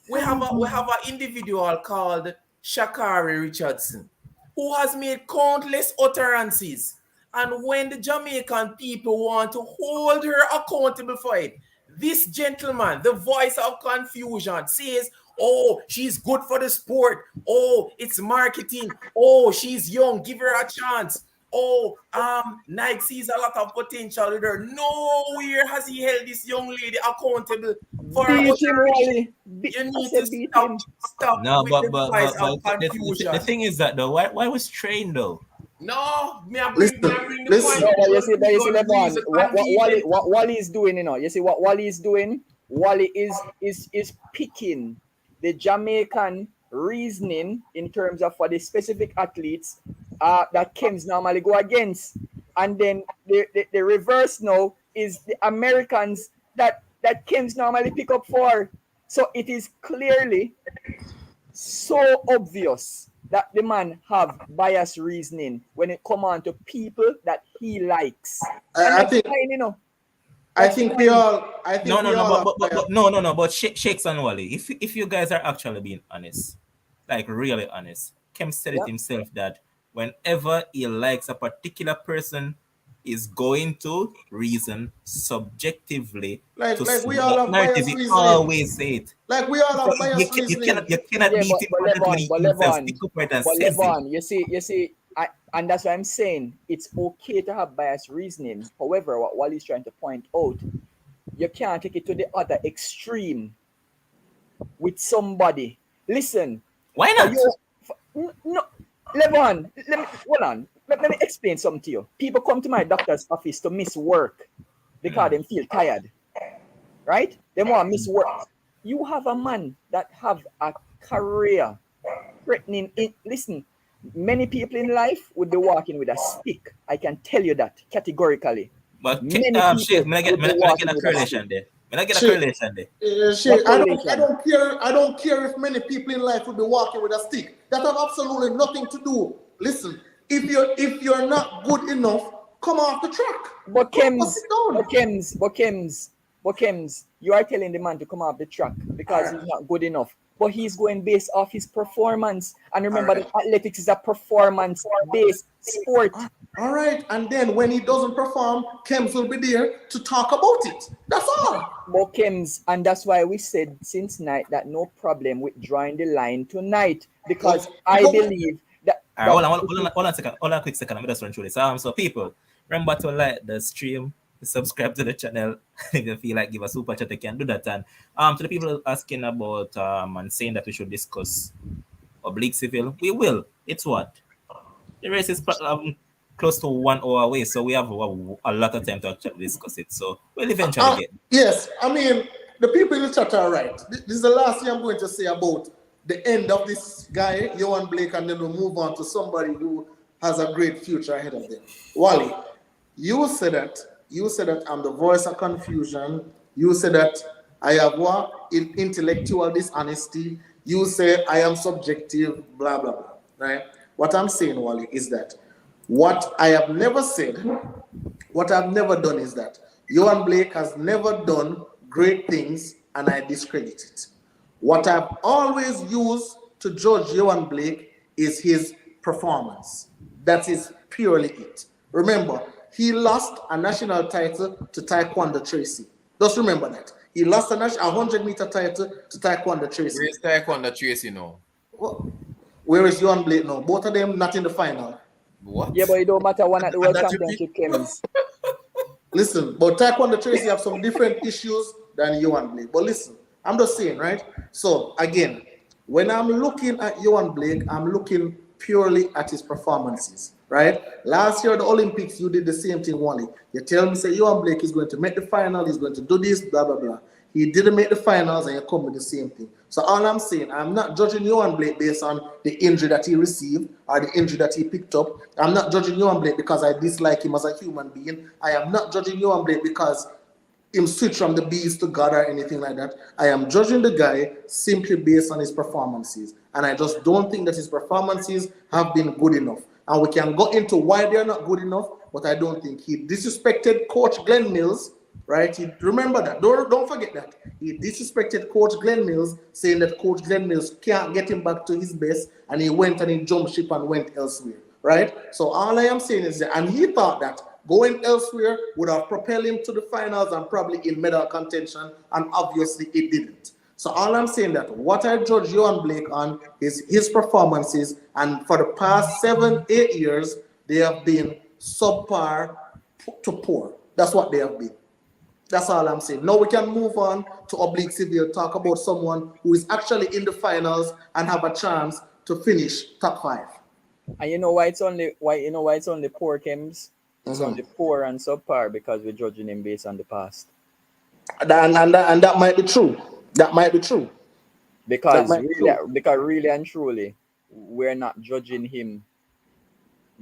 we have an individual called Sha'Carri Richardson who has made countless utterances And when the Jamaican people want to hold her accountable for it, this gentleman, the voice of confusion, says, oh, she's good for the sport. Oh, it's marketing. Oh, she's young. Give her a chance. Oh, Nike sees a lot of potential with her. Nowhere has he held this young lady accountable for her. Beat him, Wally. You need to stop No, with but the but voice but, of but confusion. the thing is that though, why was trained though? No, me I bring the point. No, you see, Levon, what Wally is doing, you know. You see what Wally is doing? Wally is picking the Jamaican reasoning in terms of for the specific athletes that Kems normally go against. And then the reverse now is the Americans that Kems normally pick up for. So it is clearly so obvious that the man have biased reasoning when it come on to people that he likes. I think fine, you know. I think we all. But Shakes and Wally, if you guys are actually being honest, like really honest, Kem said it himself that whenever he likes a particular person, is going to reason subjectively. Like to we all have narrative. biased He reasoning. Like we all Like we all have biased reasoning. You cannot beat him when he himself stick up right and says it. You see, and that's what I'm saying. It's okay to have biased reasoning. However, what Wally's trying to point out, you can't take it to the other extreme with somebody. Listen. Why not? No, Levon, hold on. Let me explain something to you. People come to my doctor's office to miss work because they feel tired. Right? They want to miss work. You have a man that have a career threatening. Listen, many people in life would be walking with a stick. I can tell you that categorically. But I get a correlation there. I get a correlation there. I don't care if many people in life would be walking with a stick. That have absolutely nothing to do. Listen, if you're not good enough, come off the track. But Kems, you are telling the man to come off the track because he's not good enough. But he's going based off his performance. And remember that athletics is a performance-based sport. All right. And then when he doesn't perform, Kems will be there to talk about it. That's all. But Kems, and that's why we said since night that no problem with drawing the line tonight. Because I believe that... Hold on a quick second. Let me just run through this. So people, remember to like the stream, subscribe to the channel. If you feel like give a super chat, you can do that. And to the people asking about and saying that we should discuss oblique civil, we will. It's what? The race is close to 1 hour away, so we have a lot of time to actually discuss it. So we'll eventually get. Yes, I mean the people in the chat are right. This is the last thing I'm going to say about the end of this guy, Johan Blake, and then we'll move on to somebody who has a great future ahead of them. Wally, you said that I'm the voice of confusion. You said that I have what? Intellectual dishonesty. You say I am subjective, blah, blah, blah, right? What I'm saying, Wally, is that what I have never said, what I've never done is that Johan Blake has never done great things and I discredit it. What I've always used to judge Johan Blake is his performance. That is purely it. Remember, he lost a national title to Taekwondo Tracy. Just remember that. He lost a 100-meter title to Taekwondo Tracy. Where is Taekwondo Tracy now? Well, where is Johan Blake now? Both of them not in the final. What? Yeah, but it don't matter one at the World Championship games. Listen, but Taekwondo Tracy have some different issues than Johan Blake. But listen, I'm just saying, right? So again, when I'm looking at Johan Blake, I'm looking purely at his performances, right? Last year at the Olympics, you did the same thing, Wally. You tell me, say, Johan Blake is going to make the final, he's going to do this, blah, blah, blah. He didn't make the finals, and you come with the same thing. So all I'm saying, I'm not judging Johan Blake based on the injury that he received or the injury that he picked up. I'm not judging Johan Blake because I dislike him as a human being. I am not judging Johan Blake because him switch from the beast to God or anything like that. I am judging the guy simply based on his performances. And I just don't think that his performances have been good enough. And we can go into why they're not good enough, but I don't think he disrespected Coach Glenn Mills, right? Remember that. Don't forget that. He disrespected Coach Glenn Mills, saying that Coach Glenn Mills can't get him back to his best, and he went and he jumped ship and went elsewhere. right? So all I am saying is that, and he thought that going elsewhere would have propelled him to the finals and probably in medal contention, and obviously it didn't. So all I'm saying that what I judge Johan Blake on is his performances, and for the past 7, 8 years, they have been subpar to poor. That's what they have been. That's all I'm saying. Now we can move on to Oblique Civil, talk about someone who is actually in the finals and have a chance to finish top 5. And you know why it's only poor Kems? It's only poor and subpar because we're judging him based on the past. And that might be true. That might be true. Because really and truly, we're not judging him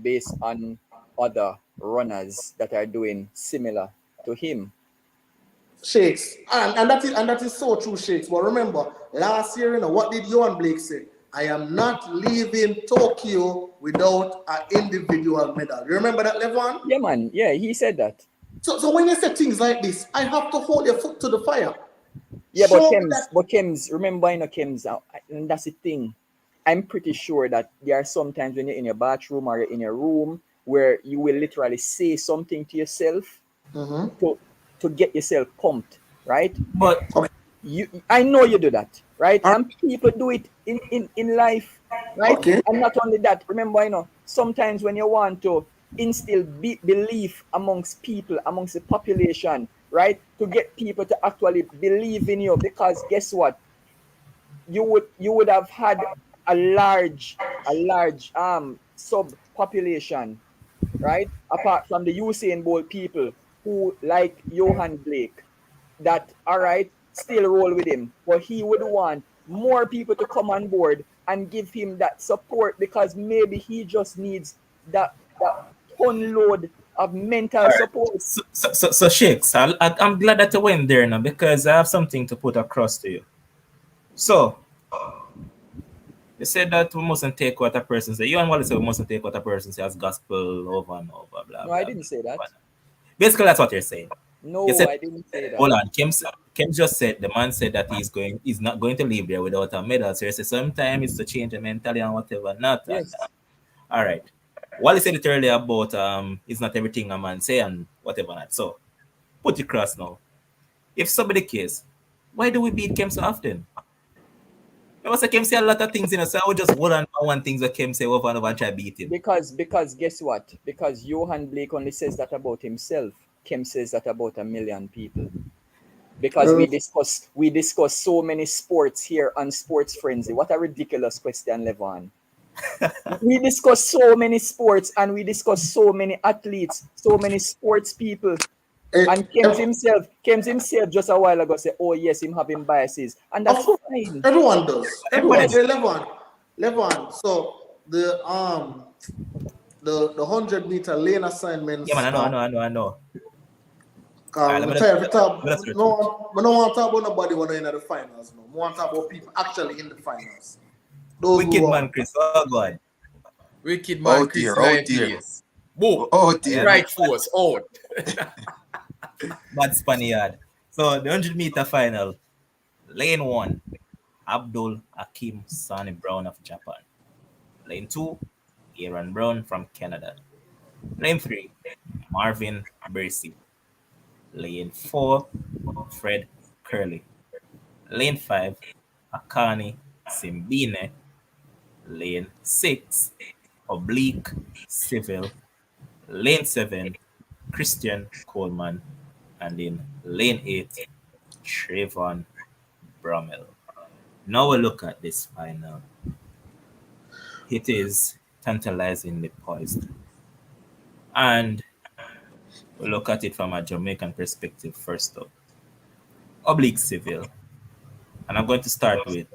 based on other runners that are doing similar to him. Shakes. And that is so true, Shakes. But remember, last year, what did Johan Blake say? I am not leaving Tokyo without an individual medal. You remember that, Levon? Yeah, man. Yeah, he said that. So when you say things like this, I have to hold your foot to the fire. Yeah, but Kems, remember, Kems, and that's the thing. I'm pretty sure that there are some times when you're in your bathroom or you're in your room where you will literally say something to yourself to get yourself pumped, right? But I know you do that, right? And people do it in life, right? Okay. And not only that, remember, sometimes when you want to instill belief amongst people, amongst the population, right? To get people to actually believe in you, because guess what? You would have had a large sub population, right? Apart from the Usain Bolt people who like Johan Blake, that all right, still roll with him, but he would want more people to come on board and give him that support, because maybe he just needs that unload of mental support. So Shakes, I'm glad that you went there now, because I have something to put across to you. So you said that we mustn't take what a person says. You and Wally said we mustn't take what a person says as gospel over and over, blah, blah. No, I didn't say that. Basically, that's what you're saying. No, You said, I didn't say that. hold on, Kim just said, the man said that he's not going to leave there without a medal. So you say sometimes it's to change the mentality and whatever, not. Yes. All right. Wally said it earlier about it's not everything a man say and whatever not. So put it cross now. If somebody case, why do we beat Kim so often? I must say Kim say a lot of things in us, so I would just hold on one things that Kim say over and over and try beat him. Because guess what? Because Johan Blake only says that about himself. Kim says that about 1 million people. Because we discuss so many sports here on Sports Frenzy. What a ridiculous question, Levon. We discuss so many sports and we discuss so many athletes, so many sports people. And Kems himself just a while ago said, oh yes, him having biases. And that's fine. Everyone does. Everyone does. Levon. So the 100-meter lane assignments. Yeah, man, I know. I don't want to talk about nobody when they're in the finals. No, I want to talk about people actually in the finals. Those Wicked man, Chris. Oh God. Wicked man, Chris. Oh dear. Whoa. Oh dear. Right force out. Bad Spaniard. So the 100-meter final, lane 1, Abdul Hakim Sonny Brown of Japan. Lane 2, Aaron Brown from Canada. Lane 3, Marvin Bracey. Lane 4, Fred Kerley. Lane 5, Akani Simbine. Lane 6, Oblique Civil. Lane 7, Christian Coleman. And in lane 8, Trayvon Brummel. Now we look at this final. It is tantalizingly poised. And we look at it from a Jamaican perspective first up. Oblique Civil. And I'm going to start with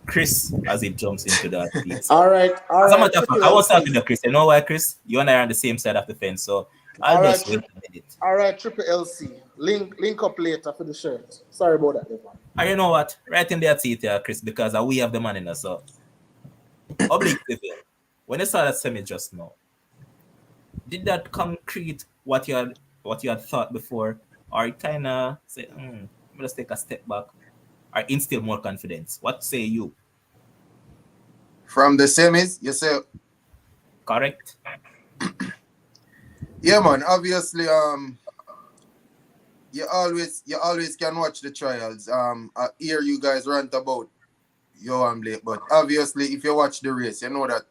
Chris as he jumps into that piece. All right. As a matter of fact, I was talking to Chris. You know why, Chris? You and I are on the same side of the fence, so I'll just wait a minute. All right, Triple LC. Link up later for the shirt. Sorry about that, Levon. And you know what? Right in there, seat here, Chris, because we have the man in us. So, Oblique Civil. When you saw that semi just now, did that concrete what you had thought before, or it kind of say, let's take a step back, or instill more confidence? What say you? From the semis, you say, Correct. yeah, man. Obviously, you always can watch the trials. I hear you guys rant about Johan Blake, but obviously, if you watch the race, you know that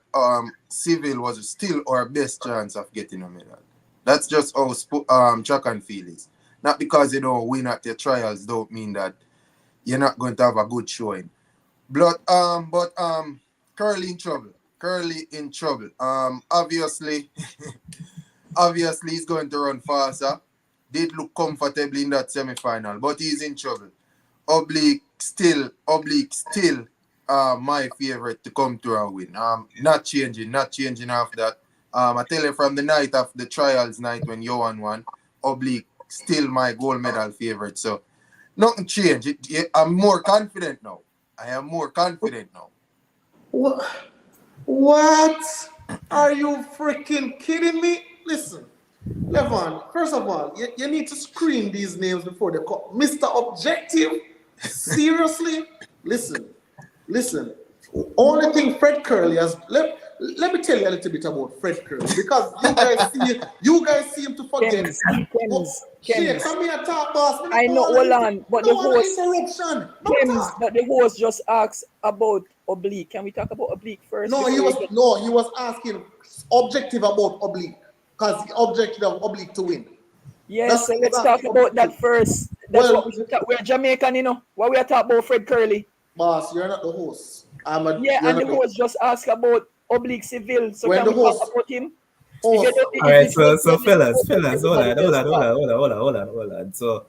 Civil was still our best chance of getting a medal. That's just how track and field is. Not because you don't win at your trials, don't mean that you're not going to have a good showing. But Kerley in trouble. Kerley in trouble. Obviously he's going to run faster. Did look comfortably in that semi-final, but he's in trouble. Oblique still my favorite to come through and win. Not changing after that. I tell you from the night of the trials night when Johan won, Oblique still my gold medal favorite. So nothing changed. I'm more confident now. I am more confident now. What? Are you freaking kidding me? Listen, Levon, first of all, you need to screen these names before they call. Mr. Objective? Seriously? Listen. Only thing Fred Kerley has. Let me tell you a little bit about Fred Kerley because you guys seem to forget. Kems. Come here, talk, boss. I know, hold on, but the host. Interruption. Kems, but the host just asked about Oblique. Can we talk about Oblique first? No, he was asking objective about Oblique because the objective of Oblique to win. Yes, so let's talk about that first. That's what we're Jamaican, you know. What we are talking about Fred Kerley. Boss, you're not the host. And the host just asked about Oblique Civil. So when can we talk about him? All right, so fellas, hold on. So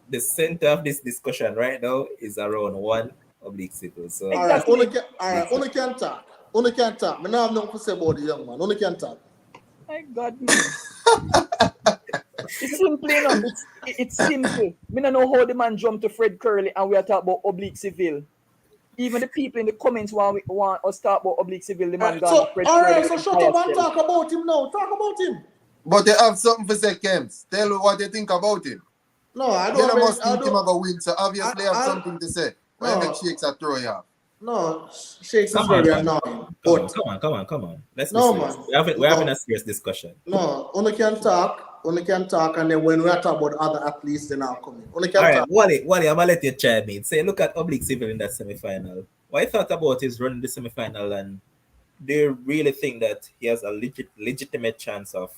the center of this discussion right now is around one Oblique Civil. So exactly. Only can talk. Only can talk. I don't have nothing to say about the young man. Only can talk. My God, man. It's simple, you know. It's simple. I don't know how the man jumped to Fred Kerley and we are talking about Oblique Civil. Even the people in the comments want us to talk about Oblique Civil, the man so shut up and talk about him now. Talk about him. But they have something to say, Kems. Tell me what you think about him. No, I don't. You must think him have a win, so obviously have something to say. Why make Shakes a throw you off? No, Shakes is very annoying. Come on. Let's be serious. We're having a serious discussion. No, only can talk, and then when we are talking about other athletes, then I'll come in. Only can talk. All right, Wally, I'm going to let you chime in. Say, look at Oblique Civil in that semi-final. What I thought about is running the semi-final, and do you really think that he has a legitimate chance of,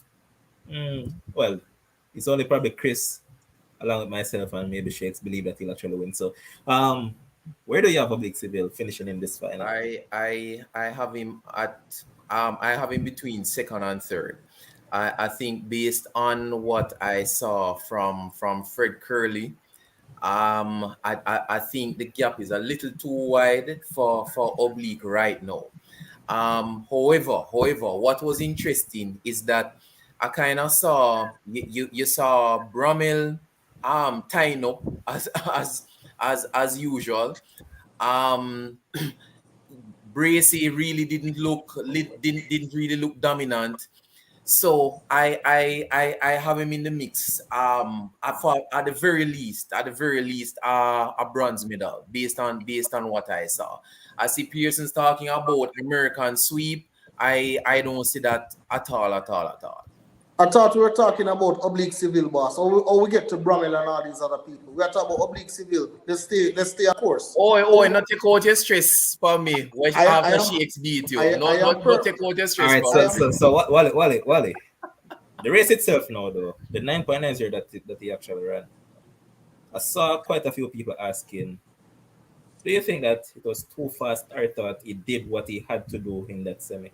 well, it's only probably Chris, along with myself and maybe Shakes, believe that he'll actually win. So, where do you have Oblique Civil finishing in this final? I have him at I have him between second and third. I think based on what I saw from Fred Kerley, I think the gap is a little too wide for Oblique right now. However, what was interesting is that I kind of saw you saw Brummel tying up as usual. Bracey really didn't really look dominant. So I have him in the mix. At the very least, a bronze medal based on what I saw. I see Pearson's talking about American sweep. I don't see that at all. I thought we were talking about Oblique Civil, boss. Or we get to Brummel and all these other people. We are talking about Oblique Civil. Let's stay of course. Oh, not take out your stress for me. After Shakes beat you. Not take out your stress. All right, so Wally. The race itself now, though, the 9.90 that he actually ran. I saw quite a few people asking, do you think that it was too fast? I thought he did what he had to do in that semi.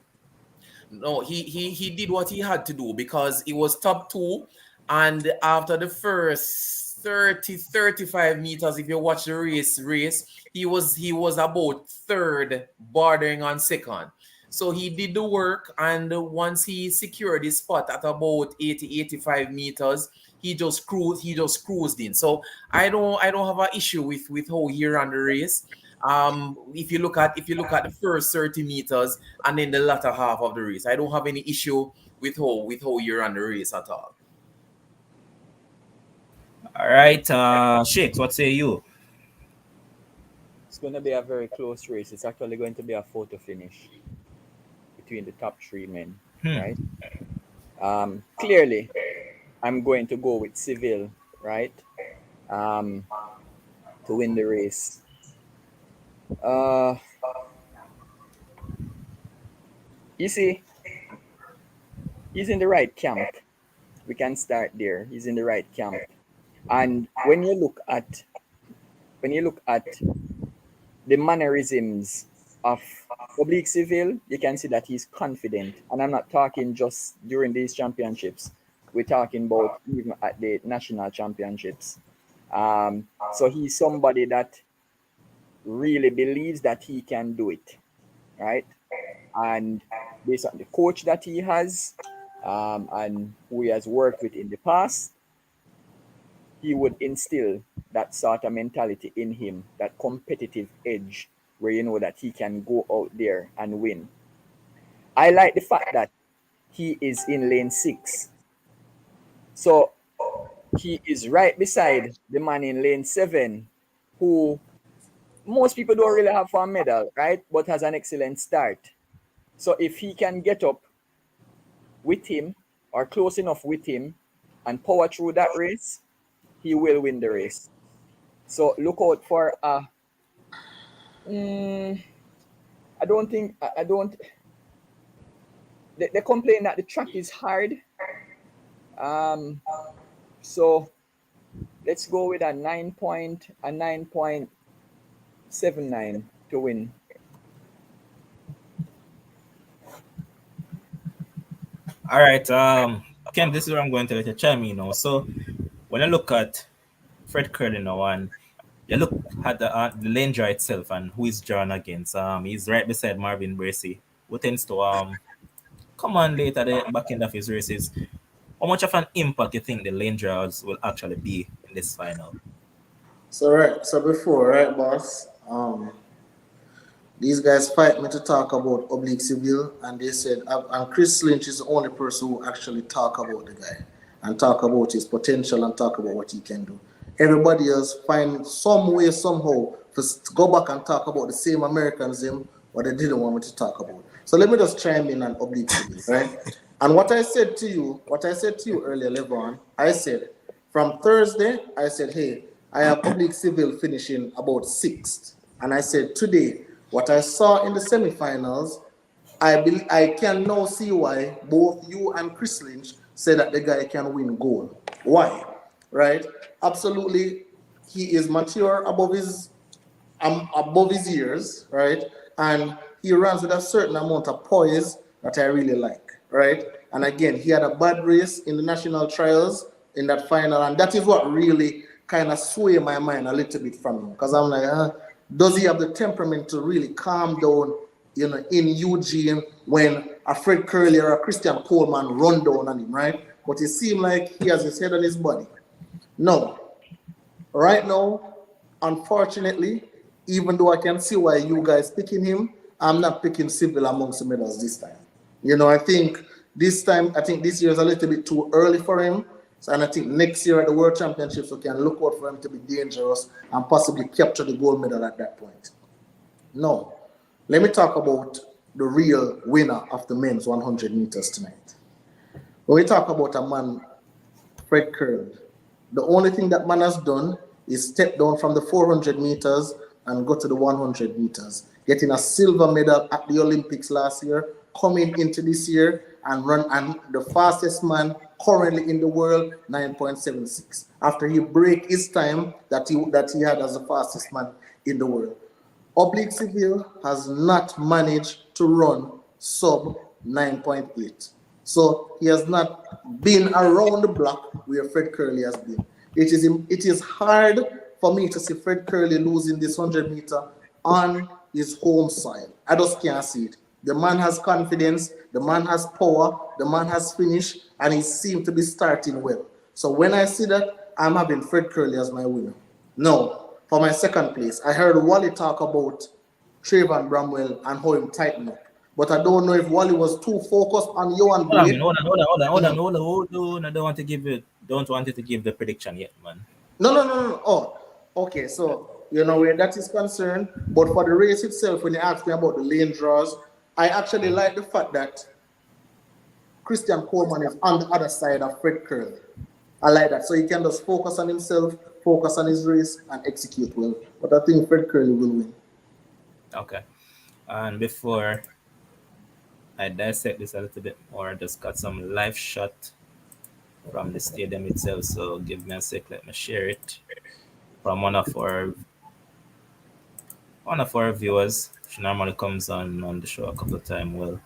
No, he did what he had to do because he was top two, and after the first 35 meters, if you watch the race, he was about third, bordering on second. So he did the work, and once he secured his spot at about 85 meters, he just cruised in. So I don't have an issue with how he ran the race. If you look at the first 30 meters and then the latter half of the race, I don't have any issue with how you ran the race at all. All right, Shakes, what say you? It's going to be a very close race. It's actually going to be a photo finish between the top three men, right? Clearly, I'm going to go with Seville, right? To win the race. You see, he's in the right camp. We can start there. He's in the right camp. And when you look at the mannerisms of Oblique Seville, you can see that he's confident. And I'm not talking just during these championships. We're talking about even at the national championships. So he's somebody that really believes that he can do it, right? And based on the coach that he has and who he has worked with in the past, he would instill that sort of mentality in him, that competitive edge where you know that he can go out there and win. I like the fact that he is in lane 6. So he is right beside the man in lane 7 who most people don't really have for a medal, right? But has an excellent start. So if he can get up with him or close enough with him and power through that race, he will win the race. So look out for they complain that the track is hard. So let's go with a 9.79 to win. All right, Ken, this is where I'm going to let you chime in now. So when I look at Fred Kerley now and you look at the lane draw itself and who is drawn against, he's right beside Marvin Bracey, who tends to come on late at the back end of his races. How much of an impact you think the lane draws will actually be in this final? So before, right, boss? These guys fight me to talk about Oblique Seville, and they said, and Chris Lynch is the only person who actually talk about the guy and talk about his potential and talk about what he can do. Everybody else find some way, somehow, to go back and talk about the same Americanism what they didn't want me to talk about. So let me just chime in on Oblique Seville, right? And what I said to you earlier, Levon, I said, from Thursday, I said, hey, I have Oblique Seville finishing about 6th. And I said, today, what I saw in the semi-finals, I can now see why both you and Chris Lynch say that the guy can win gold. Why? Right? Absolutely, he is mature above his years, right? And he runs with a certain amount of poise that I really like, right? And again, he had a bad race in the national trials in that final, and that is what really kind of swayed my mind a little bit from him, because I'm like, does he have the temperament to really calm down, in Eugene when a Fred Kerley or a Christian Coleman run down on him, right? But it seemed like he has his head on his body. No. Right now, unfortunately, even though I can see why you guys picking him, I'm not picking Seville amongst the medals this time. I think this year is a little bit too early for him. So, and I think next year at the World Championships, we can look out for him to be dangerous and possibly capture the gold medal at that point. No. Let me talk about the real winner of the men's 100 meters tonight. When we talk about a man, Fred Kerley, the only thing that man has done is step down from the 400 meters and go to the 100 meters, getting a silver medal at the Olympics last year, coming into this year and the fastest man currently in the world, 9.76, after he break his time that he had as the fastest man in the world. Oblique Seville has not managed to run sub 9.8. So he has not been around the block where Fred Kerley has been. It is hard for me to see Fred Kerley losing this 100 meter on his home soil. I just can't see it. The man has confidence, the man has power, the man has finish, and he seems to be starting well. So when I see that, I'm having Fred Kerley as my winner. No, for my second place, I heard Wally talk about Trayvon Bramwell and how him tighten up. But I don't know if Wally was too focused on Johan Blake. Hold on. I don't want you to give the prediction yet, man. No. Oh, okay. So where that is concerned. But for the race itself, when you ask me about the lane draws, I actually like the fact that Christian Coleman is on the other side of Fred Kerley. I like that. So he can just focus on himself, focus on his race, and execute well. But I think Fred Kerley will win. Okay. And before I dissect this a little bit more, I just got some live shot from the stadium itself. So give me a sec, let me share it from one of our viewers. She normally comes on the show a couple of times. Well,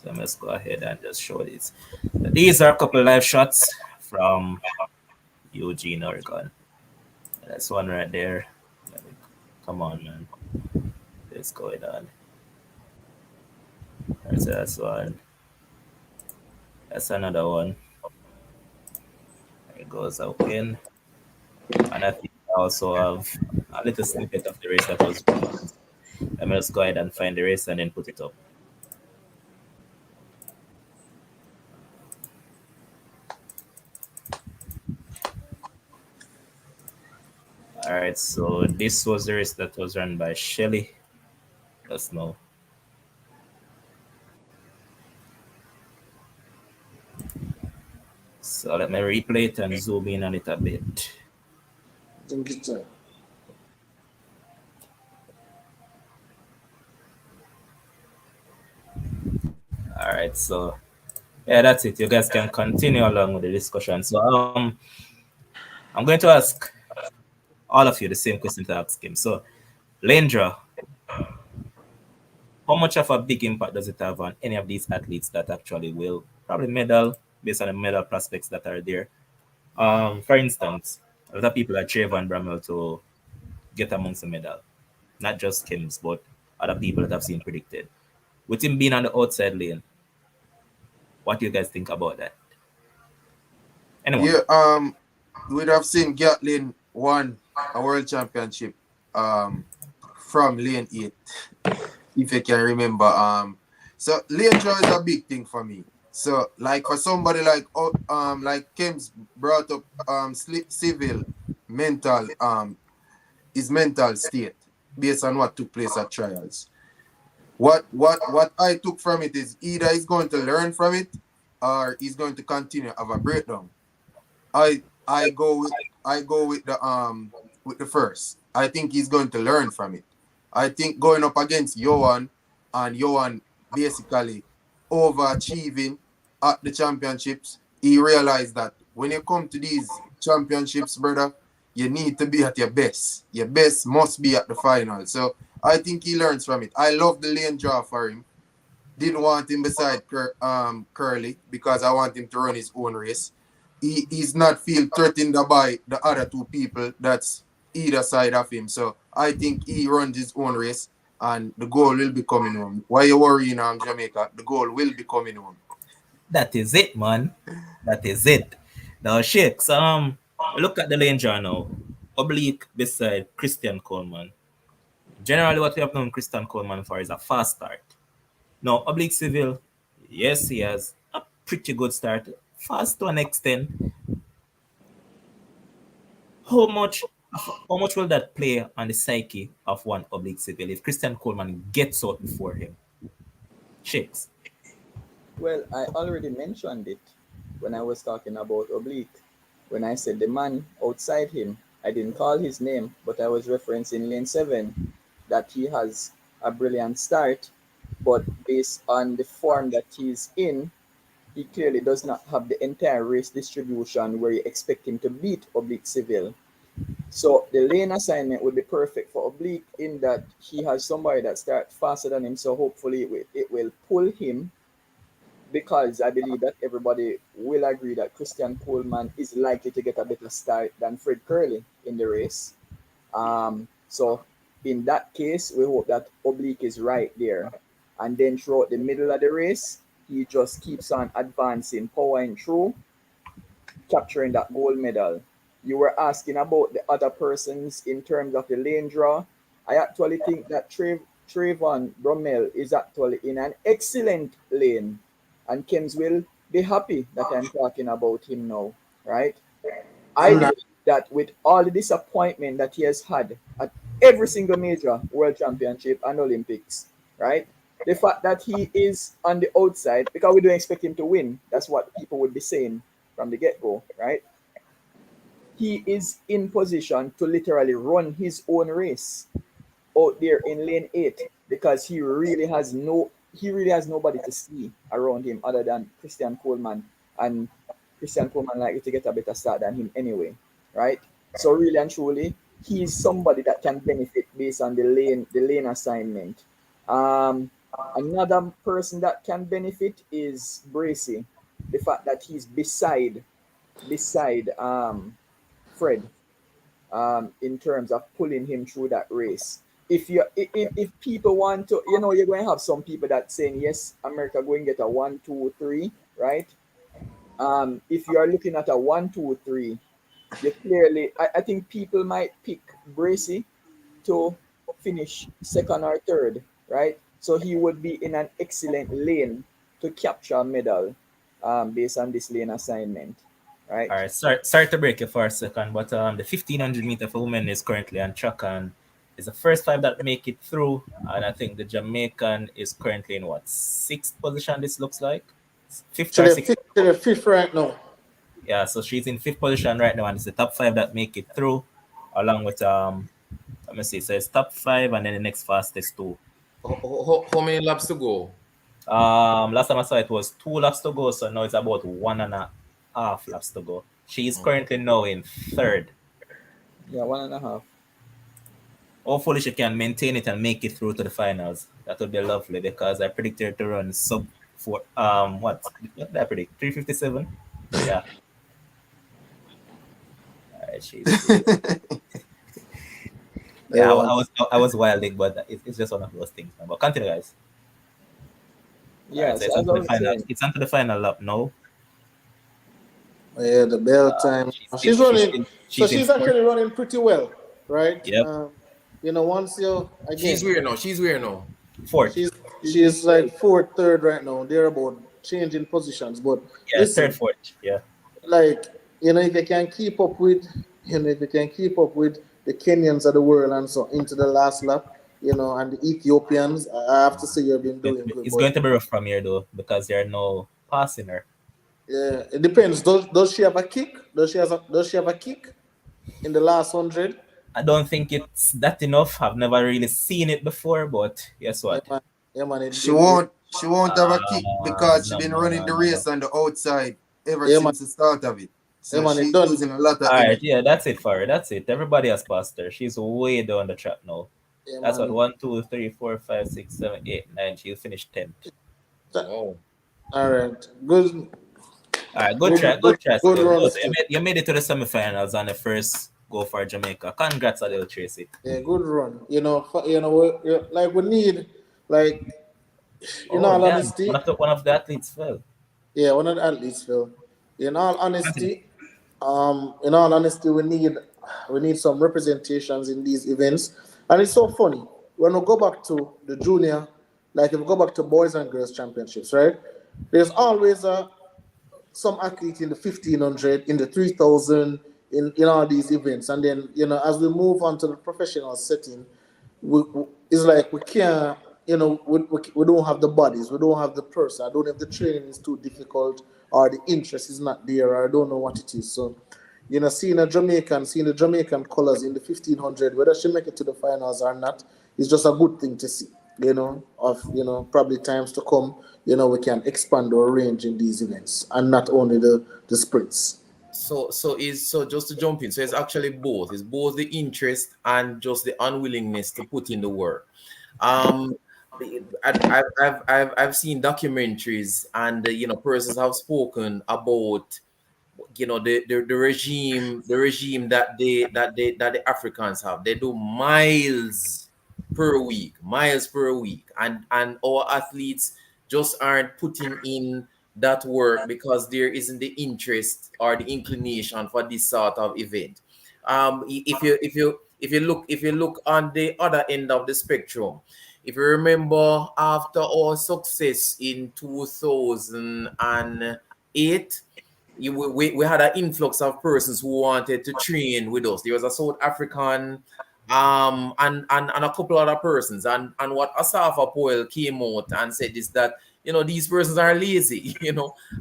so let's go ahead and just show these. These are a couple of live shots from Eugene, Oregon. That's one right there. Come on, man. What's going on? That's one. That's another one. It goes open. And I think I also have a little snippet of the race that was going on. Let me just go ahead and find the race and then put it up. Alright, so this was the race that was run by Shelly. Let's know. So let me replay it and zoom in on it a bit. Think it's Alright, so yeah, that's it. You guys can continue along with the discussion. So I'm going to ask all of you the same question to ask him. So Lendra, how much of a big impact does it have on any of these athletes that actually will probably medal based on the medal prospects that are there? For instance, a lot of people are Trayvon Bramwell to get amongst the medal, not just Kims, but other people that I've seen predicted. With him being on the outside lane, what do you guys think about that? Anyone? Yeah, we'd have seen Gatlin won a world championship from lane 8, if you can remember. So lane draw is a big thing for me. So like for somebody like Kims brought up civil mental his mental state based on what took place at trials. What I took from it is either he's going to learn from it or he's going to continue to have a breakdown. I go with the first. I think he's going to learn from it. I think going up against Johan and Johan basically overachieving at the championships, he realized that when you come to these championships, brother, you need to be at your best. Your best must be at the final. So I think he learns from it. I love the lane draw for him. Didn't want him beside Kerley because I want him to run his own race. He's not feel threatened by the other two people that's either side of him. So I think he runs his own race and the goal will be coming home. Why you worrying, Jamaica? The goal will be coming home. That is it, man. That is it. Now, Shakes, look at the lane draw now. Oblique beside Christian Coleman. Generally, what we have known Christian Coleman for is a fast start. Now, Oblique Civil, yes, he has a pretty good start. Fast to an extent. How much will that play on the psyche of one Oblique Civil if Christian Coleman gets out before him? Shakes. Well, I already mentioned it when I was talking about Oblique. When I said the man outside him, I didn't call his name, but I was referencing lane 7, that he has a brilliant start, but based on the form that he's in, he clearly does not have the entire race distribution where you expect him to beat Oblique Civil. So the lane assignment would be perfect for Oblique in that he has somebody that starts faster than him, so hopefully it will pull him, because I believe that everybody will agree that Christian Coleman is likely to get a better start than Fred Kerley in the race. So in that case, we hope that Oblique is right there. And then throughout the middle of the race, he just keeps on advancing, powering through, capturing that gold medal. You were asking about the other persons in terms of the lane draw. I actually think that Trayvon Bramwell is actually in an excellent lane. And Kims will be happy that I'm talking about him now, right? I believe that with all the disappointment that he has had at every single major world championship and Olympics, right? The fact that he is on the outside, because we don't expect him to win, that's what people would be saying from the get-go, right? He is in position to literally run his own race out there in lane 8 because he really has nobody to see around him other than Christian Coleman, and Christian Coleman likely to get a better start than him anyway, right? So really and truly, he is somebody that can benefit based on the lane assignment. Um, Another person that can benefit is Bracy. The fact that he's beside Fred, in terms of pulling him through that race. If people want to, you're going to have some people that saying yes, America going to get a 1, 2, 3, right? If you are looking at a 1, 2, 3, you clearly, I think people might pick Bracy to finish second or third, right? So he would be in an excellent lane to capture a medal, based on this lane assignment, right? All right, sorry to break you for a second, but the 1500 meter for women is currently on track and is the first five that make it through. And I think the Jamaican is currently in what, sixth position? This looks like fifth To or the sixth. fifth right now. Yeah, so she's in fifth position right now, and it's the top five that make it through, along with let me see, so it's top five, and then the next fastest two. How many laps to go? Last time I saw it was 2 laps to go, so now it's about 1.5 laps to go. She's currently now in third. Yeah, 1.5. Hopefully she can maintain it and make it through to the finals. That would be lovely because I predict her to run sub four. What did I predict? 3:57. Yeah. All right, yeah, I was wilding, but it's just one of those things. But continue, guys. Yeah, Right, so it's so as onto I the was final. saying, It's onto the final lap now. Yeah, the bell time. She's running. So She's in she's fourth. actually running pretty well, right? Yep. Once you again, She's where now? Fourth. she's like fourth, third right now. They're about changing positions. But Yeah, third, listen, fourth. Yeah. like if you can keep up with, if you can keep up with the Kenyans of the world and so into the last lap, and the Ethiopians, I have to say you've been doing good. It's But going to be rough from here though because they're no passing her. yeah, it depends. Does she have a kick? Does she have a kick in the last 100? I don't think it's that enough. I've never really seen it before, but guess Yeah, what? man. Yeah, man. She won't have a kick because she No, been no, running no, the no, no. race on the outside ever Yeah, man. since the start of it. Yeah, So man. It she's done. losing a lot of All right, energy. yeah, that's it for her. That's it. Everybody has passed her. She's way down the track now. Yeah, That's what man. 1, 2, 3, 4, 5, 6, 7, 8, 9. She'll finish 10th. Oh. All right. Good. All right, good try, Good. Good. good try Good still. run Good. You still. made it to the semifinals on the first go for Jamaica. Congrats, Adele Tracy. Yeah. Good run. Like we need, like, in Oh all damn! honesty, One of the athletes fell. yeah, one of the athletes, Phil. In all honesty, we need some representations in these events, and it's so funny when we go back to the junior, like if we go back to boys and girls championships, right? There's always some athlete in the 1500, in the 3000, in all these events, and then as we move on to the professional setting, it's like we can't, we don't have the bodies, we don't have the person. I don't know if the training is too difficult or the interest is not there, or I don't know what it is. So, seeing the Jamaican colors in the 1500, whether she make it to the finals or not, is just a good thing to see. Probably times to come, we can expand our range in these events and not only the sprints. So just to jump in, so it's actually both. It's both the interest and just the unwillingness to put in the work. Um, I've seen documentaries and persons have spoken about the regime that the Africans have. They do miles per week, and our athletes just aren't putting in that work because there isn't the interest or the inclination for this sort of event. If you look on the other end of the spectrum, if you remember after our success in 2008, we had an influx of persons who wanted to train with us. There was a South African and a couple other persons. And what Asafa Poel came out and said is that, these persons are lazy,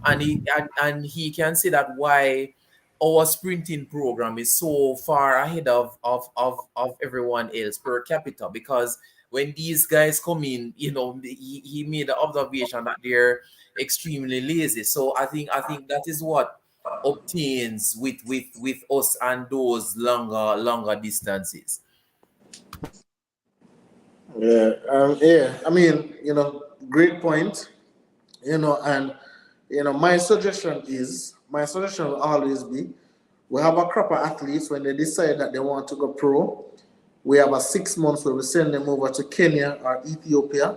and he can say that why our sprinting program is so far ahead of everyone else per capita, because when these guys come in, he made the observation that they're extremely lazy. So I think that is what obtains with us and those longer distances. Yeah. I mean, great point. And my suggestion will always be, we have a crop of athletes when they decide that they want to go pro. We have a 6 months where we send them over to Kenya or Ethiopia,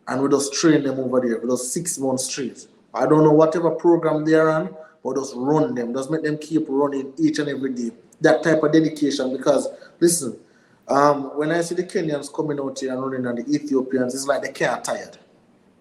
and we just train them over there for those 6 months straight. I don't know whatever program they're on, but just run them. Just make them keep running each and every day. That type of dedication, because listen, when I see the Kenyans coming out here and running, and the Ethiopians, it's like they can't tired.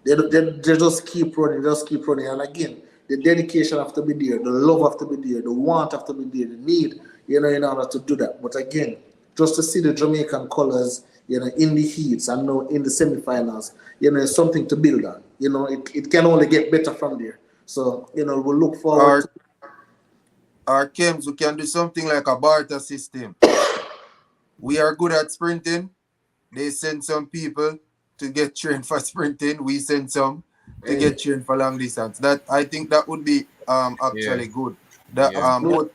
They just keep running, and again, the dedication have to be there, the love have to be there, the want have to be there, the need, in order to do that. But again, just to see the Jamaican colors, in the heats and now in the semi-finals, is something to build on. It can only get better from there. So, we'll look forward to our Kems, we can do something like a barter system. We are good at sprinting. They send some people to get trained for sprinting. We send some to get trained for long distance. That, I think that would be actually good. That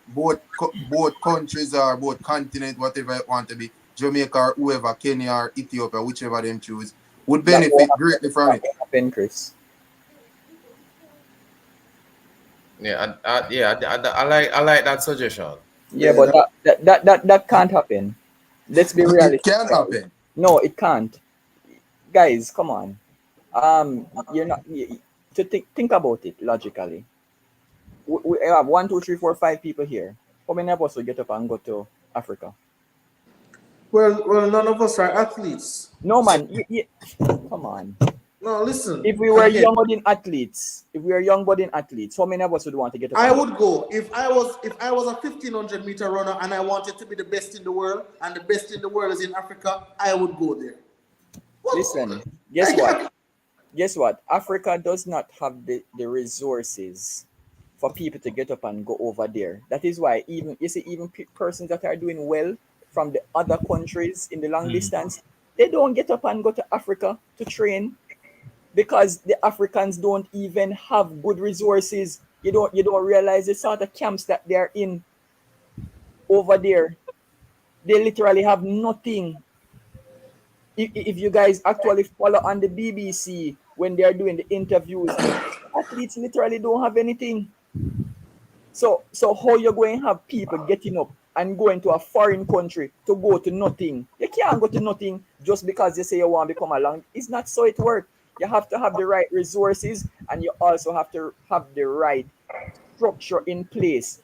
both countries or both continents, whatever it want to be, Jamaica or whoever, Kenya or Ethiopia, whichever them choose, would benefit greatly from it. Happen, Chris. I like that suggestion. Yeah, but that can't happen. Let's be realistic. It can happen. No, it can't. Guys, come on. You're not to think about it logically. We have 1, 2, 3, 4, 5 people here. How many of us will get up and go to Africa? Well, none of us are athletes. No, man. Come on. No, listen. If we were young budding athletes, how many of us would want to get up? I would go. If I was a 1500 meter runner and I wanted to be the best in the world, and the best in the world is in Africa, I would go there. Listen, guess what? Africa does not have the resources for people to get up and go over there. That is why even persons that are doing well from the other countries in the long distance, they don't get up and go to Africa to train, because the Africans don't even have good resources. You don't realize the sort of camps that they're in over there. They literally have nothing. If you guys actually follow on the BBC when they're doing the interviews, athletes literally don't have anything. So how you're going to have people getting up and going to a foreign country to go to nothing? You can't go to nothing just because you say you want to become along. It's not so it works. You have to have the right resources, and you also have to have the right structure in place.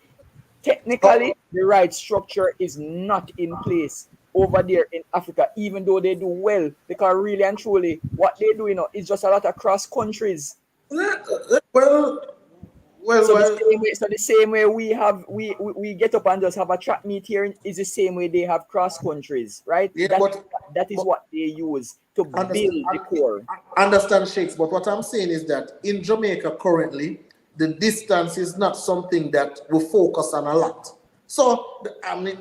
Technically, the right structure is not in place over there in Africa, even though they do well, because really and truly, what they do, is just a lot of cross countries. The same way we get up and just have a track meet here is the same way they have cross countries, right? Yeah, that is what they use to build the core. Understand, Shakes, but what I'm saying is that in Jamaica currently, the distance is not something that we focus on a lot. So,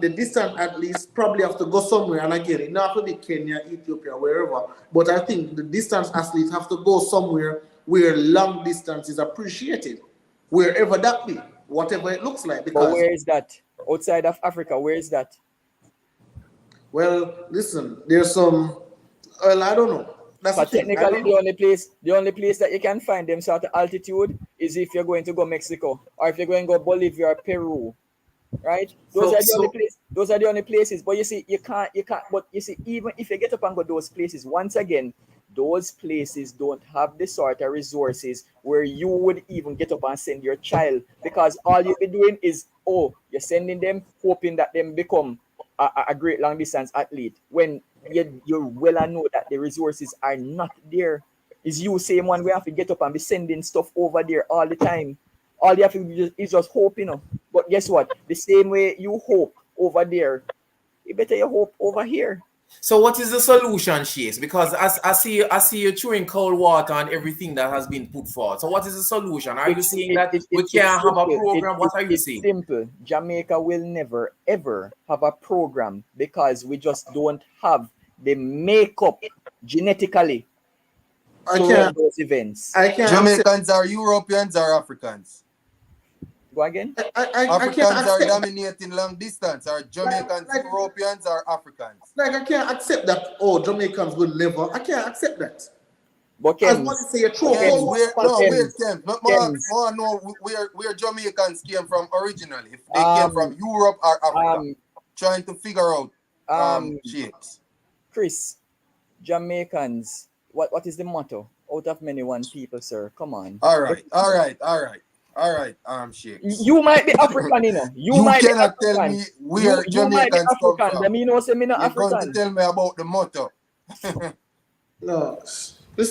the distance athletes probably have to go somewhere, and again, it not have to be Kenya, Ethiopia, wherever, but I think the distance athletes have to go somewhere where long distance is appreciated, wherever that be, whatever it looks like. But where is that? Outside of Africa, where is that? Well, listen, there's some, I don't know. But technically, the only place that you can find them sort of altitude is if you're going to go Mexico, or if you're going to go Bolivia or Peru, right? Those are the only places. But you see, you can't. But you see, even if you get up and go those places, once again, those places don't have the sort of resources where you would even get up and send your child, because all you'll be doing is, you're sending them hoping that them become a great long distance athlete, when you well know that the resources are not there. It's you same one we have to get up and be sending stuff over there all the time. All you have to do is just hope, But guess what? The same way you hope over there you better you hope over here. So what is the solution, Shakes? Because I see you throwing cold water on everything that has been put forward. So what is the solution? Are you saying that we can't have a program? What are you saying? It's simple. Jamaica will never ever have a program because we just don't have the makeup genetically to run those events. Jamaicans are Europeans or Africans? Go again? Africans are dominating long distance. Are Jamaicans Europeans or Africans? Like I can't accept that. Oh, Jamaicans will never. I can't accept that. But as what you say, you throw where Jamaicans came from originally. If they came from Europe or Africa, trying to figure out shapes. Chris, Jamaicans. What is the motto? Out of many, one people, sir. Come on. All right, Shakes. You might be African, you know. You might cannot be tell me where Jamaicans come from. Let me know, say me not African. Going to tell me about the motto. No.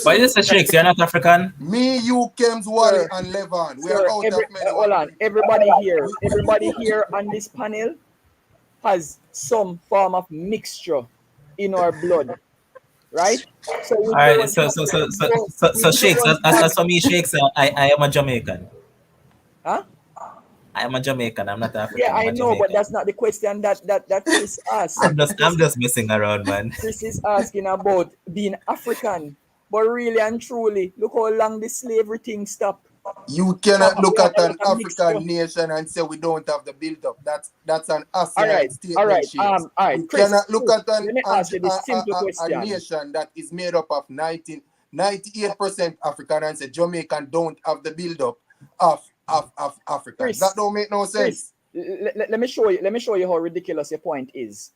Why is this, Shakes? You're not African? Me, you, Kems, Wally, and Levon. We are out of many. Hold on. Everybody here on this panel has some form of mixture in our blood. Right? So all right, so Shakes, that's for me, Shakes. I am a Jamaican. Huh? I am a Jamaican. I'm not African. Yeah, I know, but that's not the question that Chris asked. I'm just messing around, man. Chris is asking about being African, but really and truly, look how long the slavery thing stopped. You cannot look at an African nation and say we don't have the build-up. That's an ASEAN statement. All right. You Chris, cannot look at a nation that is made up of 98% African and say Jamaican don't have the build-up of Africa. Chris, that don't make no sense. Chris, let me show you how ridiculous your point is.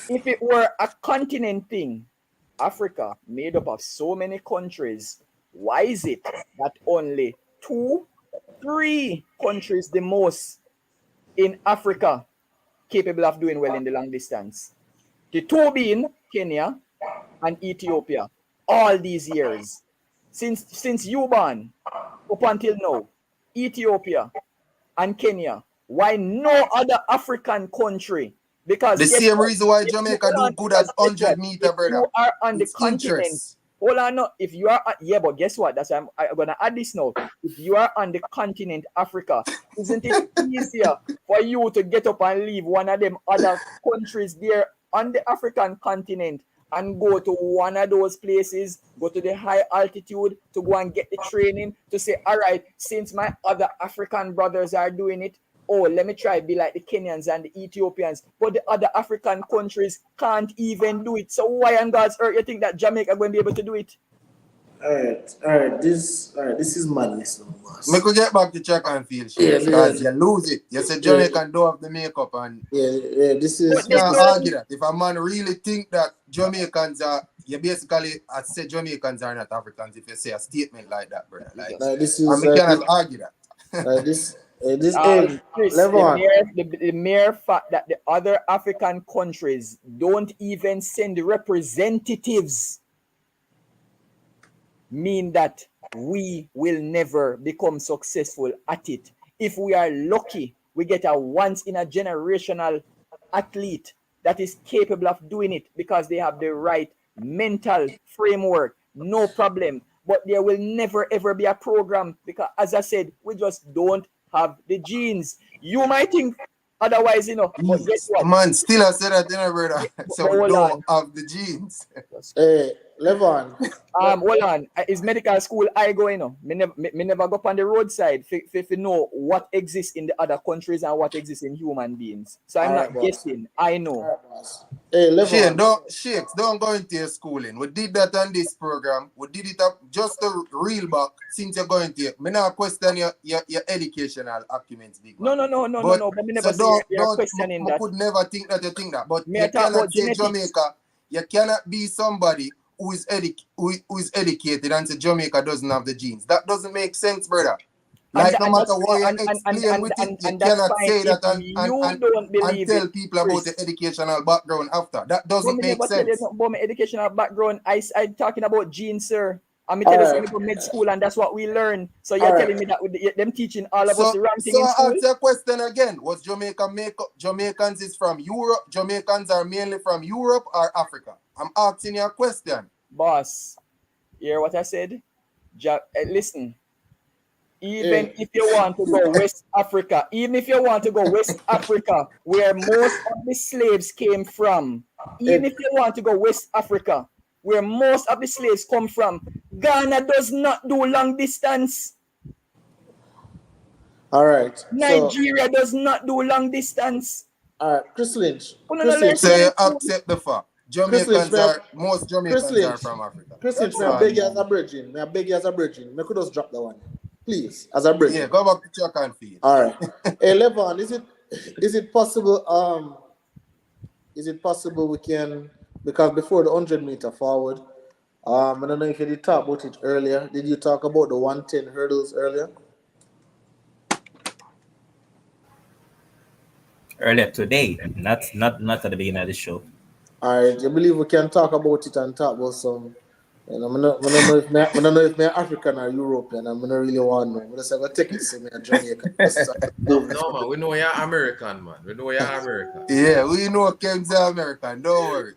If it were a continent thing, Africa made up of so many countries, why is it that only 2-3 countries the most in Africa capable of doing well in the long distance? The two being Kenya and Ethiopia. All these years, since you born up until now, Ethiopia and Kenya. Why no other African country? Because the same reason why Jamaica do good as 100-meter, brother. You are on the continent. Interest. Hold on, no. If you are, but guess what? That's why I'm gonna add this now. If you are on the continent Africa, isn't it easier for you to get up and leave one of them other countries there on the African continent and go to one of those places, go to the high altitude to go and get the training to say, all right, since my other African brothers are doing it, let me try be like the Kenyans and the Ethiopians. But the other African countries can't even do it. So why on God's earth you think that Jamaica are going to be able to do it? All right. This is madness, no boss. We could get back to track and field, because you lose it. You say Jamaica don't have the makeup, and this is. You can't argue that. If a man really think that Jamaicans are, you basically say Jamaicans are not Africans. If you say a statement like that, brother, this is. And we cannot argue that. Chris, the mere fact that the other African countries don't even send representatives mean that we will never become successful at it. If we are lucky, we get a once in a generational athlete that is capable of doing it because they have the right mental framework, no problem. But there will never ever be a program because, as I said, we just don't have the genes. You might think otherwise, but guess what? Man, still I said that, brother. So we don't have the genes. Levon. Hold on. Is medical school I go, Me never go up on the roadside if know what exists in the other countries and what exists in human beings. So I'm not guessing. I know. Shane, don't go into your schooling. We did that on this program. We did it up just the real back since you're going to. Me not question your educational documents, big man. No. But me never say you're questioning that. I could never think that you think that. But Me you cannot say genetics. Jamaica. You cannot be somebody who is educated and say Jamaica doesn't have the genes. That doesn't make sense, brother. Like, no matter what you explain with it, you cannot say that and tell people about the educational background after. That doesn't make sense. About my educational background, I talking about genes, sir. And me tell you, we go med school, and that's what we learn. So you're telling me that with them teaching all of us the wrong thing in school? So I ask you a question again. Was Jamaicans is from Europe? Jamaicans are mainly from Europe or Africa? I'm asking you a question. Boss, hear what I said? Listen. Even if you want to go West Africa, where most of the slaves came from, even if you want to go West Africa, where most of the slaves come from, Ghana does not do long distance. All right. Nigeria does not do long distance. All right, Chris Lynch. So you accept the fact. Most Jamaicans are from Africa. Chris Lynch, may I beg you as a virgin. I could just drop that one. Please, as a virgin. Yeah, go back to Chuck and feed. All right. Hey, Levon, is it possible we can, because before the 100-meter forward, I don't know if you did talk about it earlier. Did you talk about the 110 hurdles earlier? Earlier today, not at the beginning of the show. All right, you believe we can talk about it and talk about some? I don't know if I'm African or European. I don't really want to know. I'm just going to take it to me and Jamaican. No, man, we know you're American, man. We know you're American. Yeah, we know Ken's American. Don't worry.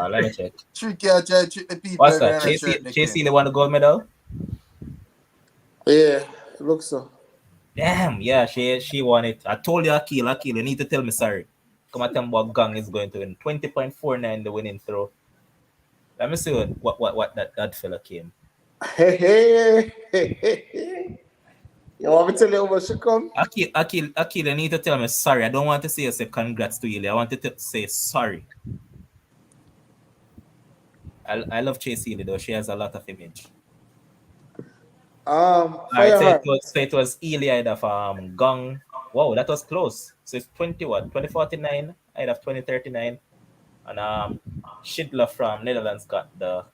Let me check. Tricky, I try to trick the people. What's that? Chase won the gold medal? Yeah, it looks so. Damn, yeah, she won it. I told you, Akil, you need to tell me sorry. Come and tell me what Gang is going to win. 20.49 the winning throw. Let me see what that fella came. Hey. You want me to tell you where she come? Akil, you need to tell me sorry. I don't want to say congrats to you. I want to say sorry. I love Chase Healy though. She has a lot of image. Alright, so it was Ely out of Gang. Wow, that was close. So it's 2049 out of 2039. And Schindler from Netherlands got the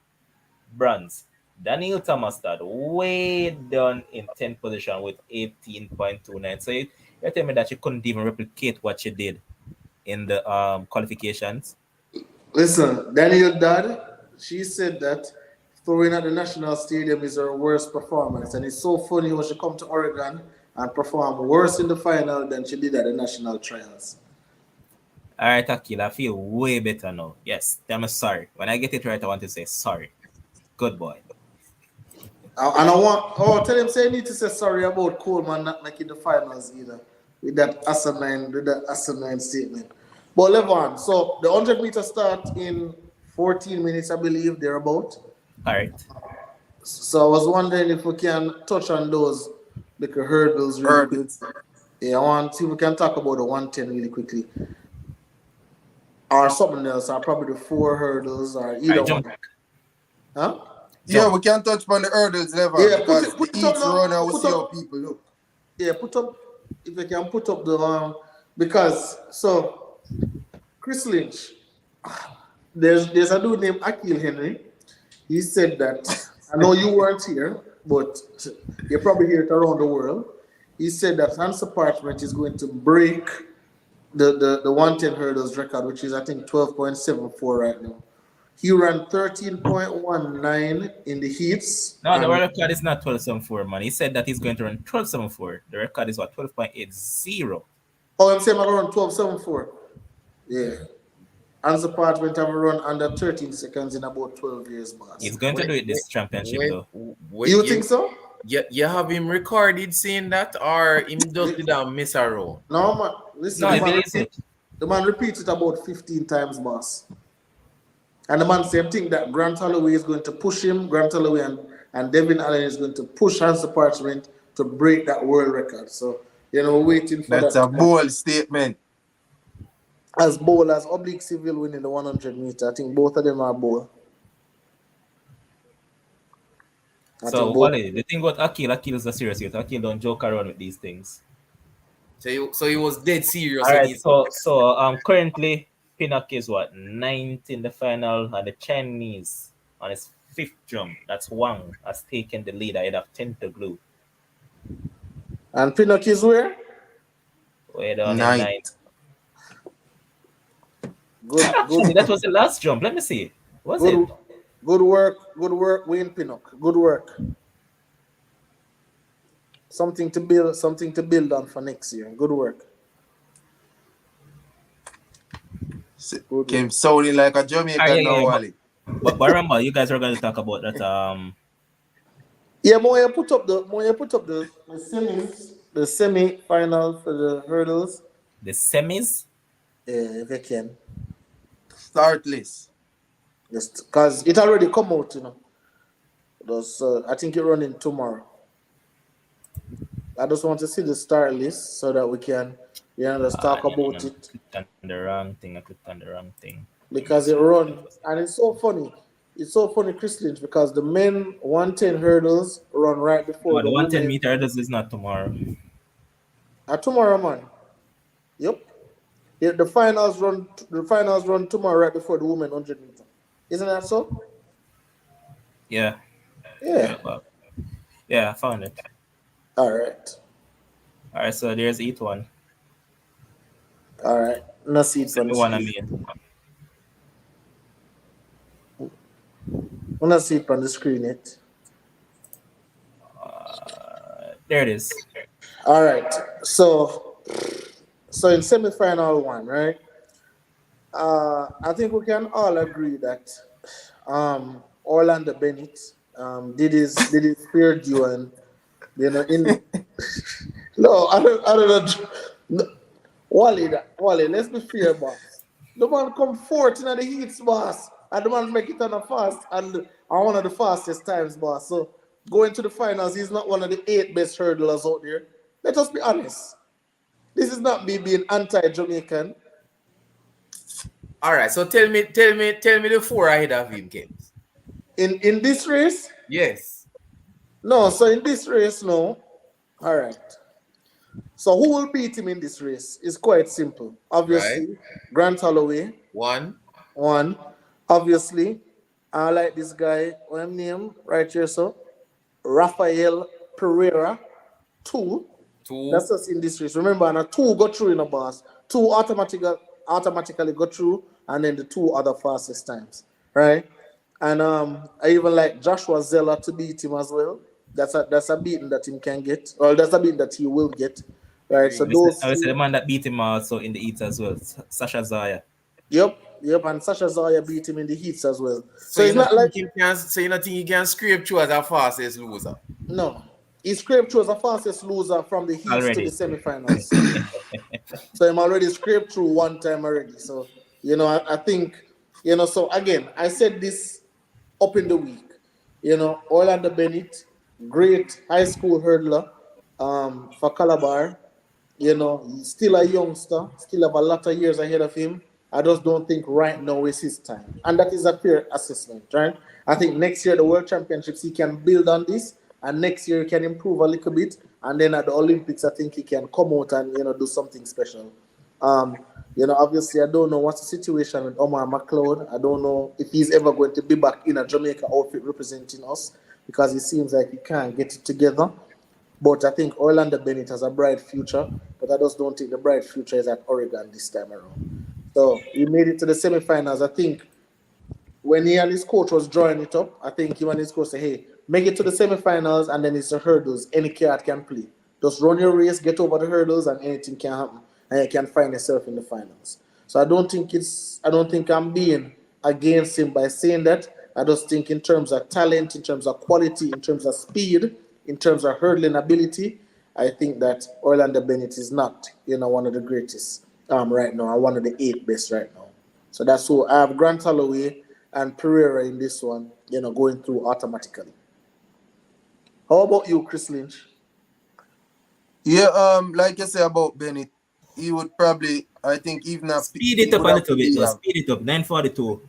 bronze. Daniel Thomas got way down in 10th position with 18.29. So you tell me that you couldn't even replicate what she did in the qualifications? Listen, Daniel Dodd, she said that throwing at the National Stadium is her worst performance. And it's so funny when she come to Oregon and perform worse in the final than she did at the national trials. All right, Akil, I feel way better now. Yes, I'm sorry. When I get it right, I want to say sorry. Good boy. And tell him say you need to say sorry about Coleman not making the finals either. With that asinine statement. But Levon, so the 100-meter start in 14 minutes, I believe, thereabout. All right. So I was wondering if we can touch on those hurdles really quick. Yeah, I want to see if we can talk about the 110 really quickly. Or something else, or probably the 4 hurdles, or either one. Huh? Yeah, we can touch on the hurdles level. Yeah, because put each up runner will see how people look. Yeah, if you can put up the because so Chris Lynch, there's a dude named Akil Henry. He said that I know you weren't here, but you probably hear it around the world. He said that Hans Apartment is going to break the 110 hurdles record, which is I think 12.74 right now. He ran 13.19 in the heats. No, the world record is not 12.74, man. He said that he's going to run 12.74. The record is what? 12.80. Oh, I'm saying I run 12.74. Yeah. Hans Apartment have run under 13 seconds in about 12 years, boss. He's going to do it this championship, though. You think so? You have him recorded saying that, or him just didn't miss a row? No, man. Listen, the man repeats it about 15 times, boss. And the man same thing that Grant Holloway is going to push him. Grant Holloway and Devin Allen is going to push Hans Apartment to break that world record. So, waiting for that. That's a bold statement. As bold as Oblique Civil winning the 100 meter. I think both of them are bold. So, Wally, the thing about Akil is a serious yet. Akil don't joke around with these things. So he was dead serious. All right, so currently, Pinnock is what? 9th in the final, and the Chinese on his 5th jump. That's Wang has taken the lead ahead of 10 to glue. And Pinnock is where? Way down in 9th. Good. Actually, that was the last jump. Let me see. Was it? Good work, Wayne Pinnock. Good work. Something to build on for next year. Good work. Came sounding like a Jamaican now, Wally. But remember, you guys are going to talk about that. Yeah, Moya put up the semi-final for the hurdles. The semis. Yeah, if you can. Start list. Just because it already come out, I think it running tomorrow. I just want to see the start list so that we can, just talk about it. I clicked on the wrong thing. Because it runs, and it's so funny. It's so funny, Chris Lynch, because the men 110 hurdles run right before the 110 women. meter hurdles is not tomorrow. Tomorrow, man. Yep. Yeah, the finals run tomorrow right before the women 100 meter. Isn't that so? Yeah. Yeah. Yeah, I found it. All right. So there's each one. All right. No seat from the one. I'm not see it on the screen yet. There it is. All right. So in semi-final one, right? I think we can all agree that Orlando Bennett did his fair due, and in no, I don't know. Wally, let's be fair, boss. The man come fourth in the heats, boss. And the man make it on a fast and on one of the fastest times, boss. So going to the finals, he's not one of the 8 best hurdlers out there. Let us be honest. This is not me being anti-Jamaican. All right, so tell me the 4 ahead of him, James. In this race? Yes. No, so in this race, no. All right. So who will beat him in this race? It's quite simple. Obviously, right. Grant Holloway. 1. Obviously, I like this guy. What name right here, so Rafael Pereira. 2. That's us in this race. Remember, and a 2 go through in a boss. 2 automatically go through, and then the 2 other fastest times, right? And I even like Joshua Zeller to beat him as well. That's a beating that him can get, or that's a beating that he will get, right? So I would say the man that beat him also in the heats as well, Sasha Zaya. Yep, and Sasha Zaya beat him in the heats as well. So it's not like you don't think he can scrape through as a fastest loser? No, he scraped through as a fastest loser from the heats to the semi-finals. So I'm already scraped through one time already. So I think So again, I said this up in the week. Orlando Bennett, great high school hurdler for Calabar. He's still a youngster, still have a lot of years ahead of him. I just don't think right now is his time. And that is a fair assessment, right? I think next year, the World Championships, he can build on this. And next year, he can improve a little bit. And then at the Olympics, I think he can come out and, do something special. Obviously, I don't know what's the situation with Omar McLeod. I don't know if he's ever going to be back in a Jamaica outfit representing us, because it seems like he can't get it together. But I think Orlando Bennett has a bright future, but I just don't think the bright future is at Oregon this time around. So he made it to the semifinals. I think when he and his coach was drawing it up, I think he and his coach said, hey, make it to the semifinals, and then it's the hurdles. Any card can play. Just run your race, get over the hurdles, and anything can happen. And you can find yourself in the finals. So I don't think I'm being against him by saying that. I just think in terms of talent, in terms of quality, in terms of speed, in terms of hurdling ability, I think that Orlando Bennett is not, one of the greatest right now, or one of the 8 best right now. So that's who I have Grant Holloway and Pereira in this one, going through automatically. How about you, Chris Lynch? Yeah, like you say about Bennett, he would probably, I think, even have speed it up a little bit. Speed it up. 9:42.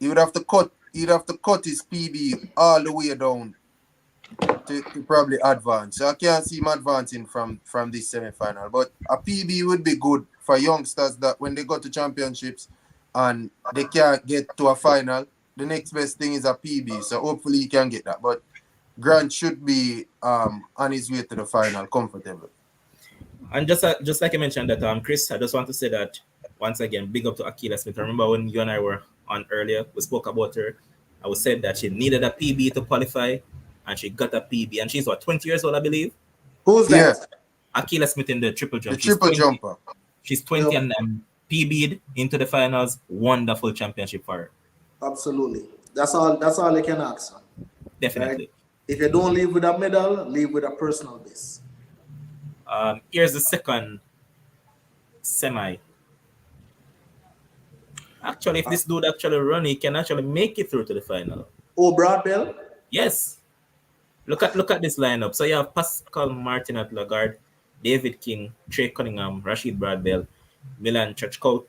He would have to cut. He'd have to cut his PB all the way down to probably advance. So I can't see him advancing from this semi-final. But a PB would be good for youngsters that when they go to championships and they can't get to a final, the next best thing is a PB. So hopefully he can get that. But Grant should be on his way to the final comfortable. And just like I mentioned that, Chris, I just want to say that once again, big up to Akila Smith. I remember when you and I were on earlier, we spoke about her. I would say that she needed a PB to qualify, and she got a PB. And she's what, 20 years old, I believe. Who's Yeah, that? Akila Smith in the triple the jump. triple jumper. She's 20 and PB'd into the finals. Wonderful championship for her. Absolutely. That's all I can ask. Definitely. Right? If you don't leave with a medal, leave with a personal best. Here's the second semi. Actually, if this dude actually run, he can actually make it through to the final. Oh, Brad Bell? Yes. Look at this lineup. So you have Pascal Martin at Lagarde, David King, Trey Cunningham, Rashid Bradbell, Milan Chachkovic.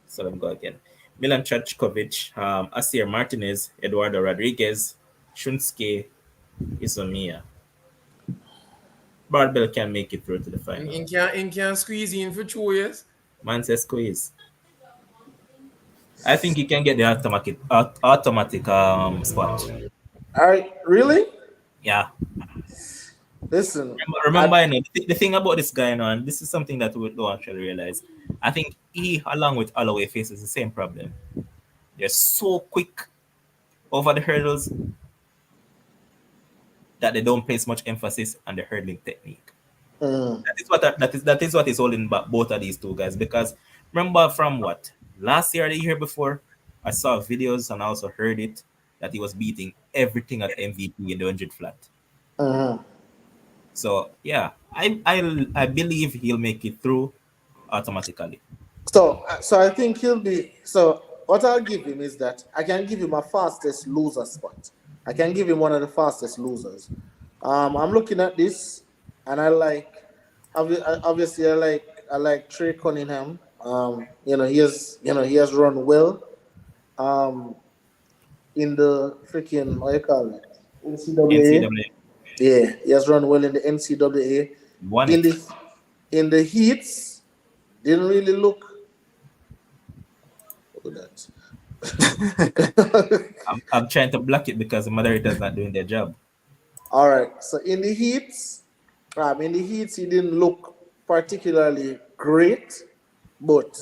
So let me go again. Milan Chachkovic, Asier Martinez, Eduardo Rodriguez, Shunsuke Isomiya. Bradbell can make it through to the final. In can squeeze in for 2 years. Man says squeeze. I think he can get the automatic spot. All right, really? Yeah. Listen. Remember, the thing about this guy now, and this is something that we don't actually realize. I think he, along with Holloway, faces the same problem. They're so quick over the hurdles that they don't place much emphasis on the hurdling technique. That is what is holding back both of these two guys. Because remember, from what last year or the year before, I saw videos and I also heard it that he was beating everything at MVP in the 100 flat. So yeah, I believe he'll make it through automatically. So I think he'll be. So what I'll give him is that I can give him a fastest loser spot. I can give him one of the fastest losers. I'm looking at this, and I like. Obviously, I like Trey Cunningham. He has run well. In the freaking, what you call it, NCAA. Yeah, he has run well in the NCAA. In the heats, didn't really look. Look at that. I'm trying to block it because the moderator's not doing their job. All right. So in the heats, he didn't look particularly great, but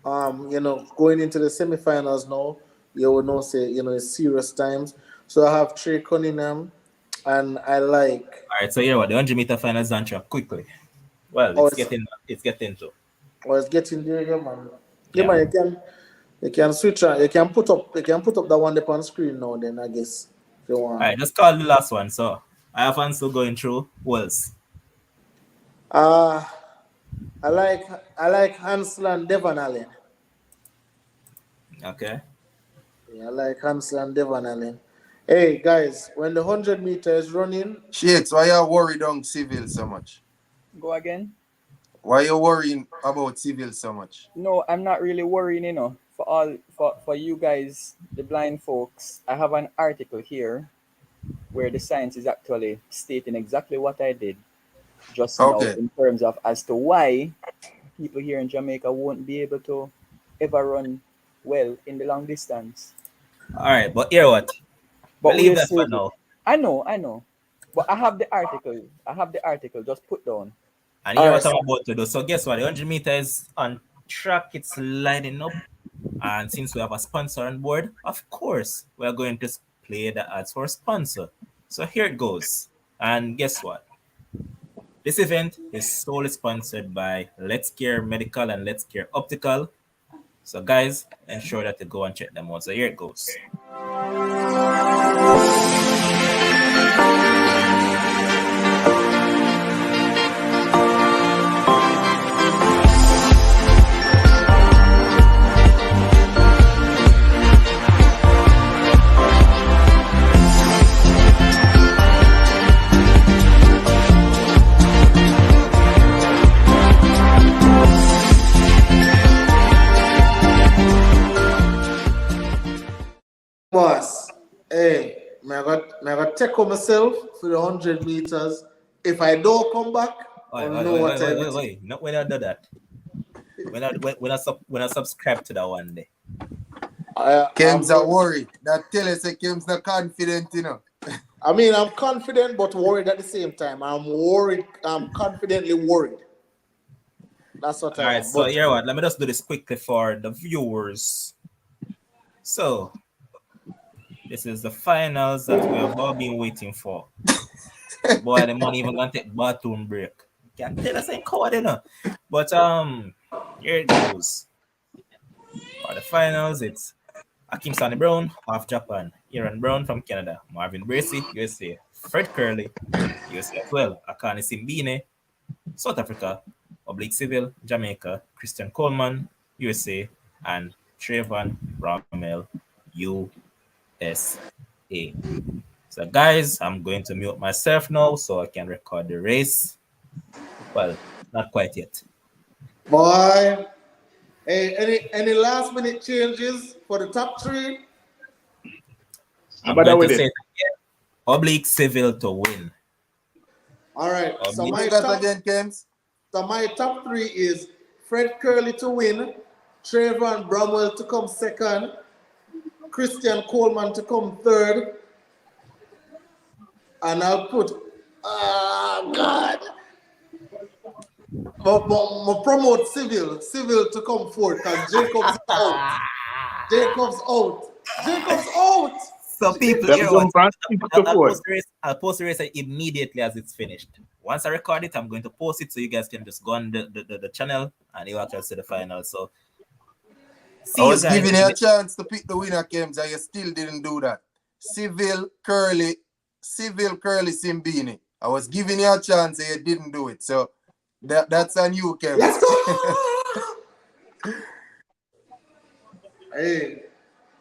going into the semifinals now, you would know it's serious times. So I have Trey Cunningham, and I like. All right. So the 100-meter finals on track quickly. Well, it's getting to. Oh, it's getting there, yeah, man. Yeah, man. You can switch. You can put up that one up on screen now. Then I guess if you want. All right. Just call the last one. So I have Ansel going through. Who else? I like Hansel and Devon Allen. Okay. Yeah, I like Hansel and Devon Allen. Hey guys, when the 100 meters running, Shakes, why you worried on civil so much? Go again. Why you worrying about civil so much? No, I'm not really worrying. For you guys, the blind folks, I have an article here where the science is actually stating exactly what I did just now in terms of as to why people here in Jamaica won't be able to ever run well in the long distance. All right, but hear what? But leave that for now. I know. But I have the article. Just put down. And hear what I'm about to do. So guess what? The 100 meters on track. It's lining up. And since we have a sponsor on board, of course, we're going to play the ads for a sponsor. So here it goes. And guess what? This event is solely sponsored by Let's Care Medical and Let's Care Optical. So guys, ensure that you go and check them out. So here it goes. boss, hey, I got take on myself for the 100 meters. If I don't come back, I know what I do. Wait. Not when I do that. When I subscribe to that one day. Kim's are worried. That tell us that Kim's not confident, I mean, I'm confident but worried at the same time. I'm worried. I'm confidently worried. That's what I am. All right, so here what? Let me just do this quickly for the viewers. So, this is the finals that we have all been waiting for. Boy, the man even gonna take bathroom break. Can't tell us ain't coward, you know. But here it goes. For the finals, it's Akim Stanley Brown of Japan, Aaron Brown from Canada, Marvin Bracey, USA, Fred Kerley, USA as well, Akane Simbine, South Africa, Oblique Civil, Jamaica, Christian Coleman, USA, and Trayvon Rommel, USA. So, guys, I'm going to mute myself now so I can record the race. Well, not quite yet. Boy, hey, any last minute changes for the top three? I'm going to say it again. Oblique Civil to win. All right. So my top three is Fred Kerley to win, Trayvon Bromwell to come second, Christian Coleman to come third, and I'll put God. But promote Civil to come fourth because Jacobs is out. Jacobs out. So people, I'll post the race immediately as it's finished. Once I record it, I'm going to post it so you guys can just go on the channel and you actually see the final. So I was giving you a chance to pick the winner, Kems, and you still didn't do that. Civil Kerley Simbini. I was giving you a chance and you didn't do it. So that's on you, Kems. Let's go! Hey,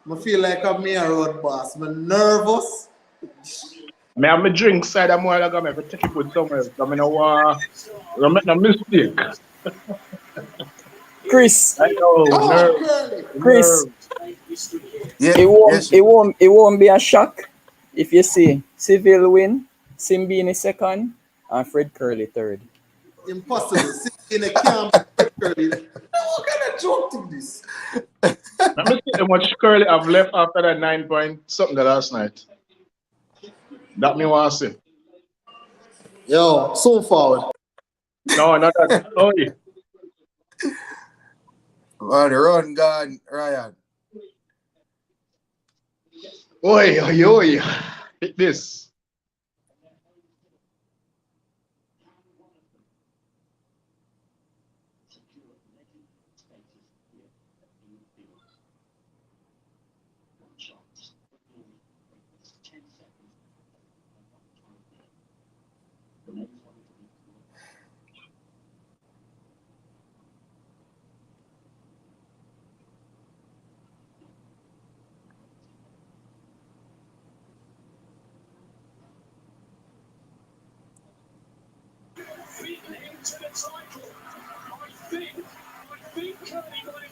I feel like I'm a road boss. I'm nervous. I have my drink side of more like I'm going to take it with somewhere. I'm going to make a mistake. Chris. I know, Chris. Yeah, it won't be a shock if you see Civil win, Simbini second, and Fred Kerley third. Impossible. Simbini can't Fred Kerley. What kind of joke is this? Let me see how much Kerley I've left after that 9 point something the last night. That me want to see. Yo, so forward. No, not that. Oh, yeah. Oh, the run gone, Ryan. Oi. Hit this.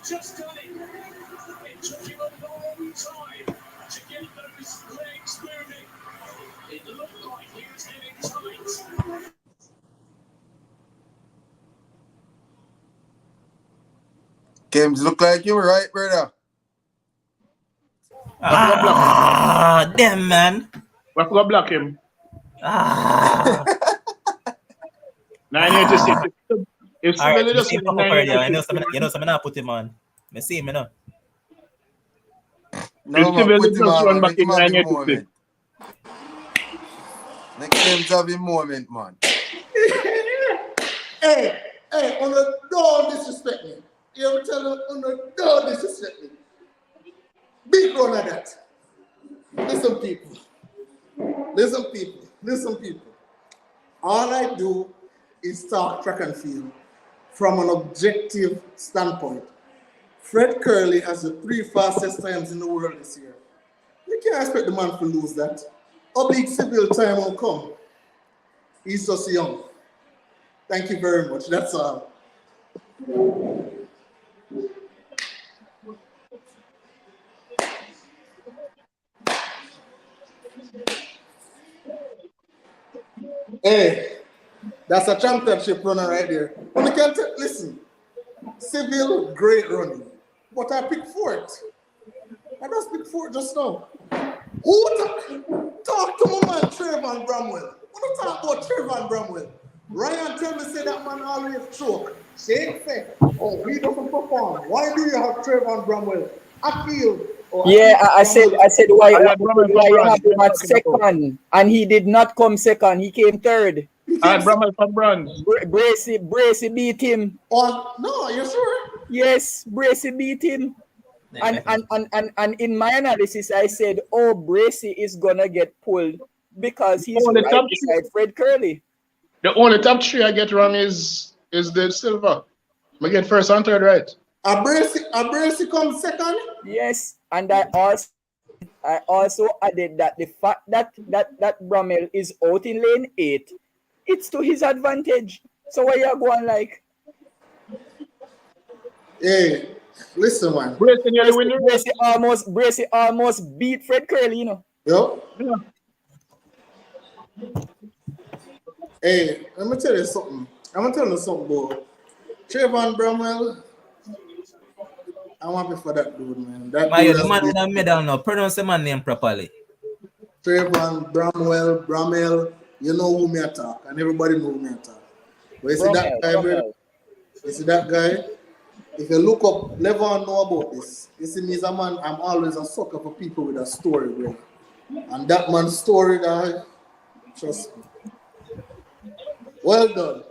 Just done it. It took him a long time to get those legs moving. It looked like he was getting tight. Kems look like you, right, brother? Damn, man. We're going to block him. 986. If All right, just you know something I put him on. I see him, you know. No, Civil put him just on, run back make in him have a 986. moment. Make Kems have a moment, man. Hey, don't disrespect me. You ever tell them, don't disrespect me. Big run of that. Listen, people. All I do is talk track and field from an objective standpoint. Fred Kerley has the 3 fastest times in the world this year. You can't expect the man to lose that. Oblique Civil time will come. He's just young. Thank you very much. That's all. Hey, that's a championship runner right there. Listen, Civil, great running. But I picked fourth. I just picked fourth just now. Talk to my man Trayvon Bromwell. What do you talk about Trayvon Bromwell? Ryan tell me say that man always choke. Shake say, oh, he doesn't perform. Why do you have Trayvon Bromwell? I feel Yeah, I said why I had Bramwell for you bronze. have him What are you at talking about? second, and he did not come second. He came third. I had Bramwell for bronze. Bracy beat him. Oh no, you sure? Yes, Bracy beat him. Yeah, And in my analysis, I said, oh, Bracy is gonna get pulled because he's Only right top three. beside Fred Kerley. The only top three I get wrong is the silver. I get first and third right. A Bracy comes second. Yes, and I also added that the fact that Bramwell is out in lane 8, it's to his advantage. So what you going like? Hey, listen, man. Bracy nearly win the race. Bracy almost beat Fred Kerley, you know. Yo. Yeah. Hey, let me tell you something. I'm gonna tell you something, boy. Trayvon Bramwell, I'm happy for that dude, man. That My dude the man has with a medal now. Pronounce the man name properly. Trayvon Bramwell, you know who me attack, and everybody know who me attack. But you see that guy, bro? You see that guy? If you look up, Levon know about this. You see me as a man, I'm always a sucker for people with a story, bro. And that man's story, guy, trust me. Well done.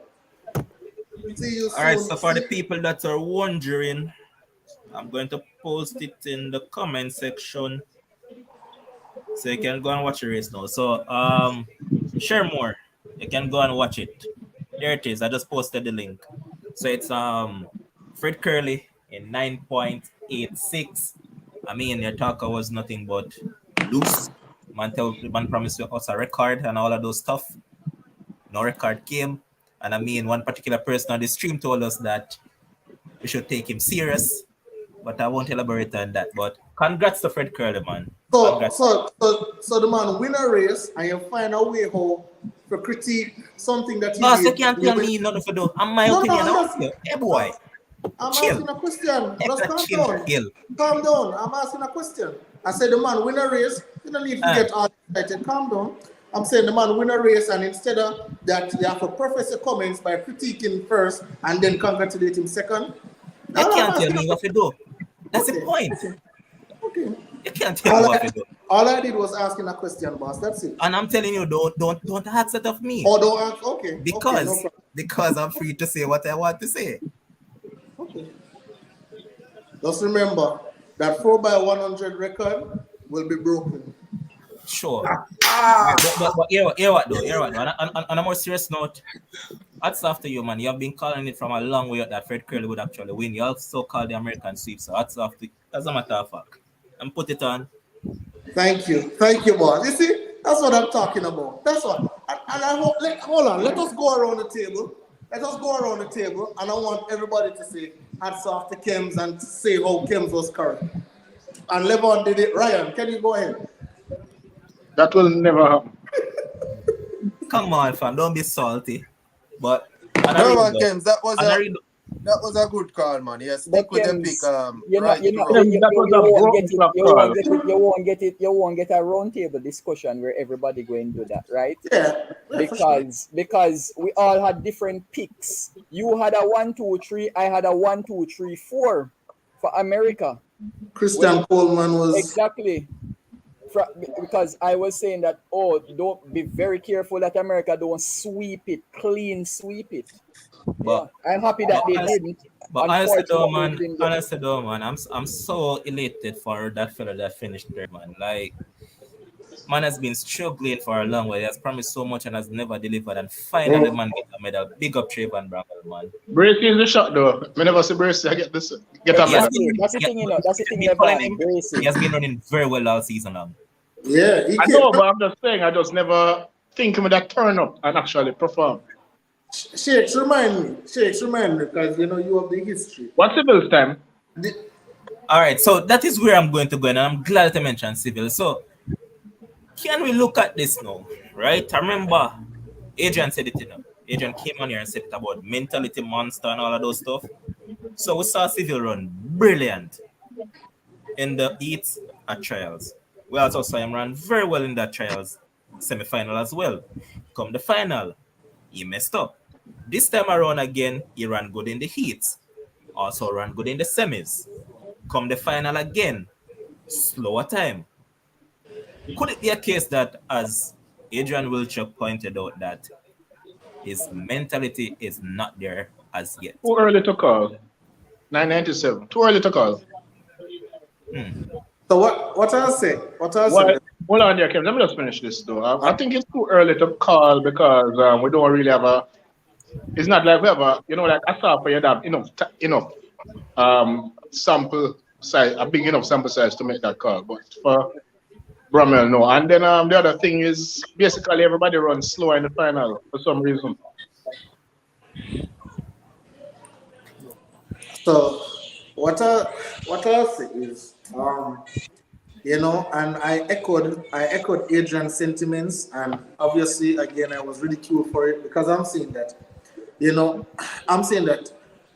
See you soon. All right, so for the people that are wondering, I'm going to post it in the comment section so you can go and watch the race now. So share more. You can go and watch it. There it is. I just posted the link. So it's Fred Kerley in 9.86. I mean, your talker was nothing but loose. Man promised us a record and all of those stuff. No record came. And I mean, one particular person on the stream told us that we should take him serious. But I won't elaborate on that. But congrats to Fred Kerley, man. So the man win a race and you find a way how to critique something that he Boss, did. you can't tell me nothing for do. I'm my opinion. Hey boy. I'm chill. asking a question. Just calm chill, down. chill. Calm down. I'm asking a question. I said the man win a race. You don't need to get all excited. Calm down. I'm saying the man win a race, and instead of that, you have to preface your comments by critiquing first and then congratulate him second. You can't tell me what to do. That's the point. Okay. You can't tell me what to do. All I did was asking a question, boss. That's it. And I'm telling you, don't ask that of me. Oh, don't ask. Okay. Because I'm free to say what I want to say. Okay. Just remember that 4x100 record will be broken. Sure. But hear what though. On a more serious note, hats off to you, man. You have been calling it from a long way that Fred Kerley would actually win. You also called the American sweep, so hats off to you. As a matter of fact. And put it on. Thank you, boss. You see, that's what I'm talking about. That's what. And I hope. Hold on. Let us go around the table. And I want everybody to say hats off to Kems and say how Kems was correct. And Levon did it. Ryan, can you go ahead? That will never happen. Come on, fam. Don't be salty. But no, man, Kems, that was a good call, man. Yes, stick with the pick. You won't get a round table discussion where everybody going to do that, right? Yeah. Because we all had different picks. You had a 1, 2, 3. I had a 1, 2, 3, 4 for America. Christian Coleman was exactly. Because I was saying that, don't be very careful that America don't clean sweep it. But, yeah, I'm happy that they didn't. But honestly though, man, I'm so elated for that fella that finished there, man. Like, man has been struggling for a long while. He has promised so much and has never delivered. And finally, man, get a medal. Big up Trayvon Bramwell, man. Bracy is the shot, though. I never see Bracy. I get a medal. That's the thing, you know. That's the thing. He has been running very well all season long. Yeah, I know, but I'm just saying, I just never think him that turn up and actually perform. Shakes, remind me, because you know you have the history. What's Civil's time? All right, so that is where I'm going to go, and I'm glad to mention Civil. So, can we look at this now, right? I remember Adrian said it, you know. Adrian came on here and said it about mentality monster and all of those stuff. So we saw Civil run brilliant in the heats at trials. We also saw him run very well in that trials semi-final as well. Come the final, he messed up. This time around again, he ran good in the heats. Also ran good in the semis. Come the final again, slower time. Could it be a case that, as Adrian Wilczek pointed out, that his mentality is not there as yet? Too early to call. 997. Too early to call. So what I'll say, Well, hold on there, Kevin. Let me just finish this though. I think it's too early to call because we don't really have a. It's not like we have a, like I thought for you to have enough sample size, a big enough sample size to make that call. But for Bromwell, no. And then the other thing is basically everybody runs slower in the final for some reason. So what I'll say is, and I echoed Adrian's sentiments, and obviously again I was ridiculed for it because I'm saying that,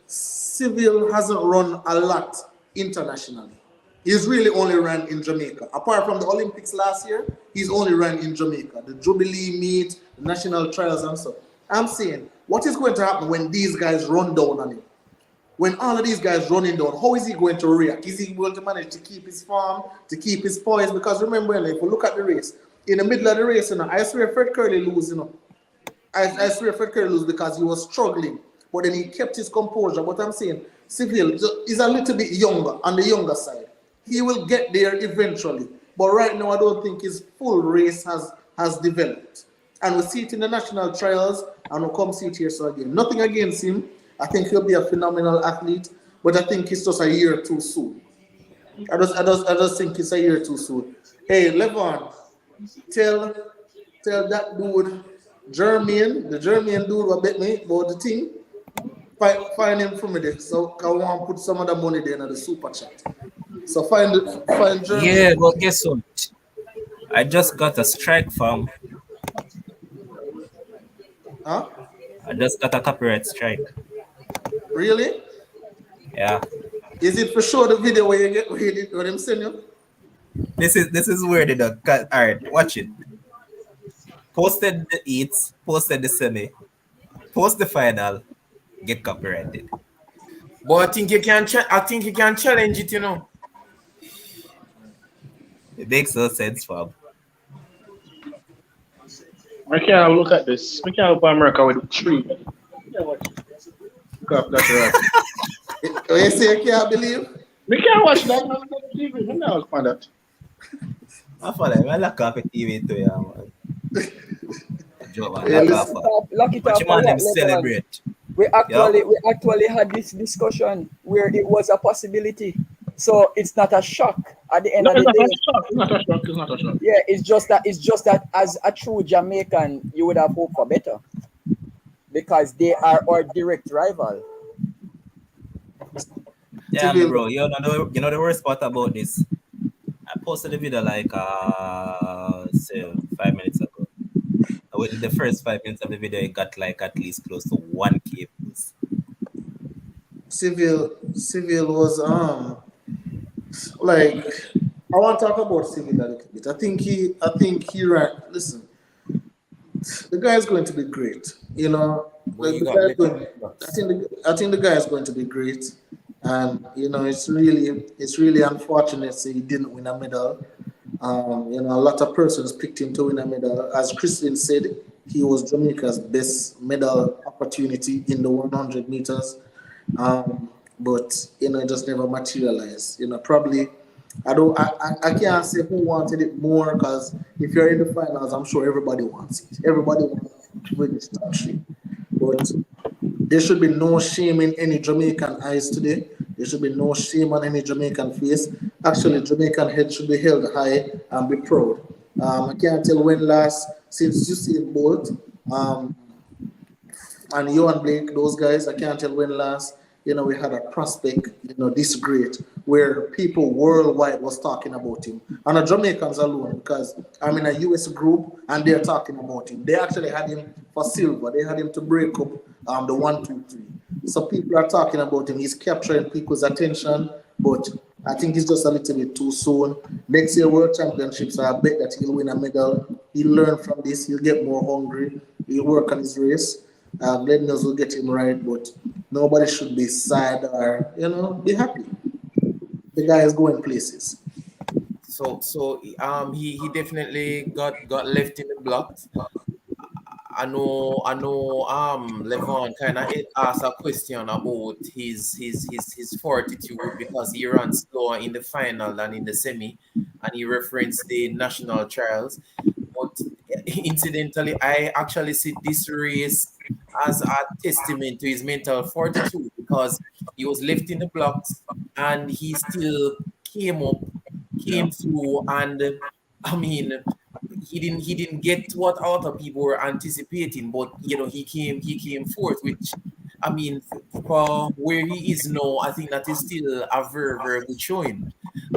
Civil hasn't run a lot internationally. He's really only ran in Jamaica. Apart from the Olympics last year, he's only ran in Jamaica. The Jubilee meet, the national trials and so. I'm saying, what is going to happen when these guys run down on him? When all of these guys running down, how is he going to react? Is he going to manage to keep his form, to keep his poise? Because remember, if we look at the race, in the middle of the race, I swear Fred Kerley lose, I swear Fred Kerley lose because he was struggling. But then he kept his composure. But I'm saying, Civil is a little bit younger, on the younger side. He will get there eventually. But right now, I don't think his full race has developed. And we see it in the national trials, and we'll come see it here so again. Nothing against him. I think he'll be a phenomenal athlete, but I think it's just a year too soon. I just think it's a year too soon. Hey, Levon, tell that dude, Jermaine, the Jermaine dude who bet me about the thing, find him for me there. So I want to put some of the money there in the super chat. So find Jermaine. Yeah, well, guess what? I just got a strike from. Huh? I just got a copyright strike. Really? Yeah. Is it for sure the video where you get what I'm saying you? This is where they done. All right, watch it. Posted the eats, posted the semi, post the final, get copyrighted. But I think you can challenge it, It makes no sense, Fab. I can't look at this. We can't look at America with 3. That's right. You say you can't believe? We can't watch that on TV. We can't look at that. I thought I look up at TV too, yeah, man. Lock it up. Man, them celebrate. We actually had this discussion where it was a possibility. So it's not a shock at the end of the day. It's not a shock. Yeah, it's just that as a true Jamaican, you would have hoped for better. Because they are our direct rival. Yeah, bro. You know the worst part about this? I posted a video like say 5 minutes ago. Within the first 5 minutes of the video, it got like at least close to 1K views. Civil was like, I want to talk about Civil a little bit. I think he right. Listen, the guy is going to be great. I think the guy is going to be great, and it's really unfortunate that he didn't win a medal. A lot of persons picked him to win a medal. As Christine said, he was Jamaica's best medal opportunity in the 100 meters, but it just never materialized. Probably. I can't say who wanted it more because if you're in the finals, I'm sure everybody wants it. Everybody wants to win this top 3. But there should be no shame in any Jamaican eyes today. There should be no shame on any Jamaican face. Actually, Jamaican head should be held high and be proud. I can't tell when last, since Usain Bolt and Johan Blake, those guys, I can't tell when last, we had a prospect, this great, where people worldwide was talking about him. And the Jamaicans alone, because I'm in a US group and they're talking about him. They actually had him for silver. They had him to break up the 1, 2, 3. So people are talking about him. He's capturing people's attention, but I think it's just a little bit too soon. Next year, World Championships, I bet that he'll win a medal. He'll learn from this. He'll get more hungry. He'll work on his race. Glenn will get him right, but nobody should be sad or, be happy. The guy is going places. he definitely got left in the blocks. I know Levon kind of asked a question about his fortitude because he ran slower in the final than in the semi, and he referenced the national trials. But incidentally, I actually see this race as a testament to his mental fortitude because he was left in the blocks and he still came up, Yeah. came through, and I mean, he didn't get what other people were anticipating, but he came forth, which I mean, for where he is now, I think that is still a very very good showing.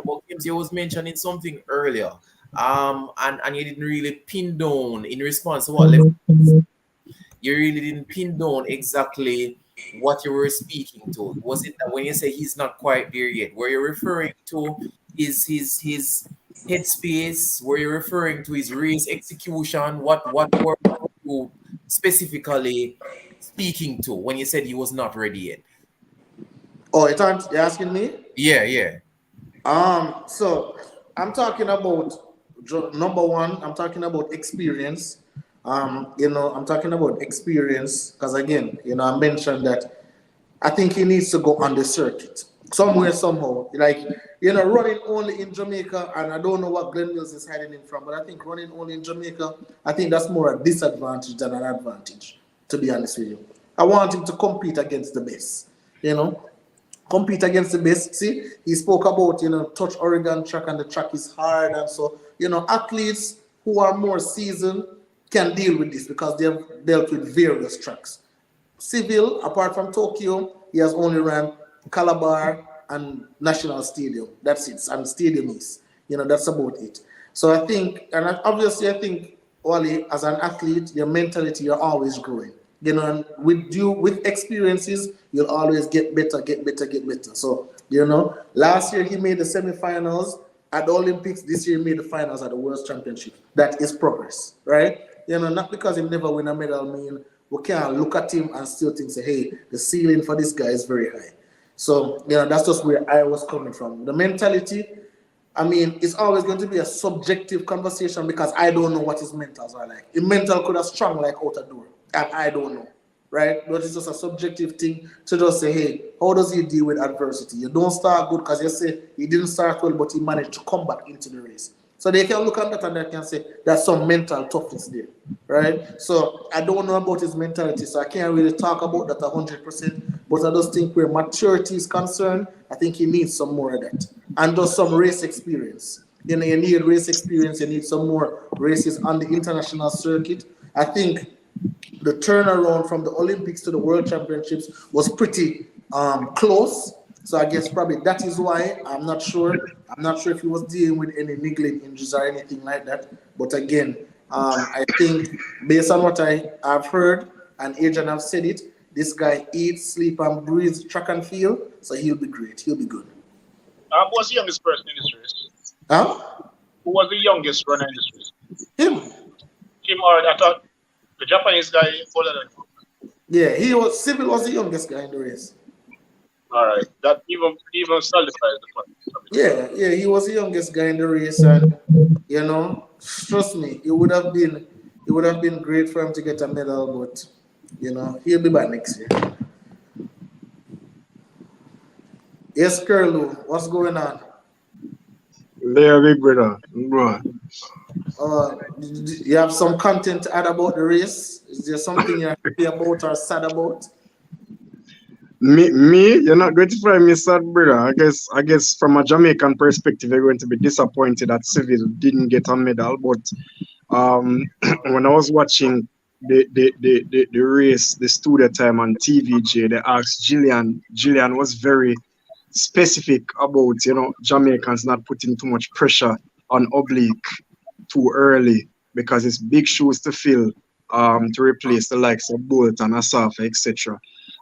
But James, you was mentioning something earlier, and you didn't really pin down in response to what left. You really didn't pin down exactly what you were speaking to. Was it that when you say he's not quite there yet, were you referring to his headspace? Were you referring to his race execution? What were you specifically speaking to when you said he was not ready yet? Oh, you're asking me? Yeah, yeah. So I'm talking about number one. I'm talking about experience. I'm talking about experience because again, I mentioned that I think he needs to go on the circuit somewhere, somehow. Like, running only in Jamaica, and I don't know what Glenn Mills is hiding him from, but I think running only in Jamaica, I think that's more a disadvantage than an advantage, to be honest with you. I want him to compete against the best, compete against the best. See, he spoke about, touch Oregon track and the track is hard. And so, athletes who are more seasoned can deal with this because they've dealt with various tracks. Civil, apart from Tokyo, he has only ran Calabar and National Stadium. That's it. And Stadium East. That's about it. So I think, and obviously I think, Wally, as an athlete, your mentality, you're always growing. And with experiences, you'll always get better, get better, get better. So, last year he made the semi-finals at the Olympics. This year he made the finals at the World Championship. That is progress, right? Not because he never win a medal mean we can't look at him and still think, say, hey, the ceiling for this guy is very high. So, that's just where I was coming from. The mentality, I mean, it's always going to be a subjective conversation because I don't know what his mentals are like. His mental could have strung like out a door, and I don't know, right? But it's just a subjective thing to just say, hey, how does he deal with adversity? You don't start good because you say he didn't start well, but he managed to come back into the race. So they can look at that and they can say there's some mental toughness there, right? So I don't know about his mentality, so I can't really talk about that 100%. But I just think where maturity is concerned, I think he needs some more of that. And just some race experience. You need race experience, you need some more races on the international circuit. I think the turnaround from the Olympics to the World Championships was pretty close. So I guess probably that is why. I'm not sure if he was dealing with any niggling injuries or anything like that. But again, I think based on what I've heard and Adrian have said it, this guy eats, sleep, and breathes track and field. So he'll be great. He'll be good. Who was the youngest person in this race? Huh? Who was the youngest runner in this race? Him. Him, or I thought the Japanese guy older than him. Yeah, Civil was the youngest guy in the race. All right, that even solidifies the point. Yeah, he was the youngest guy in the race, and trust me, it would have been great for him to get a medal, but he'll be back next year. Yes, Kerley, what's going on? There, big brother, bro. You have some content to add about the race? Is there something you're happy about or sad about? Me, you're not going to find me sad, brother. I guess from a Jamaican perspective, you're going to be disappointed that Civil didn't get a medal. But when I was watching the race, the studio time on TVJ, they asked Gillian. Gillian was very specific about Jamaicans not putting too much pressure on Oblique too early because it's big shoes to fill to replace the likes of Bolt and Asafa, etc.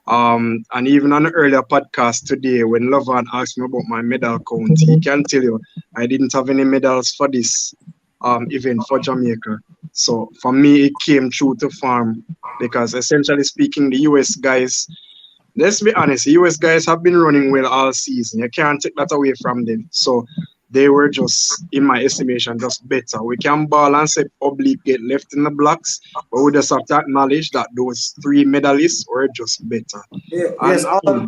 And even on the earlier podcast today, when Lovan asked me about my medal count, he can tell you I didn't have any medals for this event for Jamaica. So for me, it came true to form because essentially speaking, the US guys, let's be honest, the US guys have been running well all season. You can't take that away from them. So they were just, in my estimation, just better. We can ball and say Oblique get left in the blocks, but we just have to acknowledge that those three medalists were just better. Yeah, And yes, all,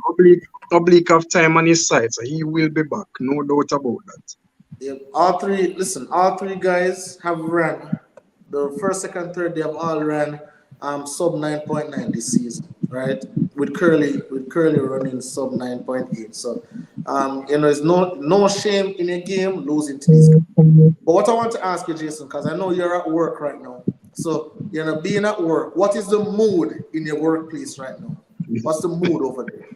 Oblique have time on his side, so he will be back, no doubt about that. yeah, all three. Listen, all three guys have ran. The first, second, third, they have all ran sub 9.9 this season, right? With Kerley running sub 9.8. So it's no shame in a game losing to these guys. But what I want to ask you, Jason, because I know you're at work right now. So being at work, what is the mood in your workplace right now? What's the mood over there?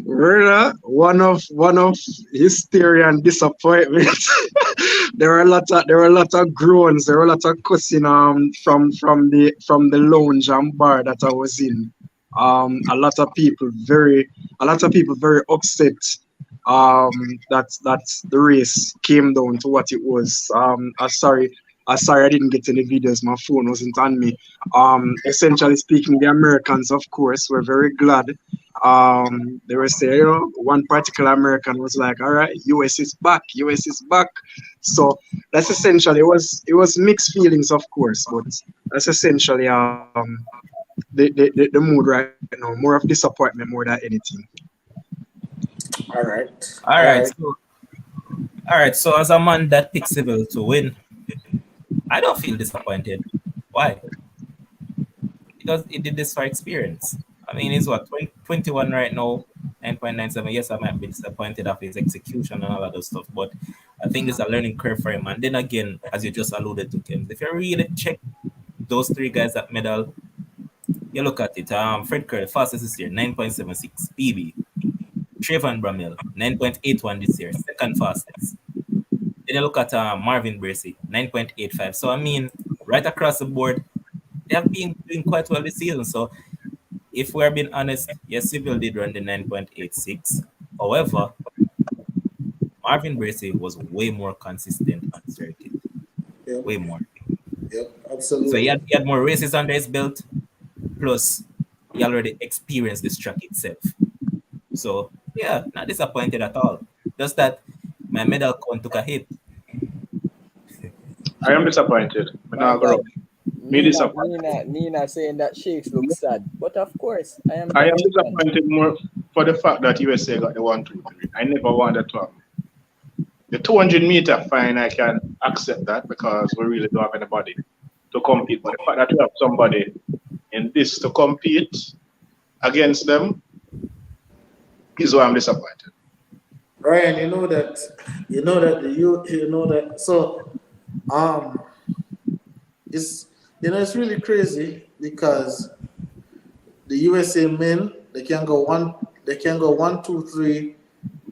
Really? One of hysteria and disappointment. There were a lot of groans. There were a lot of cussing from the lounge and bar that I was in. A lot of people very upset. That the race came down to what it was. Sorry I didn't get any videos. My phone wasn't on me. Essentially speaking, the Americans, of course, were very glad. They were saying, one particular American was like, "All right, US is back, US is back." So that's essentially it was mixed feelings, of course, but that's essentially the mood right now, more of disappointment more than anything. All right. All right. So as a man that picks Civil to win, I don't feel disappointed. Why? Because it did this for experience. I mean, he's what, 21 right now, 9.97. Yes, I might be disappointed of his execution and all of those stuff, but I think it's a learning curve for him. And then again, as you just alluded to, Kim, if you really check those three guys that medal, you look at it. Fred Kerley, fastest this year, 9.76 PB. Trayvon Bramil, 9.81 this year, second fastest. Then you look at Marvin Bracey, 9.85. So, I mean, right across the board, they have been doing quite well this season. So, if we're being honest, yes, Civil did run the 9.86. However, Marvin Bracey was way more consistent on circuit. Yep. Way more. Yep, absolutely. So, he had more races under his belt. Plus, he already experienced this track itself. So, yeah, not disappointed at all. Just that my medal count took a hit. I am disappointed. Nina saying that Shakes looks sad. But of course, I am disappointed more for the fact that USA got the 1, 2, 3. I never wanted to happen. The 200-meter, fine, I can accept that because we really don't have anybody to compete. But the fact that we have somebody in this to compete against them is why I'm disappointed. Ryan, so it's really crazy because the USA men, they can go 1, 2, 3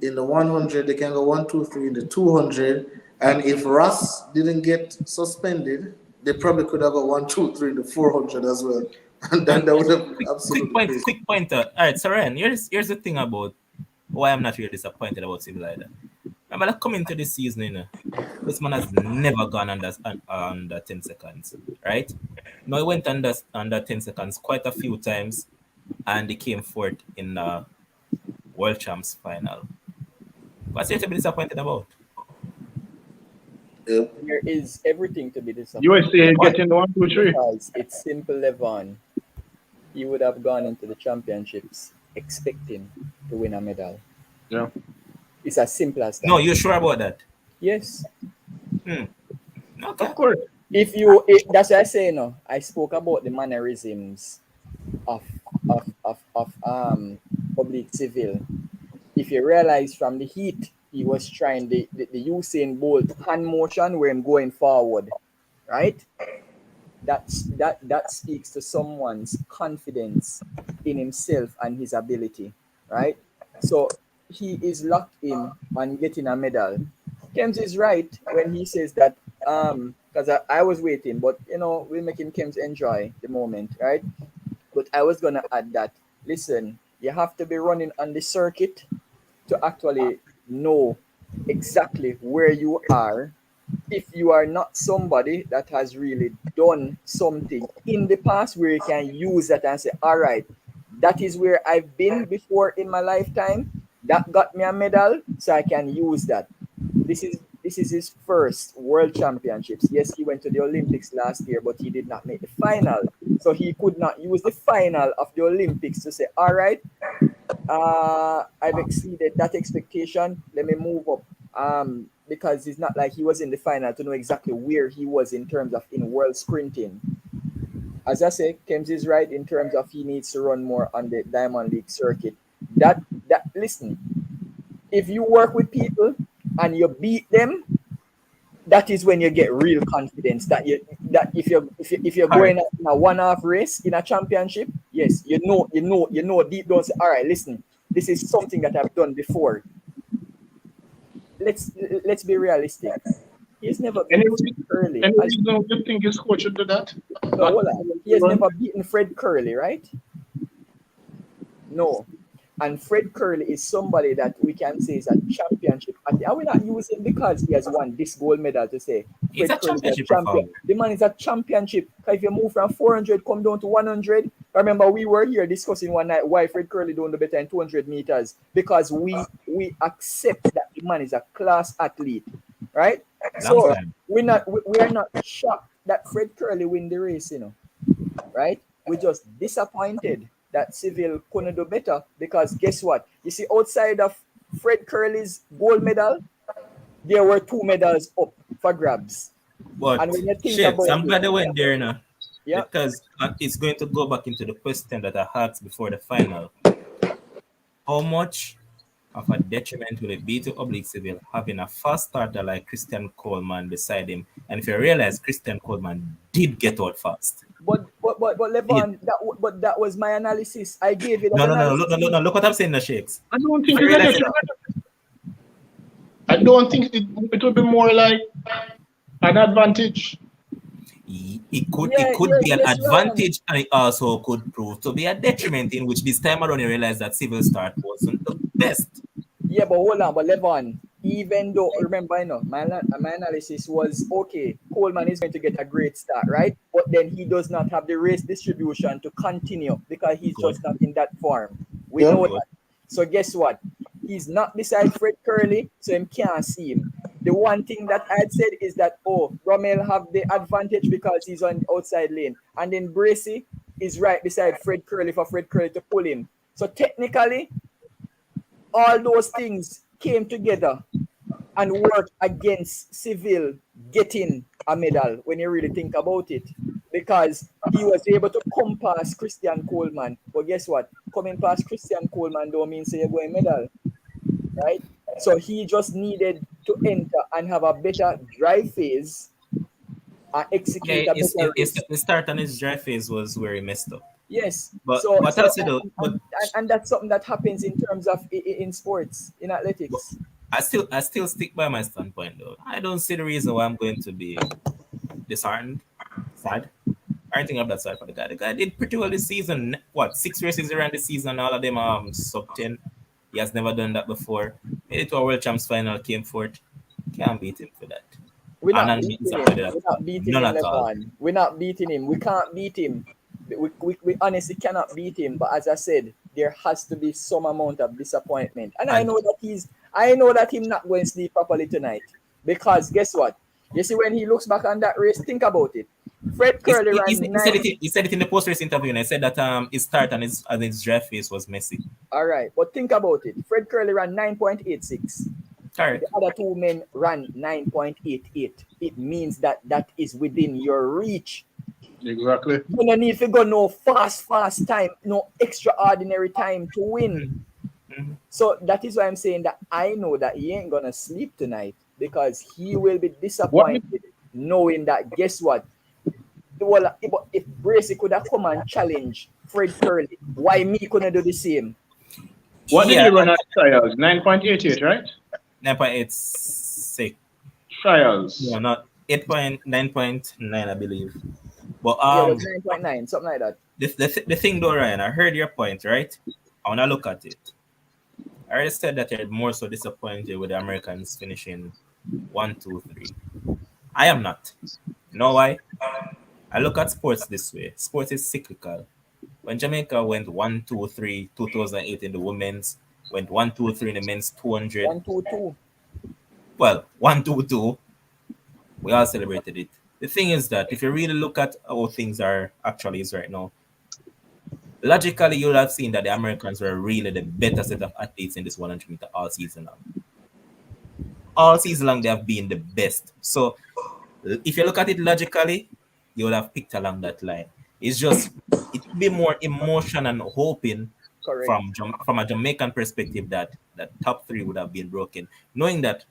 in the 100, they can go 1, 2, 3 in the 200, and if Ross didn't get suspended, they probably could have a 1, 2, 3 in the 400 as well. And then that would have absolutely quick pointer. All right, so Ryan, here's the thing about why I'm not really disappointed about Civil either. Remember that coming to this season, this man has never gone under 10 seconds, right? No, he went under 10 seconds quite a few times, and he came fourth in the World Champs final. What's there to be disappointed about? There is everything to be disappointed. USA getting the 1, 2, 3. Because it's simple, Levon. He would have gone into the championships expecting to win a medal. Yeah. It's as simple as that. No, you're sure about that? Yes. Okay. Of course. That's what I say, no. I spoke about the mannerisms of public civil. If you realize from the heat, he was trying the Usain Bolt hand motion where I'm going forward, right? That speaks to someone's confidence in himself and his ability, right? So he is locked in on getting a medal. Kems is right when he says that because I was waiting, but we're making Kems enjoy the moment, right? But I was gonna add that, listen, you have to be running on the circuit to actually know exactly where you are. If you are not somebody that has really done something in the past where you can use that and say, all right, that is where I've been before in my lifetime, that got me a medal, so I can use that. The this is his first World Championships. Yes, he went to the Olympics last year, but he did not make the final. So he could not use the final of the Olympics to say, all right, I've exceeded that expectation. Let me move up. Because it's not like he was in the final to know exactly where he was in terms of in world sprinting. As I say, Kems is right in terms of he needs to run more on the Diamond League circuit. That listen, if you work with people and you beat them, that is when you get real confidence that if you're going in a one-half race in a championship, yes, you know deep down, say, all right, listen, this is something that I've done before. Let's be realistic. He's never beaten Kerley. Any reason you think his coach should do that? No, hold on. He has never beaten Fred Kerley, right? No. And Fred Kerley is somebody that we can say is a championship. And we're not using because he has won this gold medal to say He's a championship performer. The man is a championship. If you move from 400, come down to 100. I remember we were here discussing one night why Fred Kerley don't do better in 200 meters. Because we accept that the man is a class athlete. Right? So we are not shocked that Fred Kerley win the race, right? We're just disappointed that Civil couldn't do better because guess what? You see, outside of Fred Kerley's gold medal, there were 2 medals up for grabs. But and when you think about I'm glad they went there now. Yeah. Because it's going to go back into the question that I asked before the final. How much of a detriment will it be to Oblique Civil having a fast starter like Christian Coleman beside him? And if you realize Christian Coleman did get out fast. But Levon, that was my analysis. I gave it. No. Look what I'm saying, the Shakes. I don't think it would be more like an advantage. It could be an advantage, and it also could prove to be a detriment. In which this time around you realize that Civil start wasn't the best. Yeah, but hold on, but Levon, even though remember, my analysis was okay. Coleman is going to get a great start, right? But then he does not have the race distribution to continue because he's just not in that form. We know that. So guess what? He's not beside Fred Kerley, so he can't see him. The one thing that I'd said is that Rommel have the advantage because he's on the outside lane, and then Bracy is right beside Fred Kerley for Fred Kerley to pull him. So technically, all those things came together and worked against Civil getting a medal when you really think about it. Because he was able to come past Christian Coleman. But guess what? Coming past Christian Coleman don't mean say you're going medal. Right? So he just needed to enter and have a better drive phase and execute a better race. The start on his drive phase was where he messed up. Yes, and that's something that happens in terms of in sports, in athletics. I still stick by my standpoint though. I don't see the reason why I'm going to be disheartened, sad, or anything of that side for the guy. The guy did pretty well this season. 6 races around the season, all of them sub 10. He has never done that before. Made it to a World Champs final, came fourth. Can't beat him for that. We're not beating him. We're not beating him. We can't beat him. We honestly cannot beat him. But as I said, there has to be some amount of disappointment. And I know that he's not going to sleep properly tonight. Because guess what? You see, when he looks back on that race, think about it. Fred Kerley he said it in the post-race interview, and I said that his start and his draft phase was messy. All right, but think about it. Fred Kerley ran 9.86. Correct. The other 2 men ran 9.88. It means that is within your reach. Exactly. You don't need to go no fast time, no extraordinary time to win. Mm-hmm. So that is why I'm saying that I know that he ain't gonna sleep tonight because he will be disappointed knowing that guess what? Well, if Bracy could have come and challenge Fred Kerley, why me couldn't do the same? What did he run at trials? 9.88, right? 9.86. Trials. No, not 9.9, I believe. But 9.9, something like that. The thing though, Ryan, I heard your point, right? I wanna look at it. I already said that you're more so disappointed with the Americans finishing 1, 2, 3. I am not. You know why? I look at sports this way. Sports is cyclical. When Jamaica went 1, 2, 3, 2008 in the women's, went 1, 2, 3 in the men's 200. 1, 2, 2. Well, 1-2-2, we all celebrated it. The thing is that if you really look at how things are actually is right now, logically you would have seen that the Americans were really the better set of athletes in this 100 meter all season long. All season long, they have been the best. So if you look at it logically, you would have picked along that line. It's just it would be more emotion and hoping Correct. from a Jamaican perspective that top three would have been broken, knowing that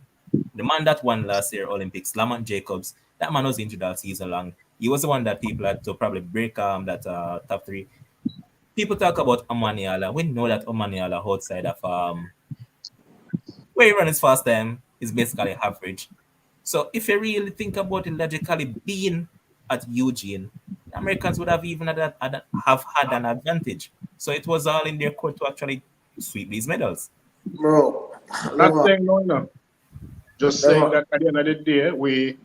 the man that won last year Olympics, Lamont Jacobs, that man was injured all season long. He was the one that people had to probably break that top three. People talk about Omaniala. We know that Omaniala outside of where he ran his fast time is basically average. So if you really think about it logically, being at Eugene, the Americans would have even have had an advantage. So it was all in their court to actually sweep these medals. Bro, Not saying no. Just saying that at the end of the day, we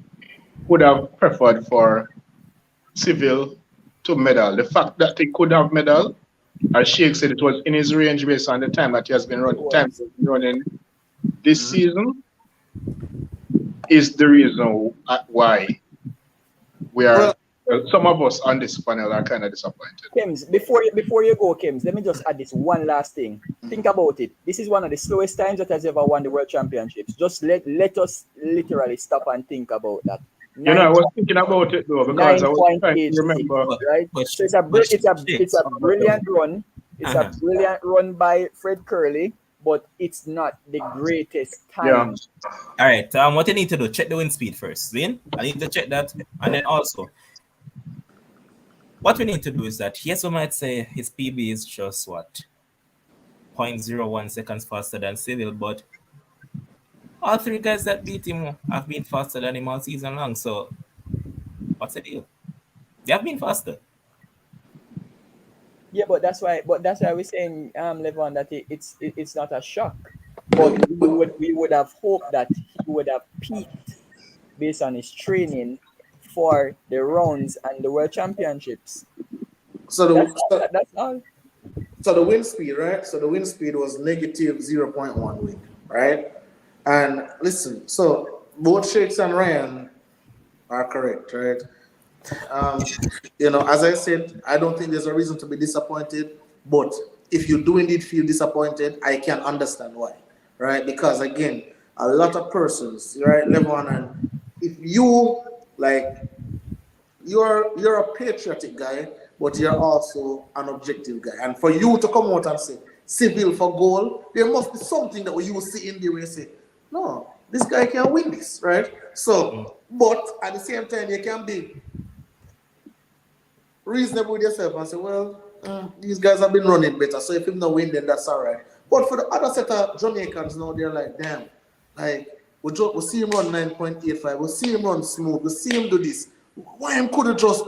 would have preferred for Civil to medal. The fact that he could have medal, as Sheikh said, it was in his range based on the time that he has been running this season, is the reason why we are. Some of us on this panel are kind of disappointed. Kems, before you go, Kems, let me just add this one last thing. Think about it. This is one of the slowest times that has ever won the World Championships. Just let us literally stop and think about that. I was thinking about it though because I was trying to remember. Right? So it's a brilliant run. It's a brilliant run by Fred Kerley, but it's not the greatest time. Yeah. All right. What you need to do? Check the wind speed first. Then I need to check that, and then also. What we need to do is that, yes, we might say his PB is just, 0.01 seconds faster than Civil, but all three guys that beat him have been faster than him all season long. So, what's the deal? They have been faster. Yeah, but that's why we're saying, Levon, that it's not a shock. But we would have hoped that he would have peaked based on his training for the rounds and the World Championships. So that's all. So the wind speed, right? So the wind speed was negative 0.1 wind, right? And listen, so both Shakes and Ryan are correct, right? As I said, I don't think there's a reason to be disappointed. But if you do indeed feel disappointed, I can understand why, right? Because again, a lot of persons, right, Levon, and if you you're a patriotic guy, but you're also an objective guy. And for you to come out and say Civil for goal, there must be something that you will see in there where you say, no, this guy can win this, right? So, but at the same time, you can be reasonable with yourself and say, well, these guys have been running better, so if him not win, then that's all right. But for the other set of Jamaicans now, they're like, damn, we see him run 9.85, we see him run smooth, we see him do this. Why him could have just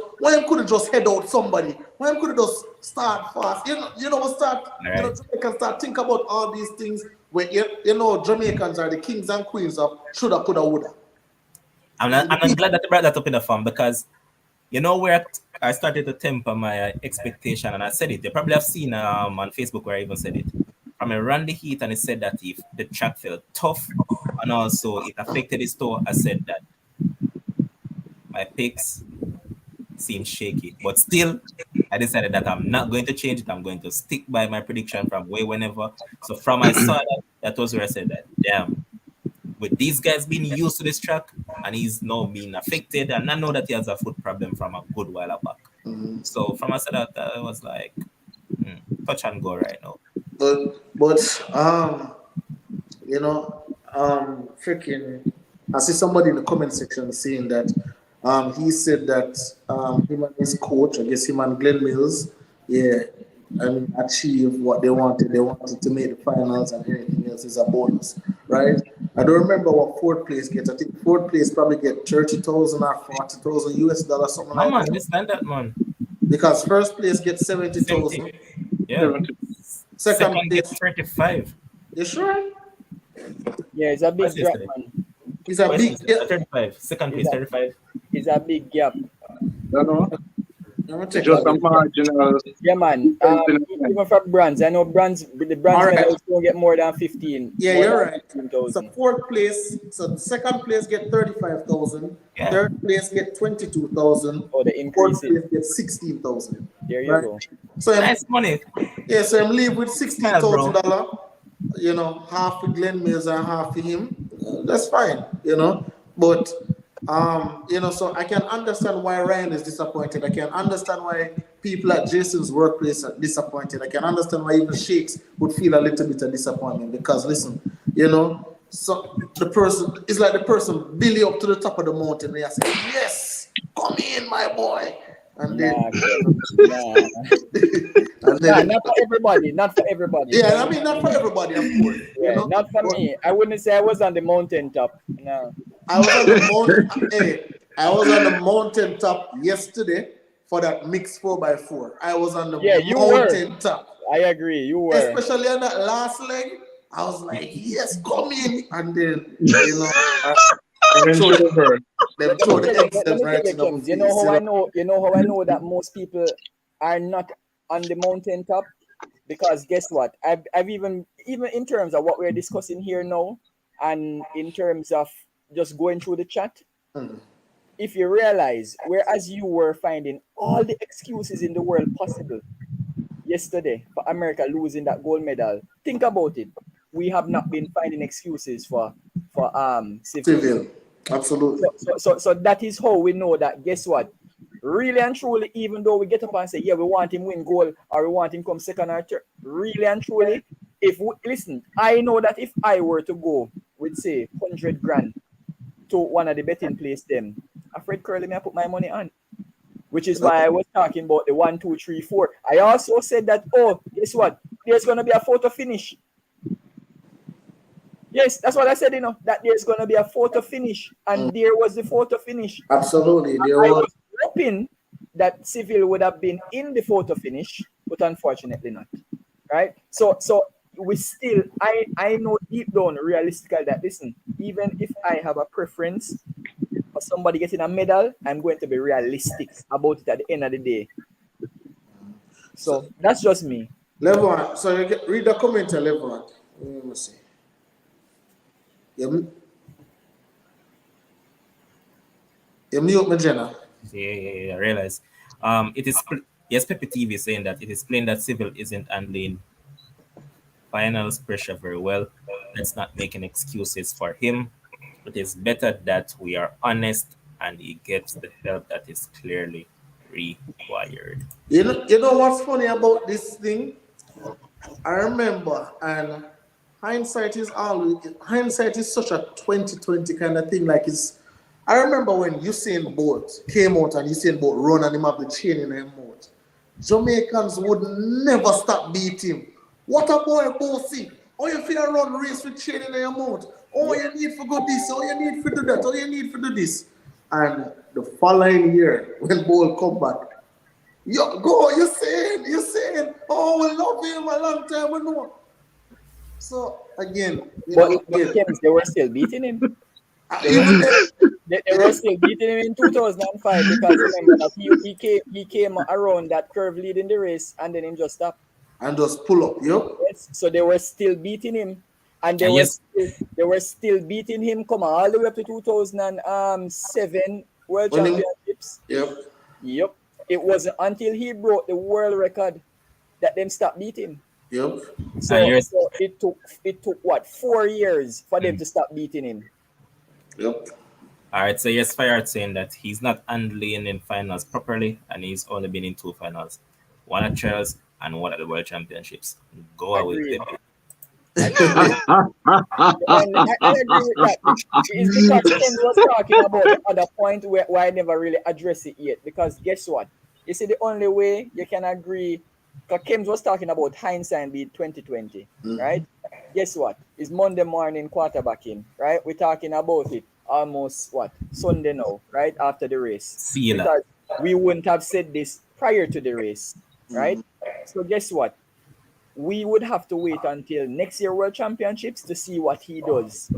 head out somebody? Why him could have just start fast? Jamaicans start think about all these things where Jamaicans are the kings and queens of shoulda, coulda, woulda. I'm glad that you brought that up in the form because where I started to temper my expectation, and I said it. You probably have seen on Facebook where I even said it. From a run the heat, and it said that if the track felt tough and also it affected his toe, I said that my picks seem shaky. But still, I decided that I'm not going to change it. I'm going to stick by my prediction from whenever. So from I saw that was where I said that, damn, with these guys being used to this track and he's now being affected, and I know that he has a foot problem from a good while back. So from I said that, I was like, touch and go right now. Freaking, I see somebody in the comment section saying that he said that him and his coach, I guess him and Glenn Mills, achieve what they wanted. They wanted to make the finals, and everything else is a bonus, right? I don't remember what fourth place gets. I think fourth place probably get 30,000 or 40,000 US dollars, something like that. Understand that, man. Because first place gets 70,000. Yeah. Second place 35. You sure? Yeah, it's a big gap, man. It's a big gap. 35. Second place 35. It's a big gap. No. Just a marginal. Yeah, man. Even for brands, I know the brands All right. medals don't get more than 15. Yeah, more you're than right. 15,000. So fourth place, so second place get 35,000. Yeah. Third place get 22,000. Oh, the Fourth increase place get 16,000. There you Right. go. So Nice money. yeah, so I'm leave with Smile, bro. $16,000. You know, half for Glenn Mills and half for him. That's fine. You know, but you know, so I can understand why Ryan is disappointed. I can understand why people at Jason's workplace are disappointed. I can understand why even Shakes would feel a little bit of disappointment because listen, you know, so the person it's like the person Billy up to the top of the mountain. They are saying, "Yes, come in, my boy." And then, not for everybody. Not for everybody. Yeah, I mean, not for everybody, of course. Yeah, You know? not for me. I wouldn't say I was on the mountaintop. No. I was on the mountain. Hey, I was on the mountaintop yesterday for that mixed 4x4. I was on the mountaintop. I agree. You were. Especially on that last leg. I was like, yes, come in. And then, you know, they throw the excellence right in the You know how I know? You know how I know that most people are not on the mountaintop? Because guess what? I've even in terms of what we're discussing here now, and in terms of just going through the chat, if you realize, whereas you were finding all the excuses in the world possible yesterday for America losing that gold medal, think about it. We have not been finding excuses for Civil. Absolutely. So that is how we know that, guess what? Really and truly, even though we get up and say, yeah, we want him win gold or we want him come second or third, really and truly, listen, I know that if I were to go with, say, 100 grand to one of the betting place, them, afraid Kerley may I put my money on. Which is why I was talking about the 1, 2, 3, 4. I also said that, guess what? There's going to be a photo finish. Yes, that's what I said, you know, that there's going to be a photo finish. And there was the photo finish. Absolutely. I was hoping that Civil would have been in the photo finish, but unfortunately not. Right? So we still, I know deep down, realistically, that, listen, even if I have a preference for somebody getting a medal, I'm going to be realistic about it at the end of the day. So that's just me. Level one. So read the comment, level one. Let me see. You mute me, Jenna. Yeah, I realize. It is yes, Pepe TV is saying that it is plain that Civil isn't handling finals pressure very well. Let's not make any excuses for him. It is better that we are honest and he gets the help that is clearly required. You know what's funny about this thing? I remember, and hindsight is such a 2020 kind of thing. Like I remember when Usain Bolt came out and Usain Bolt run and him have the chain in his mouth. Jamaicans would never stop beating him. What a boy, bossy. Oh, you feel run race with chain in your mouth. Oh, you need to go this. Oh, you need to do that. Oh, you need to do this. And the following year, when Bolt come back, you saying, oh, we love him a long time, we know. So again, but they were still beating him. They were still beating him in 2005 because remember that he came around that curve leading the race and then him just stopped. And just pull up, Yes, so they were still beating him. And they were still beating him, come on, all the way up to 2007 World Championships. Yep. It wasn't until he broke the world record that them stopped beating him. Yep. So it took what, 4 years for them to stop beating him. Yep. All right, so yes, Fire saying that he's not handling in finals properly and he's only been in 2 finals. One at Trials and one at the World Championships. Go away with them. I agree with that. It's because Ken was talking about the other point where I never really addressed it yet. Because guess what? You see, the only way you can agree, because Kim was talking about hindsight being 2020, right? Guess what? It's Monday morning quarterbacking, right? We're talking about it almost Sunday now, right? After the race. See you because we wouldn't have said this prior to the race, right? So guess what? We would have to wait until next year World Championships to see what he does.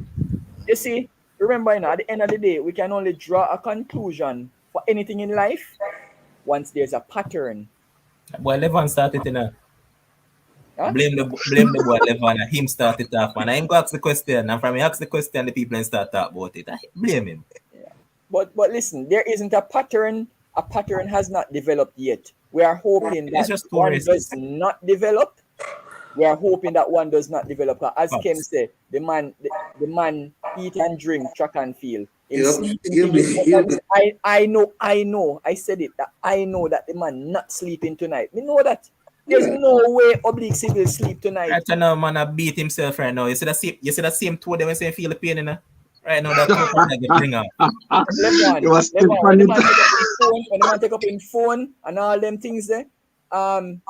You see, remember, at the end of the day, we can only draw a conclusion for anything in life once there's a pattern. Boy, Levon started in a Huh? blame the boy Levon and him started off, man. I ain't go ask the question, and from he ask the question, the people ain't start talk about it. I blame him. But listen, there isn't a pattern. A pattern has not developed yet. We are hoping It's that just too one racist. does not develop. We are hoping that one does not develop. As Facts. Kim said, the man eat and drink track and field. I know. I said it. That I know that the man not sleeping tonight. We know that. There's no way Oblique Civil sleep tonight. Right now, man, I beat himself right now. You see that same toe them when say feel the pain in right now. That toe that get bring out. Levon, when the man take up in phone and all them things there, and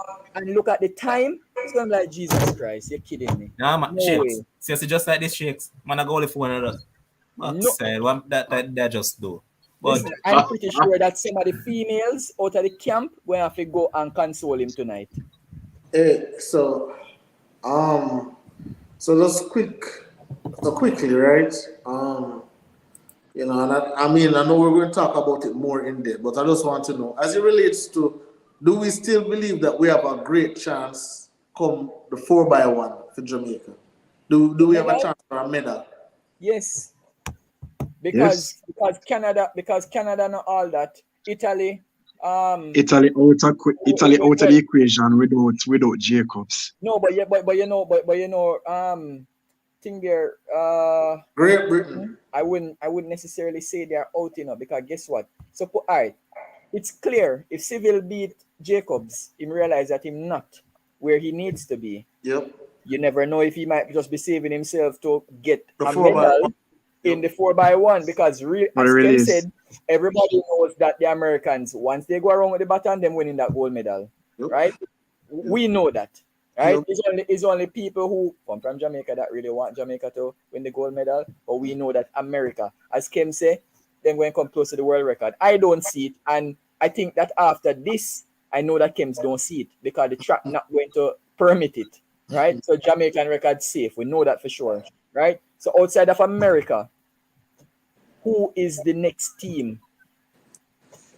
look at the time, it's gonna be like Jesus Christ. You're kidding me? Nah, man, No shakes. way. Seriously, just like this shakes. Man, I go only phone and that just do. But Listen, I'm pretty sure that some of the females out of the camp will have to go and console him tonight. So just quickly, right? You know, and I mean, I know we're going to talk about it more in depth, but I just want to know, as it relates to, do we still believe that we have a great chance come the 4x1 for Jamaica? Do we have a chance for a medal? Yes. Because Canada and all that, Italy out of the equation without Jacobs. No, but you know, thing there, Great Britain. I wouldn't necessarily say they're out, you know, because guess what? So all right, it's clear if Civil beat Jacobs, him realize that him not where he needs to be. Yep. You never know if he might just be saving himself to get a medal in the 4x1, because as Ken said, everybody knows that the Americans, once they go around with the baton, them winning that gold medal. Yep. Right? Yep. We know that. Right? Yep. It's only people who come from Jamaica that really want Jamaica to win the gold medal, but we know that America, as Kim said, they're going to come close to the world record. I don't see it, and I think that after this, I know that Kims don't see it because the track not going to permit it. Right? So Jamaican record safe. We know that for sure. Right? So outside of America, who is the next team?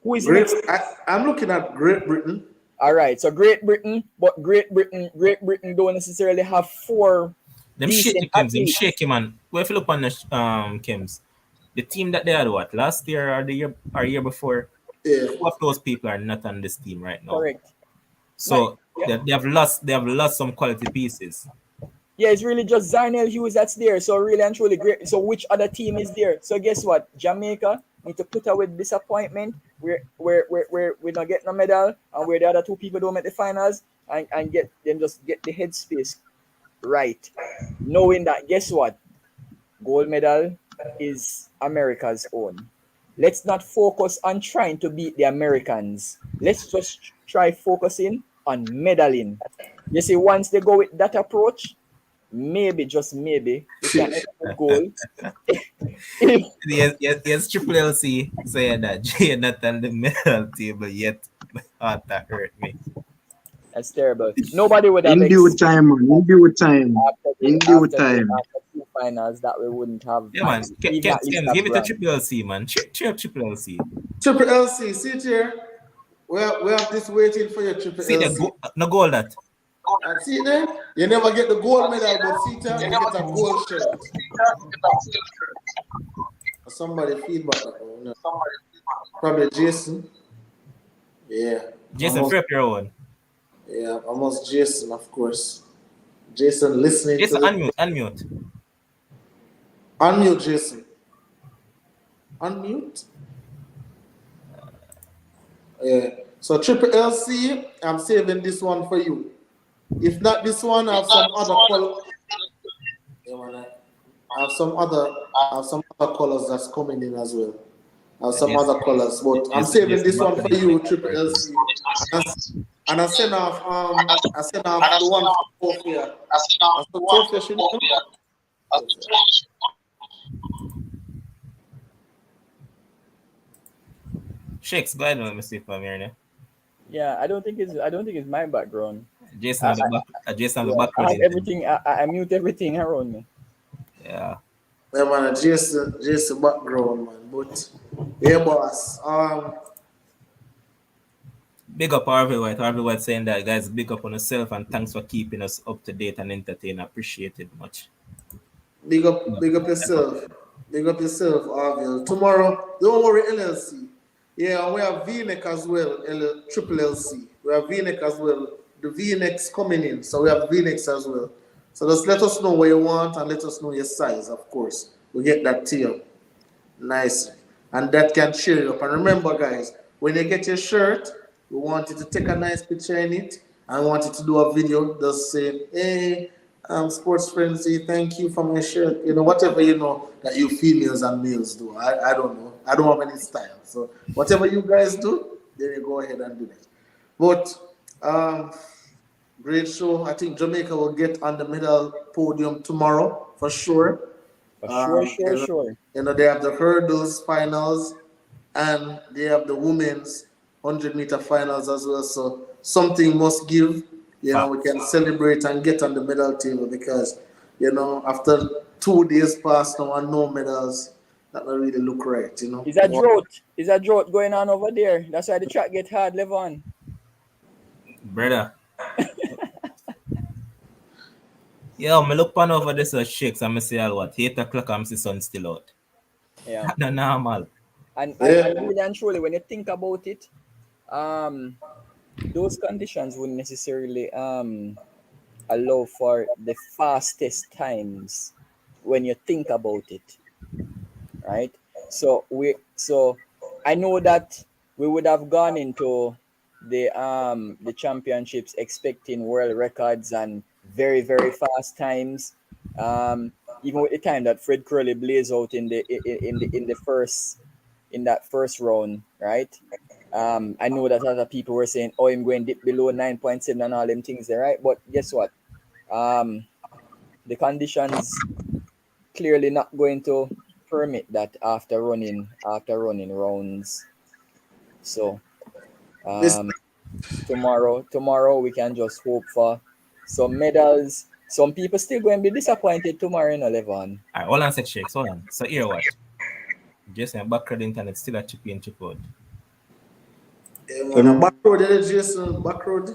Who is next? I'm looking at Great Britain. All right, so Great Britain, but Great Britain don't necessarily have four. Them shaky Kims, them shaky man. Well, if you look on the Kims, the team that they had last year or the year before, two of those people are not on this team right now. Correct. So they have lost some quality pieces. Yeah, it's really just Zarnell Hughes that's there. So really and truly great. So which other team is there? So guess what? Jamaica need to put away disappointment. We're not getting a medal, and where the other two people don't make the finals, and get them just get the headspace right. Knowing that, guess what? Gold medal is America's own. Let's not focus on trying to beat the Americans. Let's just try focusing on medaling. You see, once they go with that approach, maybe, just maybe, we can end up with goal. Yes, Triple LC saying that Jay not on the medal table yet. Oh, that hurt me. That's terrible. Nobody would have in due time. In due time. After two finals that we wouldn't have. Yeah, man. Give it to Triple LC, man. Cheer Triple LC. Triple LC, sit here. We have this waiting for you, Triple LC. No goal that. And see there, you never get the gold medal, but see there, you get a gold shirt. Somebody feedback. Probably Jason. Yeah. Jason, prep your own. Yeah, almost Jason, of course. Jason listening. Jason, to unmute. Unmute, Jason. Unmute. Yeah. So Triple LC, I'm saving this one for you. If not this one, I have some other color. I have some other colors that's coming in as well. I have some other colors, but I'm saving this one for you, Triple LC. And I send off the one for Sophia. Sophia should know. Shakes, go ahead. Let me see if I'm here now. Yeah, I don't think it's my background. Jason on the back. I have everything. I mute everything around me. Yeah. Yeah, man, Jason background, man. But yeah, boss. Big up Harvey White. Harvey White saying that, guys, big up on yourself and thanks for keeping us up to date and entertained. Appreciate it much. Big up yourself. Big up yourself, Arville. Tomorrow, don't worry, LLC. Yeah, and we have V-neck as well, Triple LC. We have V-neck as well. The V-necks coming in, so we have V-necks as well. So just let us know what you want and let us know your size, of course. We get that to you. Nice. And that can cheer you up. And remember, guys, when you get your shirt, we want you to take a nice picture in it. I want you to do a video just saying, hey, Sports Frenzy, thank you for my shirt. You know, whatever you know that you females and males do. I don't know. I don't have any style. So whatever you guys do, then you go ahead and do that. But great show. I think Jamaica will get on the medal podium tomorrow for sure. Sure. You know, they have the hurdles finals and they have the women's 100-meter finals as well. So something must give. You know, we can celebrate and get on the medal table because, you know, after 2 days past now and no medals, that don't really look right, you know. Is a drought. Is a drought going on over there. That's why the track get hard, Levon. Brother. Yo, me look pan over this shakes and me say all what 8 o'clock I'm see sun still out. Yeah. That's not normal. And really and truly, when you think about it, those conditions wouldn't necessarily allow for the fastest times when you think about it, right? So I know that we would have gone into the championships expecting world records and very, very fast times. Even with the time that Fred Kerley blazed out in that first round, right? I know that other people were saying, "Oh, I'm going dip below 9.7 and all them things there, right?" But guess what? The conditions clearly not going to permit that after running rounds. So tomorrow we can just hope for some medals. Some people still going to be disappointed tomorrow, you know, Levon. All right, hold on a sec, Shakes. Hold on. So here what? Jason, backroad internet still a chip in, chip out. Backroad, Jason, backroad.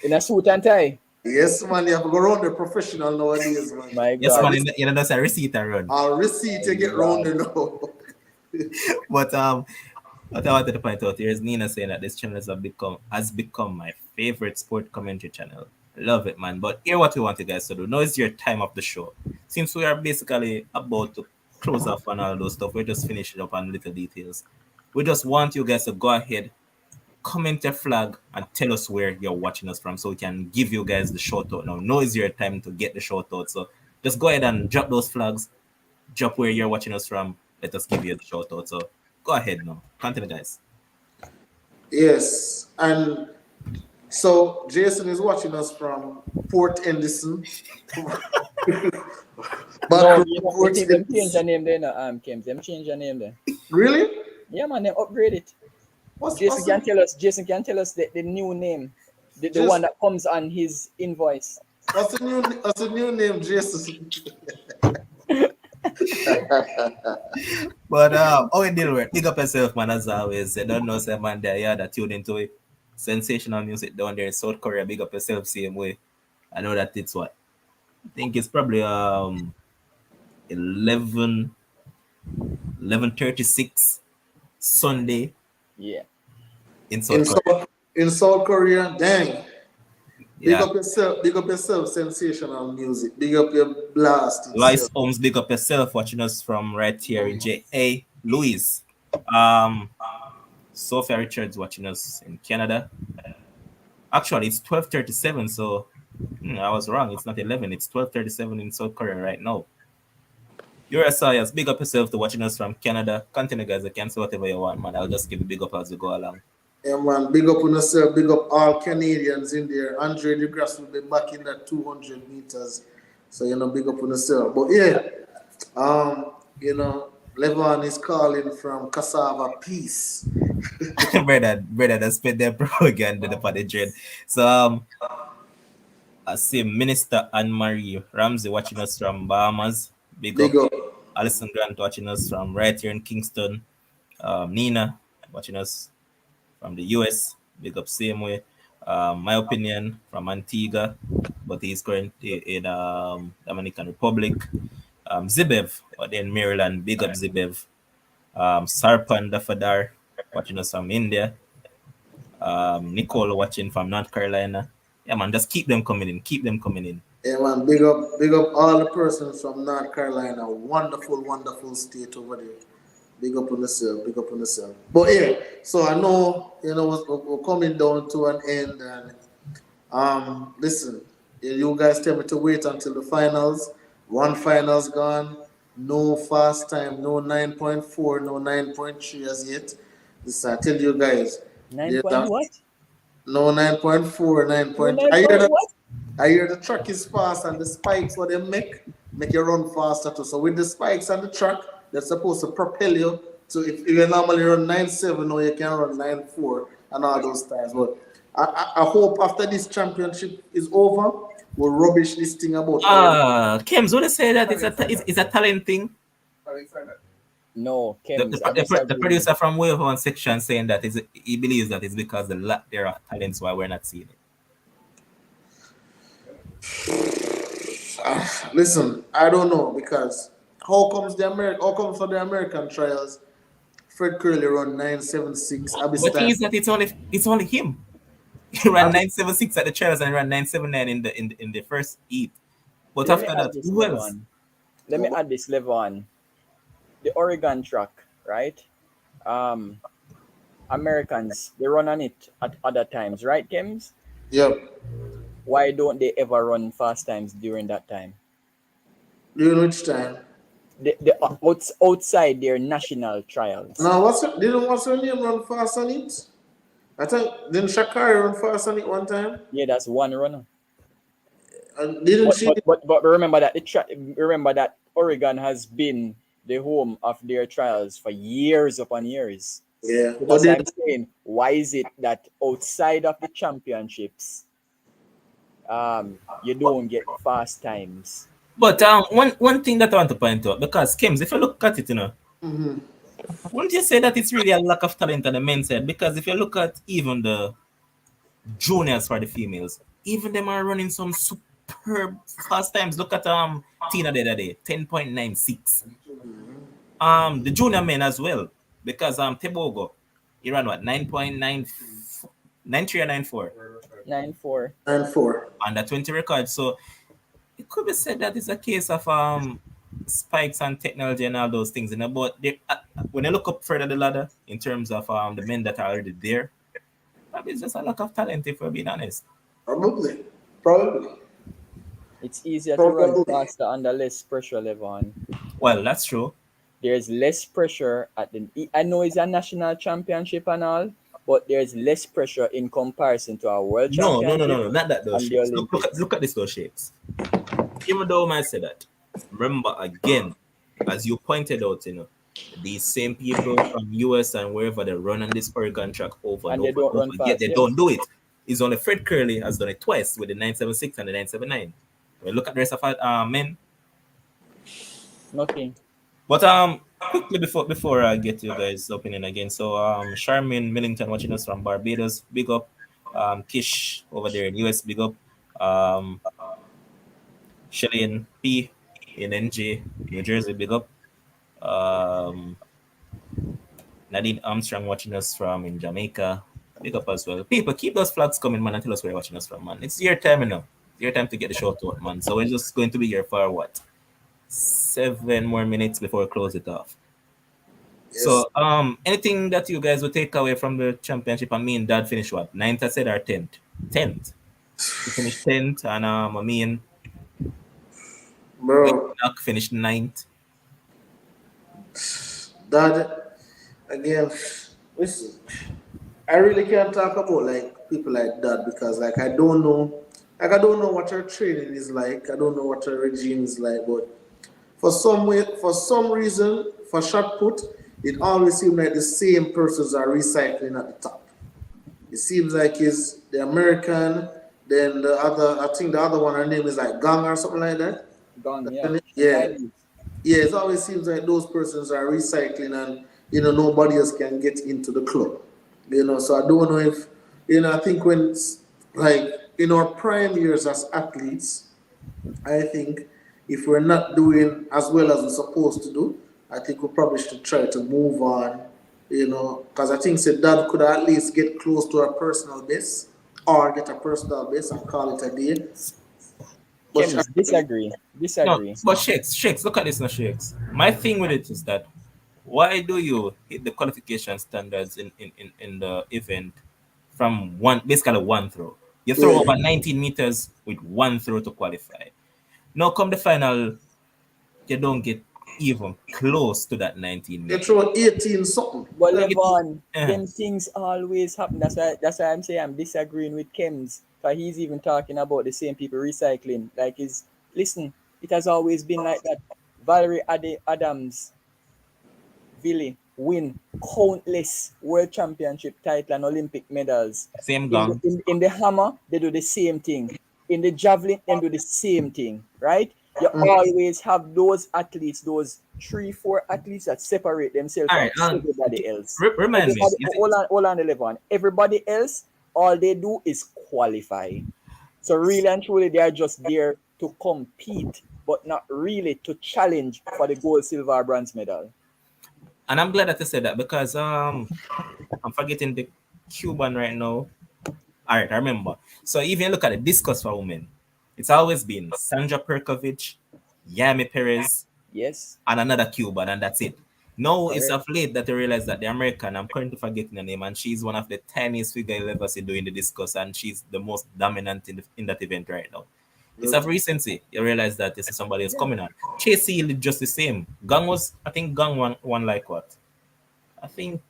In a suit and tie. Yes, man, you have to go around the professional nowadays, man. My God. Yes, man, you know, that's a receipt I run. I'll receipt to get round the now. But what I wanted to point out here is Nina saying that this channel has become my favorite sport commentary channel. Love it, man. But here what we want you guys to do. Now is your time of the show. Since we are basically about to close off on all those stuff, we're just finishing up on little details. We just want you guys to go ahead, comment your flag, and tell us where you're watching us from so we can give you guys the shout out. Now is your time to get the shout out. So just go ahead and drop those flags, drop where you're watching us from. Let us give you the shout out. So go ahead now. Continue, guys. Yes. And so Jason is watching us from Port Henderson. No, them change the name there, no, Kim. Them change the name there. Really? Yeah, man, them upgrade it. Jason can tell us the new name. The one that comes on his invoice. What's the new name, Jason? But how it deal with? Pick up yourself, man, as always. I don't know, say, man, there, yeah, that tuned into it. Sensational music down there in South Korea. Big up yourself, same way. I know that it's what? I think it's probably 11:36 Sunday. Yeah. In South Korea, dang. Yeah. Big up yourself, sensational music. Big up your blast. Lois Holmes, big up yourself, watching us from right here in J.A. Louise. Sophia Richards watching us in Canada. Actually, it's 12:37, so I was wrong. It's not 11. It's 12:37 in South Korea right now. You're a Sayas. Big up yourself to watching us from Canada. Continue, guys. I can say whatever you want, man. I'll just give you big up as we go along. Yeah, man. Big up on yourself. Big up all Canadians in there. Andre DeGrasse will be back in that 200 meters. So, big up on yourself. But, yeah, Levon is calling from Cassava Peace. brother, that's spent their propaganda for the dread. So, I see Minister Anne-Marie Ramsey watching us from Bahamas. Big up. Alison Grant watching us from right here in Kingston. Nina watching us from the US. big up same way. My opinion from Antigua, but he's currently in Dominican Republic. Zibev, or in Maryland, big up Zibev. Sarpan Dafadar, watching us from India. Nicole watching from North Carolina. Yeah, man, just keep them coming in. Keep them coming in. Yeah, man, big up all the persons from North Carolina. Wonderful, wonderful state over there. Big up on yourself, big up on yourself. But yeah, so I know, we're coming down to an end, and listen, you guys tell me to wait until the finals. One finals gone, no fast time, no 9.4, no 9.3 as yet. Listen, I tell you guys, 9 point what? no 9.4, 9.3. I hear the track is fast and the spikes what they make you run faster too. So with the spikes and the track, they're supposed to propel you. So if you normally run 9.7, now you can run 9.4 and all those times. But I hope after this championship is over, we'll rubbish this thing about. Kems, would you say that it's a talent thing? No, Kems. The producer from Wave One section saying that he believes that it's because the lack there are talents why we're not seeing it. Listen, I don't know, because how comes for the American trials, Fred Kerley run 9.76. But he's not. It's only him. He ran 9.76 at the trials and ran 9.79 in the first heat. But after that, who else? Let me add this level on. The Oregon track, right? Americans, they run on it at other times, right, Kems? Yep. Why don't they ever run fast times during that time? During which time? Outside their national trials. Now, didn't what's her name run fast on it? I think didn't Shakari run fast on it one time? Yeah, that's one runner. But remember that Oregon has been the home of their trials for years upon years. Yeah. So that's what I'm saying. Why is it that outside of the championships, you don't get fast times? But one thing that I want to point out, because Kems, if you look at it, wouldn't you say that it's really a lack of talent on the men's side? Because if you look at even the juniors for the females, even them are running some superb fast times. Look at Tina the other day, 10.96. The junior men as well, because Tebogo, he ran what, 9.9, 93 or 94? 94. 94. Under 20 record. So it could be said that it's a case of spikes and technology and all those things. But when you look up further the ladder in terms of the men that are already there, probably it's just a lack of talent, if we're being honest. Probably. It's easier to run faster under less pressure, Levon. Well, that's true. There's less pressure I know it's a national championship and all, but there's less pressure in comparison to our world championship. No, not that those shapes. Look at those shapes. Even though I say that, remember again, as you pointed out, these same people from US and wherever they run on this Oregon track over and over, yet they don't do it. It's only Fred Kerley has done it twice with the 9.76 and the 9.79. Well, look at the rest of men. Nothing. But quickly before I get you guys' opinion again, so Charmaine Millington watching us from Barbados, big up. Kish over there in US, big up. Shelly-Ann P in NJ, New Jersey, big up. Nadine Armstrong watching us from in Jamaica, big up as well. People, keep those flags coming, man, and tell us where you're watching us from, man. It's your time, It's your time to get the show out, man. So we're just going to be here for what? 7 more minutes before we close it off. Yes. So anything that you guys will take away from the championship? I mean, Dad finished what? 9th, I said, or 10th? 10th. He finished 10th, and I mean, bro, finished 9th. Dad, again, listen, I really can't talk about like people like that, because like I don't know what her training is like. I don't know what her regime is like, but for some reason, for shot put, it always seems like the same persons are recycling at the top. It seems like it's the American, then the other, I think the other one, her name is like Gang or something like that. Gang, yeah. Yeah. Yeah, it always seems like those persons are recycling and, nobody else can get into the club. So I don't know if I think when like in our prime years as athletes, I think if we're not doing as well as we're supposed to do, I think we probably should try to move on. Because I think Dad could at least get close to our personal best or get a personal best and call it a day. But Kems, disagree. No, Disagree. but Shakes, look at this now, Shakes. My thing with it is that why do you hit the qualification standards in the event from basically one throw? You throw Yeah. over 19 meters with one throw to qualify. Now come the final, you don't get even close to that 19 they meters. throw 18 something. But Don't get- Levon, eh. them things always happen. That's why I'm saying I'm disagreeing with Kems. Because he's even talking about the same people recycling. Listen, it has always been like that. Valerie Adams Ville win countless world championship title and Olympic medals. Same gun. In the hammer, they do the same thing. In the javelin, they do the same thing, right? You always have those athletes, those 3-4 athletes that separate themselves All from right, everybody else. remind me. Hold on, 11. Everybody else, all they do is qualify. So really and truly, they are just there to compete, but not really to challenge for the gold, silver, or bronze medal. And I'm glad that you said that because I'm forgetting the Cuban right now. All right, I remember. So if you look at the discus for women, it's always been Sandra Perkovic, Yami Perez, Yes. and another Cuban, and that's it. Now it's Correct. of late that I realize that the American, I'm currently forgetting the name, and she's one of the tiniest figure you'll ever see doing the discus, and she's the most dominant in that event right now. It's of recency. You realize that this is somebody who's coming on. Chase Hill is just the same. I think Gang won like what? I think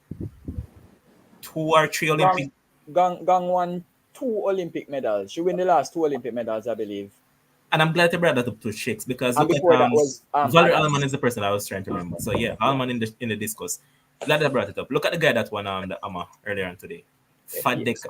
2 or 3 Olympic. Gang won 2 Olympic medals. She won the last 2 Olympic medals, I believe. And I'm glad to bring that up to Shakes because And look at before that was Valerie Adams. Allman is the person I was trying to remember. So yeah, Allman in the discourse. Glad I brought it up. Look at the guy that won the Amma earlier on today. Fadekar, Yes,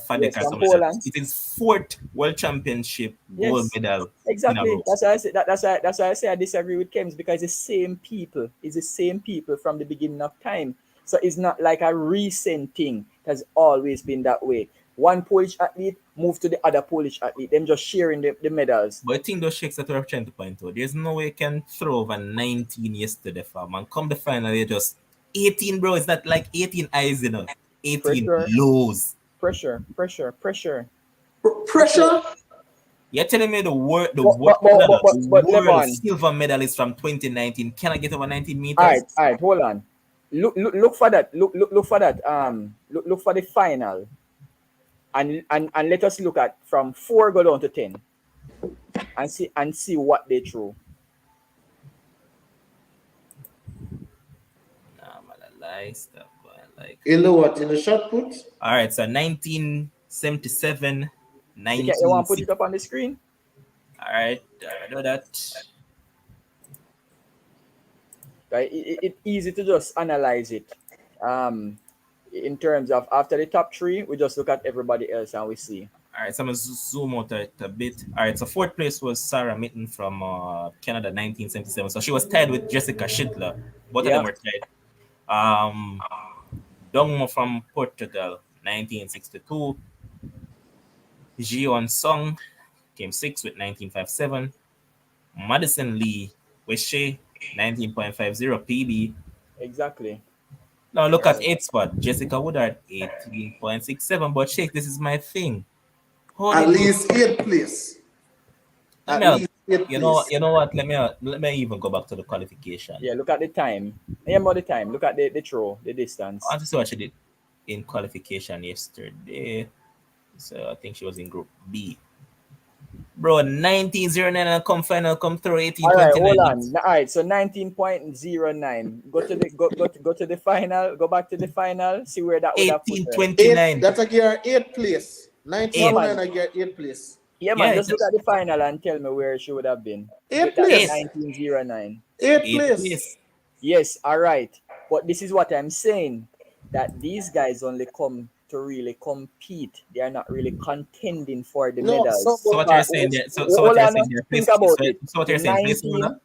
from something like that. Poland. It is 4th World Championship gold Yes, medal. exactly. That's why I say that's why I say I disagree with Kems because it's the same people. It's the same people from the beginning of time. So it's not like a recent thing. It has always been that way. One Polish athlete moved to the other Polish athlete. Them just sharing the medals. But I think those Shakes that we're trying to point out, there's no way you can throw over 19 yesterday, fam. And come the final, you just 18, bro. It's not like 18 eyes, 18 Pressure. lows. Pressure. You're telling me the world Levon, silver medalist from 2019 cannot get over 19 meters? All right, hold on. Look for that. Look for that. Look for the final. And let us look at from 4 go down to 10. And see what they throw. Stuff, in the shot put? All right, so 1977, 19. You want to put it up on the screen? All right, I know that. Right, it's easy to just analyze it. In terms of after the top 3, we just look at everybody else and we see. All right, so I'm going to zoom out a bit. All right, so 4th place was Sarah Mitten from Canada, 1977. So she was tied with Jessica Schindler. Both of them were tied. Dongmo from Portugal, 1962. Jiwon Song came 6th with 1957. Madison Lee Weshe, 19.50 PB. Exactly. Now look at 8th spot. Jessica Woodard, 18.67. But Shake, this is my thing. At least 8th place. You know what? Let me even go back to the qualification. Yeah, look at the time. Remember the time. Look at the throw, the distance. I want to see what she did in qualification yesterday. So I think she was in Group B. Bro, 19.09 and come final, come through 18.29. All right, hold on. All right, so 19.09. Go to the final. Go back to the final. See where that would have put her. 18.29. That's a gear 8th place. 19.09 I get 8th place. Yeah, man, just look at the final and tell me where she would have been. 8th place. 19.09. 8th place. Yes, all right. But this is what I'm saying, that these guys only come to really compete. They are not really contending for the medals. So what you're saying there? So what you're saying there? Think about it. So what you're saying? The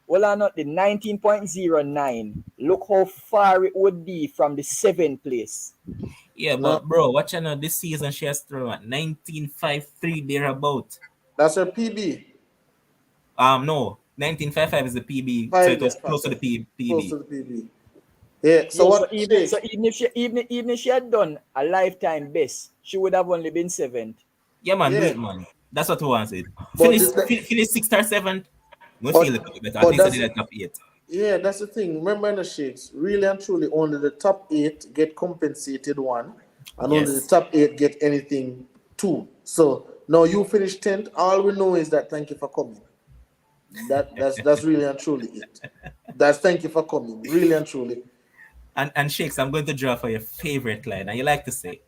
19.09. Look how far it would be from the 7th place. Yeah, No, but bro, watch out this season she has thrown at 19.53 thereabout. that's her PB. No, 19.55 is the PB, so Five, it yeah, was five, close to the five. Close PB. to the PB. Yeah. So Yeah, so what, even Shake? so even if she had done a lifetime best, she would have only been seventh. Yeah, man, do Yeah. it, man. That's what we wanted. But Finish sixth or seventh. We feel it but better. At but least I that's did a top eight. yeah, that's the thing. Remember in the Shakes, really and truly, only the top eight get compensated one, and only the Yes. top eight get anything two. So now you finish 10th. All we know is that thank you for coming. That's really and truly it. That's thank you for coming, really and truly. And Shakes, I'm going to draw for your favorite line, and you like to say,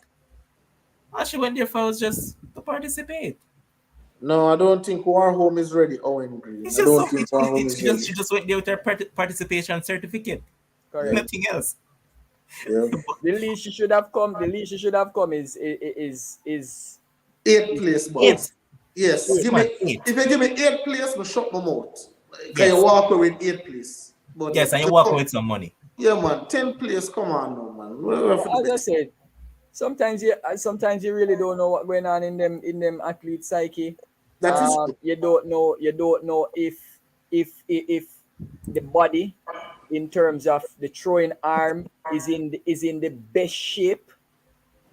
all she went there for was just to participate. No, I don't think War Home is ready, Owen Green. It's I just don't so think War Home is ready. she just went there with her participation certificate. Yeah, Correct. Nothing else. yeah. The least she should have come. The least she should have come Eighth is place, boss. Eight. Yes, give Come on, me. eight. If you give me eighth place, I shut my mouth. Can you Yes. walk away with eighth place? But Yes, and you just walk come. with some money. Yeah, man. 10th place. Come on, no man. We're for the as I best. said. Sometimes you really don't know what's going on in them athlete psyche. That is true. You don't know if the body in terms of the throwing arm is in the best shape,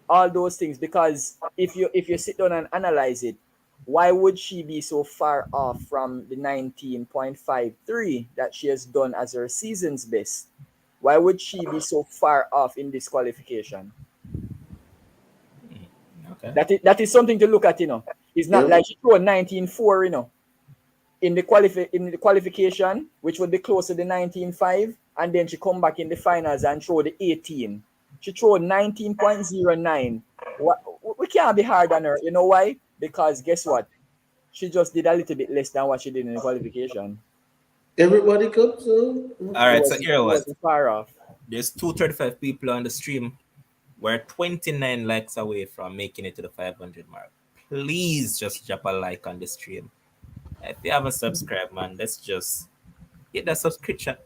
all those things, because if you sit down and analyze it, why would she be so far off from the 19.53 that she has done as her season's best? Why would she be so far off in this qualification? Okay. That is something to look at, you know. It's not Yeah. like she threw a 19.4, you know, in the qualification, which would be close to the 19.5, and then she come back in the finals and throw the 18. She threw 19.09. We can't be hard on her. You know why? Because guess what? She just did a little bit less than what she did in the qualification. Everybody comes. All right, so It here what? wasn't far off. There's 235 people on the stream. We're 29 likes away from making it to the 500 mark. Please just drop a like on the stream. If you haven't subscribed, man, let's just hit that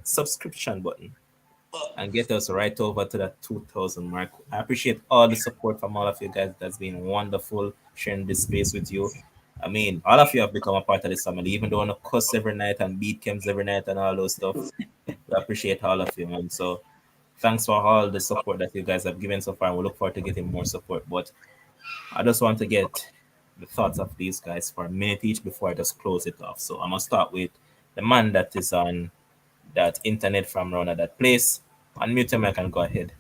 subscription button and get us right over to that 2,000 mark. I appreciate all the support from all of you guys. That's been wonderful sharing this space with you. I mean, all of you have become a part of this family, even though I want to cuss every night and beat Kems every night and all those stuff. We appreciate all of you, man. So thanks for all the support that you guys have given so far. We look forward to getting more support. But I just want to get the thoughts of these guys for a minute each before I just close it off. So I'm gonna start with the man that is on that internet from around at that place. Unmute him, I can go ahead.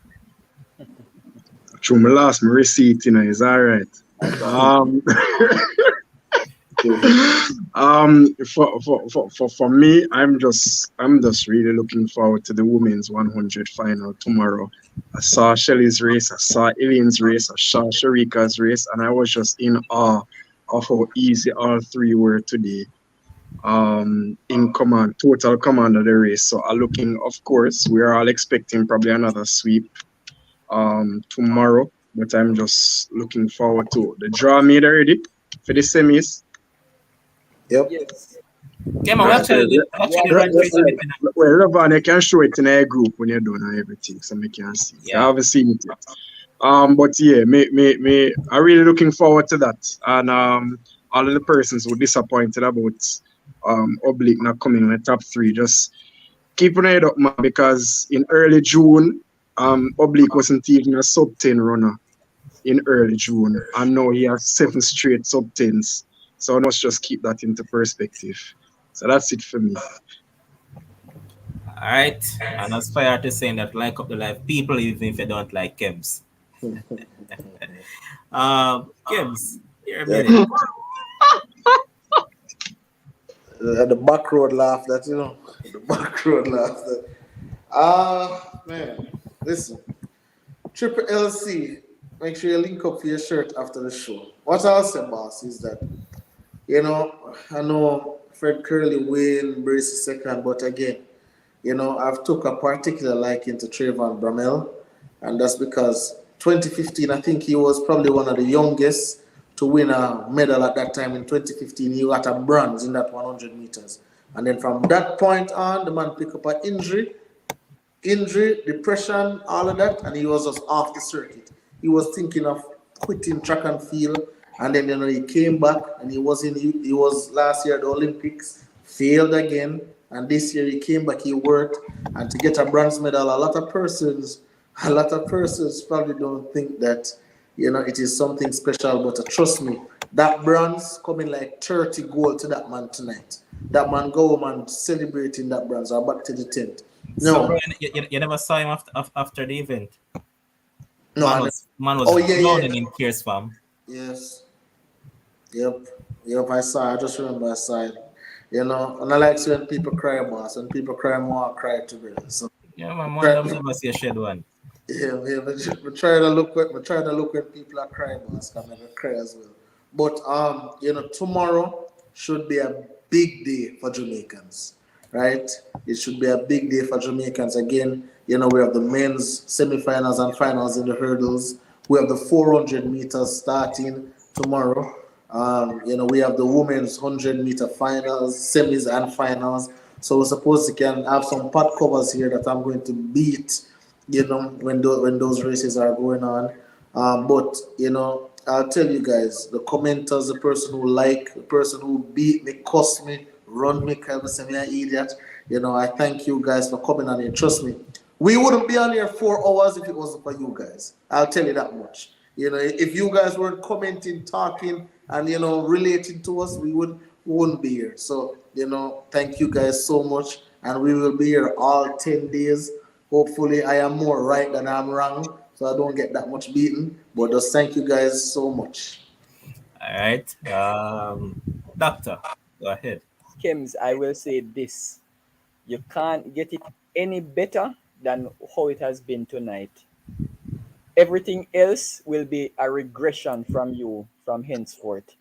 Through my last my receipt, you know, is all right. For me, I'm just really looking forward to the women's 100 final tomorrow. I saw Shelly's race, I saw Eileen's race, I saw Sharika's race, and I was just in awe of how easy all three were today. In total command of the race. So looking, of course, we're all expecting probably another sweep tomorrow, but I'm just looking forward to the draw made already for the semis. Yep. Yes. Yeah, man, actually run through it. Well, Ravan, you can show it in a group when you're doing everything, so we can see. Yeah. I haven't seen it yet. But yeah, me, I'm really looking forward to that. And all of the persons who disappointed about Oblique not coming in the top three, just keep an eye up, man, because in early June, Oblique wasn't even a sub 10 runner in early June, and now he has 7 straight sub 10s. So I must just keep that into perspective. So that's it for me. All right. And as far as saying that like up the live people, even if you don't like Kebs. Kebs, you're a minute. The back road laugh, that, you know. The back road laugh. Man, listen. Triple LC, make sure you link up for your shirt after the show. What I'll say, boss, is that, you know, I know Fred Kerley win, Brace second, but again, you know, I've took a particular liking to Trayvon Bramell, and that's because 2015, I think he was probably one of the youngest to win a medal at that time. In 2015, he got a bronze in that 100 meters. And then from that point on, the man picked up an injury, depression, all of that, and he was just off the circuit. he was thinking of quitting track and field, and then he came back and he was last year at the Olympics, failed again, and this year he came back, he worked, and to get a bronze medal, a lot of persons probably don't think that it is something special, but trust me, that bronze coming like 30 gold to that man tonight. That man go home and celebrating that bronze or back to the tent. So, No, bro, you never saw him after the event? no, Man was oh yeah, drowning in tears, fam. yes, yep, I saw. I just remember I saw it. And I like when people cry, boss. When people cry, more I cry too. So Yeah, man never see a shed one. yeah, we try to look when people are crying, boss. Come and cry as well. But tomorrow should be a big day for Jamaicans, right? It should be a big day for Jamaicans. Again, we have the men's semi-finals and finals in the hurdles. We have the 400 meters starting tomorrow. We have the women's 100-meter finals, semis and finals. So we're supposed to can have some pot covers here that I'm going to beat, when those races are going on. But I'll tell you guys, the commenters, the person the person who beat me, cuss me, run me, kind of say me an idiot. I thank you guys for coming on here. Trust me, we wouldn't be on here 4 hours if it wasn't for you guys. I'll tell you that much. If you guys weren't commenting, talking, and relating to us, we wouldn't be here. So thank you guys so much, and we will be here all 10 days. Hopefully, I am more right than I'm wrong, so I don't get that much beaten. But just thank you guys so much. All right. Doctor, go ahead. Kems, I will say this. You can't get it any better than how it has been tonight. Everything else will be a regression from you from henceforth.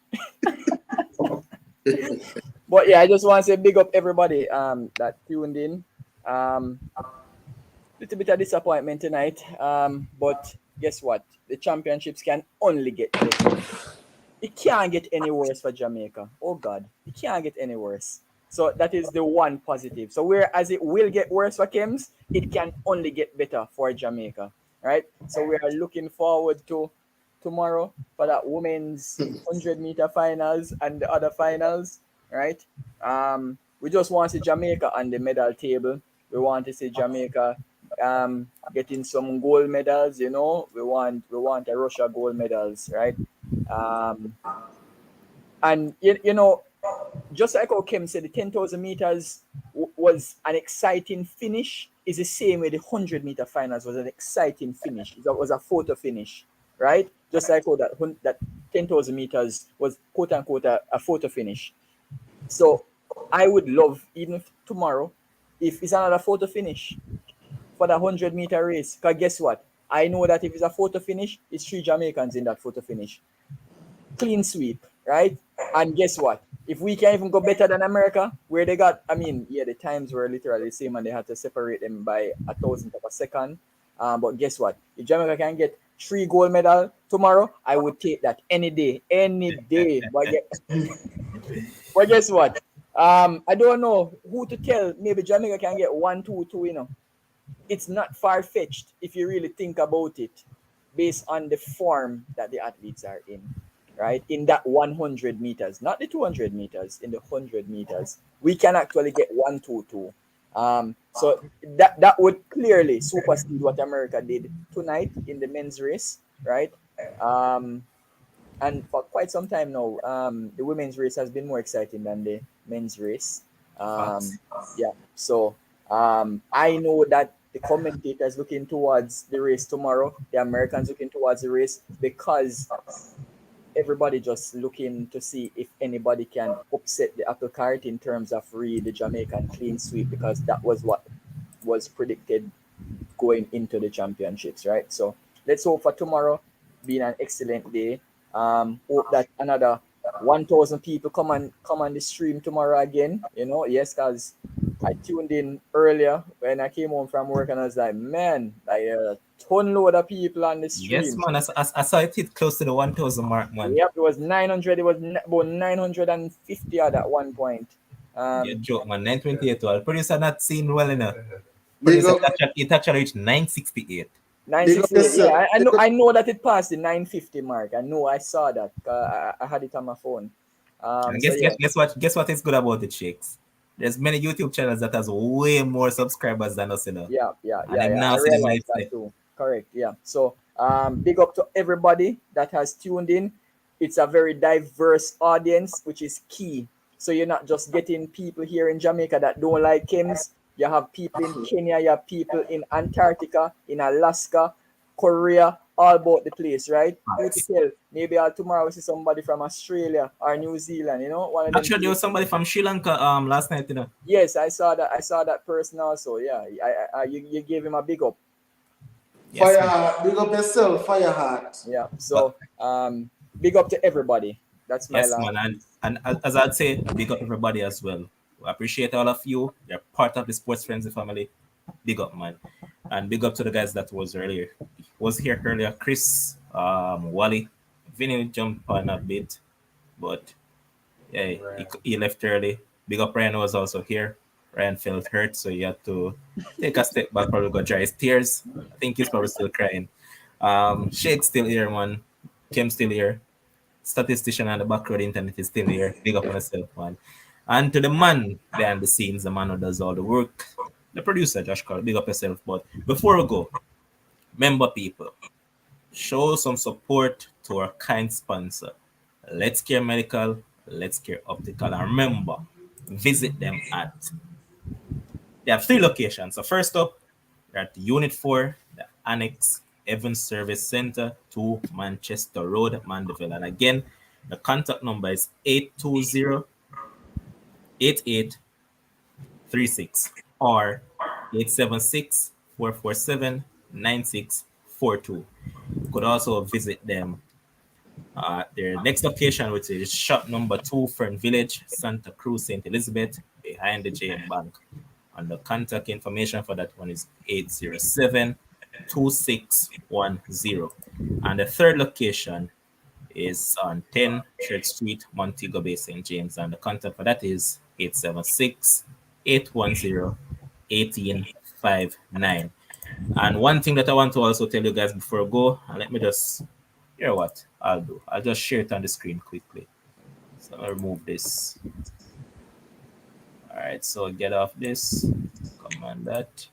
But yeah, I just want to say big up everybody that tuned in. Little bit of disappointment tonight. But guess what? The championships can only get better. It can't get any worse for Jamaica. Oh God, it can't get any worse. So that is the one positive. So whereas it will get worse for Kems, it can only get better for Jamaica. Right? So we are looking forward to tomorrow for that women's 100-meter finals and the other finals. Right? We just want to see Jamaica on the medal table. We want to see Jamaica getting some gold medals. We want a Russia gold medals, right? And just like how Kim said, the 10,000 meters was an exciting finish. Is the same way the 100-meter finals was an exciting finish. That was a photo finish, right? Just like how that 10,000 meters was quote unquote a photo finish. So I would love, even if tomorrow, if it's another photo finish for the 100-meter race. Because guess what? I know that if it's a photo finish, it's 3 Jamaicans in that photo finish. Clean sweep, right? And guess what? If we can even go better than America, where they got, the times were literally the same and they had to separate them by 1,000th of a second. But guess what? If Jamaica can get 3 gold medals tomorrow, I would take that any day. But guess what? I don't know who to tell. Maybe Jamaica can get 1, 2, 2, It's not far-fetched if you really think about it, based on the form that the athletes are in, right? In that 100 meters, not the 200 meters, in the 100 meters, we can actually get 1, 2, 2. So that would clearly supersede what America did tonight in the men's race, right? And for quite some time now, the women's race has been more exciting than the men's race. So I know that the commentators looking towards the race tomorrow, the Americans looking towards the race, because everybody just looking to see if anybody can upset the apple cart in terms of the Jamaican clean sweep, because that was what was predicted going into the championships, right? So let's hope for tomorrow being an excellent day. Hope that another 1,000 people come on the stream tomorrow again. Yes, because I tuned in earlier when I came home from work and I was like, man, like a ton load of people on the stream. Yes, man. I saw it hit close to the 1,000 mark, man. Yep, it was 900. It was about 950 at that one point. You joke, man. 928. Well, producer not seen well enough. Producer, it actually reached 968. Big up 968. yourself. Yeah, I Big know. up. I know that it passed the 950 mark. I know. I saw that. I had it on my phone. And So yeah, guess what is good about it, Shakes? There's many YouTube channels that has way more subscribers than us, you know. And I'm I now see the money realized that today. too. Correct. Yeah. So big up to everybody that has tuned in. It's a very diverse audience, which is key. So you're not just getting people here in Jamaica that don't like Kims. You have people in Kenya, you have people in Antarctica, in Alaska, Korea, all about the place, right? Who to tell? Maybe tomorrow we see somebody from Australia or New Zealand, one of them Actually, there was places. somebody from Sri Lanka last night, you know. Yes, I saw that. I saw that person also. Yeah, you gave him a big up. Yes, man. Fireheart. Big up yourself. Fireheart. Yeah. But So big up to everybody. That's my yes, last. man. And as I'd say, big up everybody as well. We appreciate all of you. You're part of the Sports Frenzy family. Big up, man. And big up to the guys that was here earlier. Chris, Wally, Vinny jumped on a bit, but yeah, he left early. Big up Ryan was also here. Ryan felt hurt, so he had to take a step back, probably go dry his tears. I think he's probably still crying. Shake's still here, man. Kim's still here. Statistician on the back road internet is still here. Big up on yourself, man. And to the man behind the scenes, the man who does all the work, the producer, Josh Carl, big up yourself. But before we go, remember people, show some support to our kind sponsor. Let's Care Medical, Let's Care Optical. And remember, visit them at, they have 3 locations. So first up, they're at Unit 4, the Annex Evans Service Center, 2 Manchester Road, Mandeville. And again, the contact number is 820-8836 or 876-447-9642. You could also visit them their next location, which is shop number 2, Fern Village, Santa Cruz, St. Elizabeth, behind the JM Bank. And the contact information for that one is 807-2610. And the third location is on 10 Church Street, Montego Bay, St. James. And the contact for that is 876-810-1859. And one thing that I want to also tell you guys before I go, and let me just, hear what I'll do. I'll just share it on the screen quickly. So I'll remove this. All right, so get off this, command that,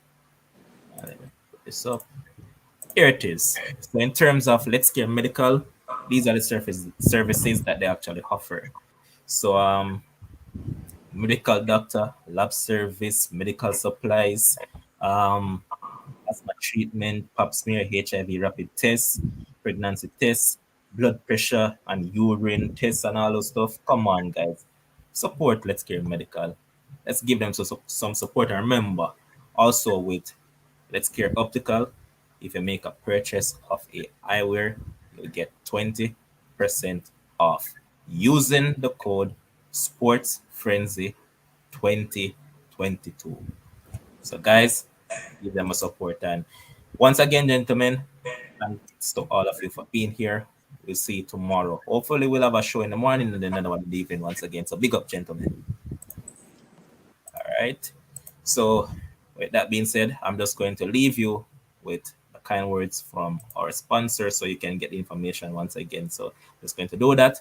and let me put this up. Here it is. So in terms of Let's Care Medical, these are the services that they actually offer. So medical doctor, lab service, medical supplies, asthma treatment, pap smear, HIV rapid tests, pregnancy tests, blood pressure and urine tests and all those stuff. Come on, guys. Support Let's Care Medical. Let's give them some support. And remember, also with Let's Care Optical, if you make a purchase of a eyewear, you'll get 20% off using the code Sports Frenzy 2022. So, guys, give them a support. And once again, gentlemen, thanks to all of you for being here. We'll see you tomorrow. Hopefully, we'll have a show in the morning and then another one in the evening once again. So, big up, gentlemen. All right. So, with that being said, I'm just going to leave you with the kind words from our sponsor so you can get the information once again. So, just going to do that.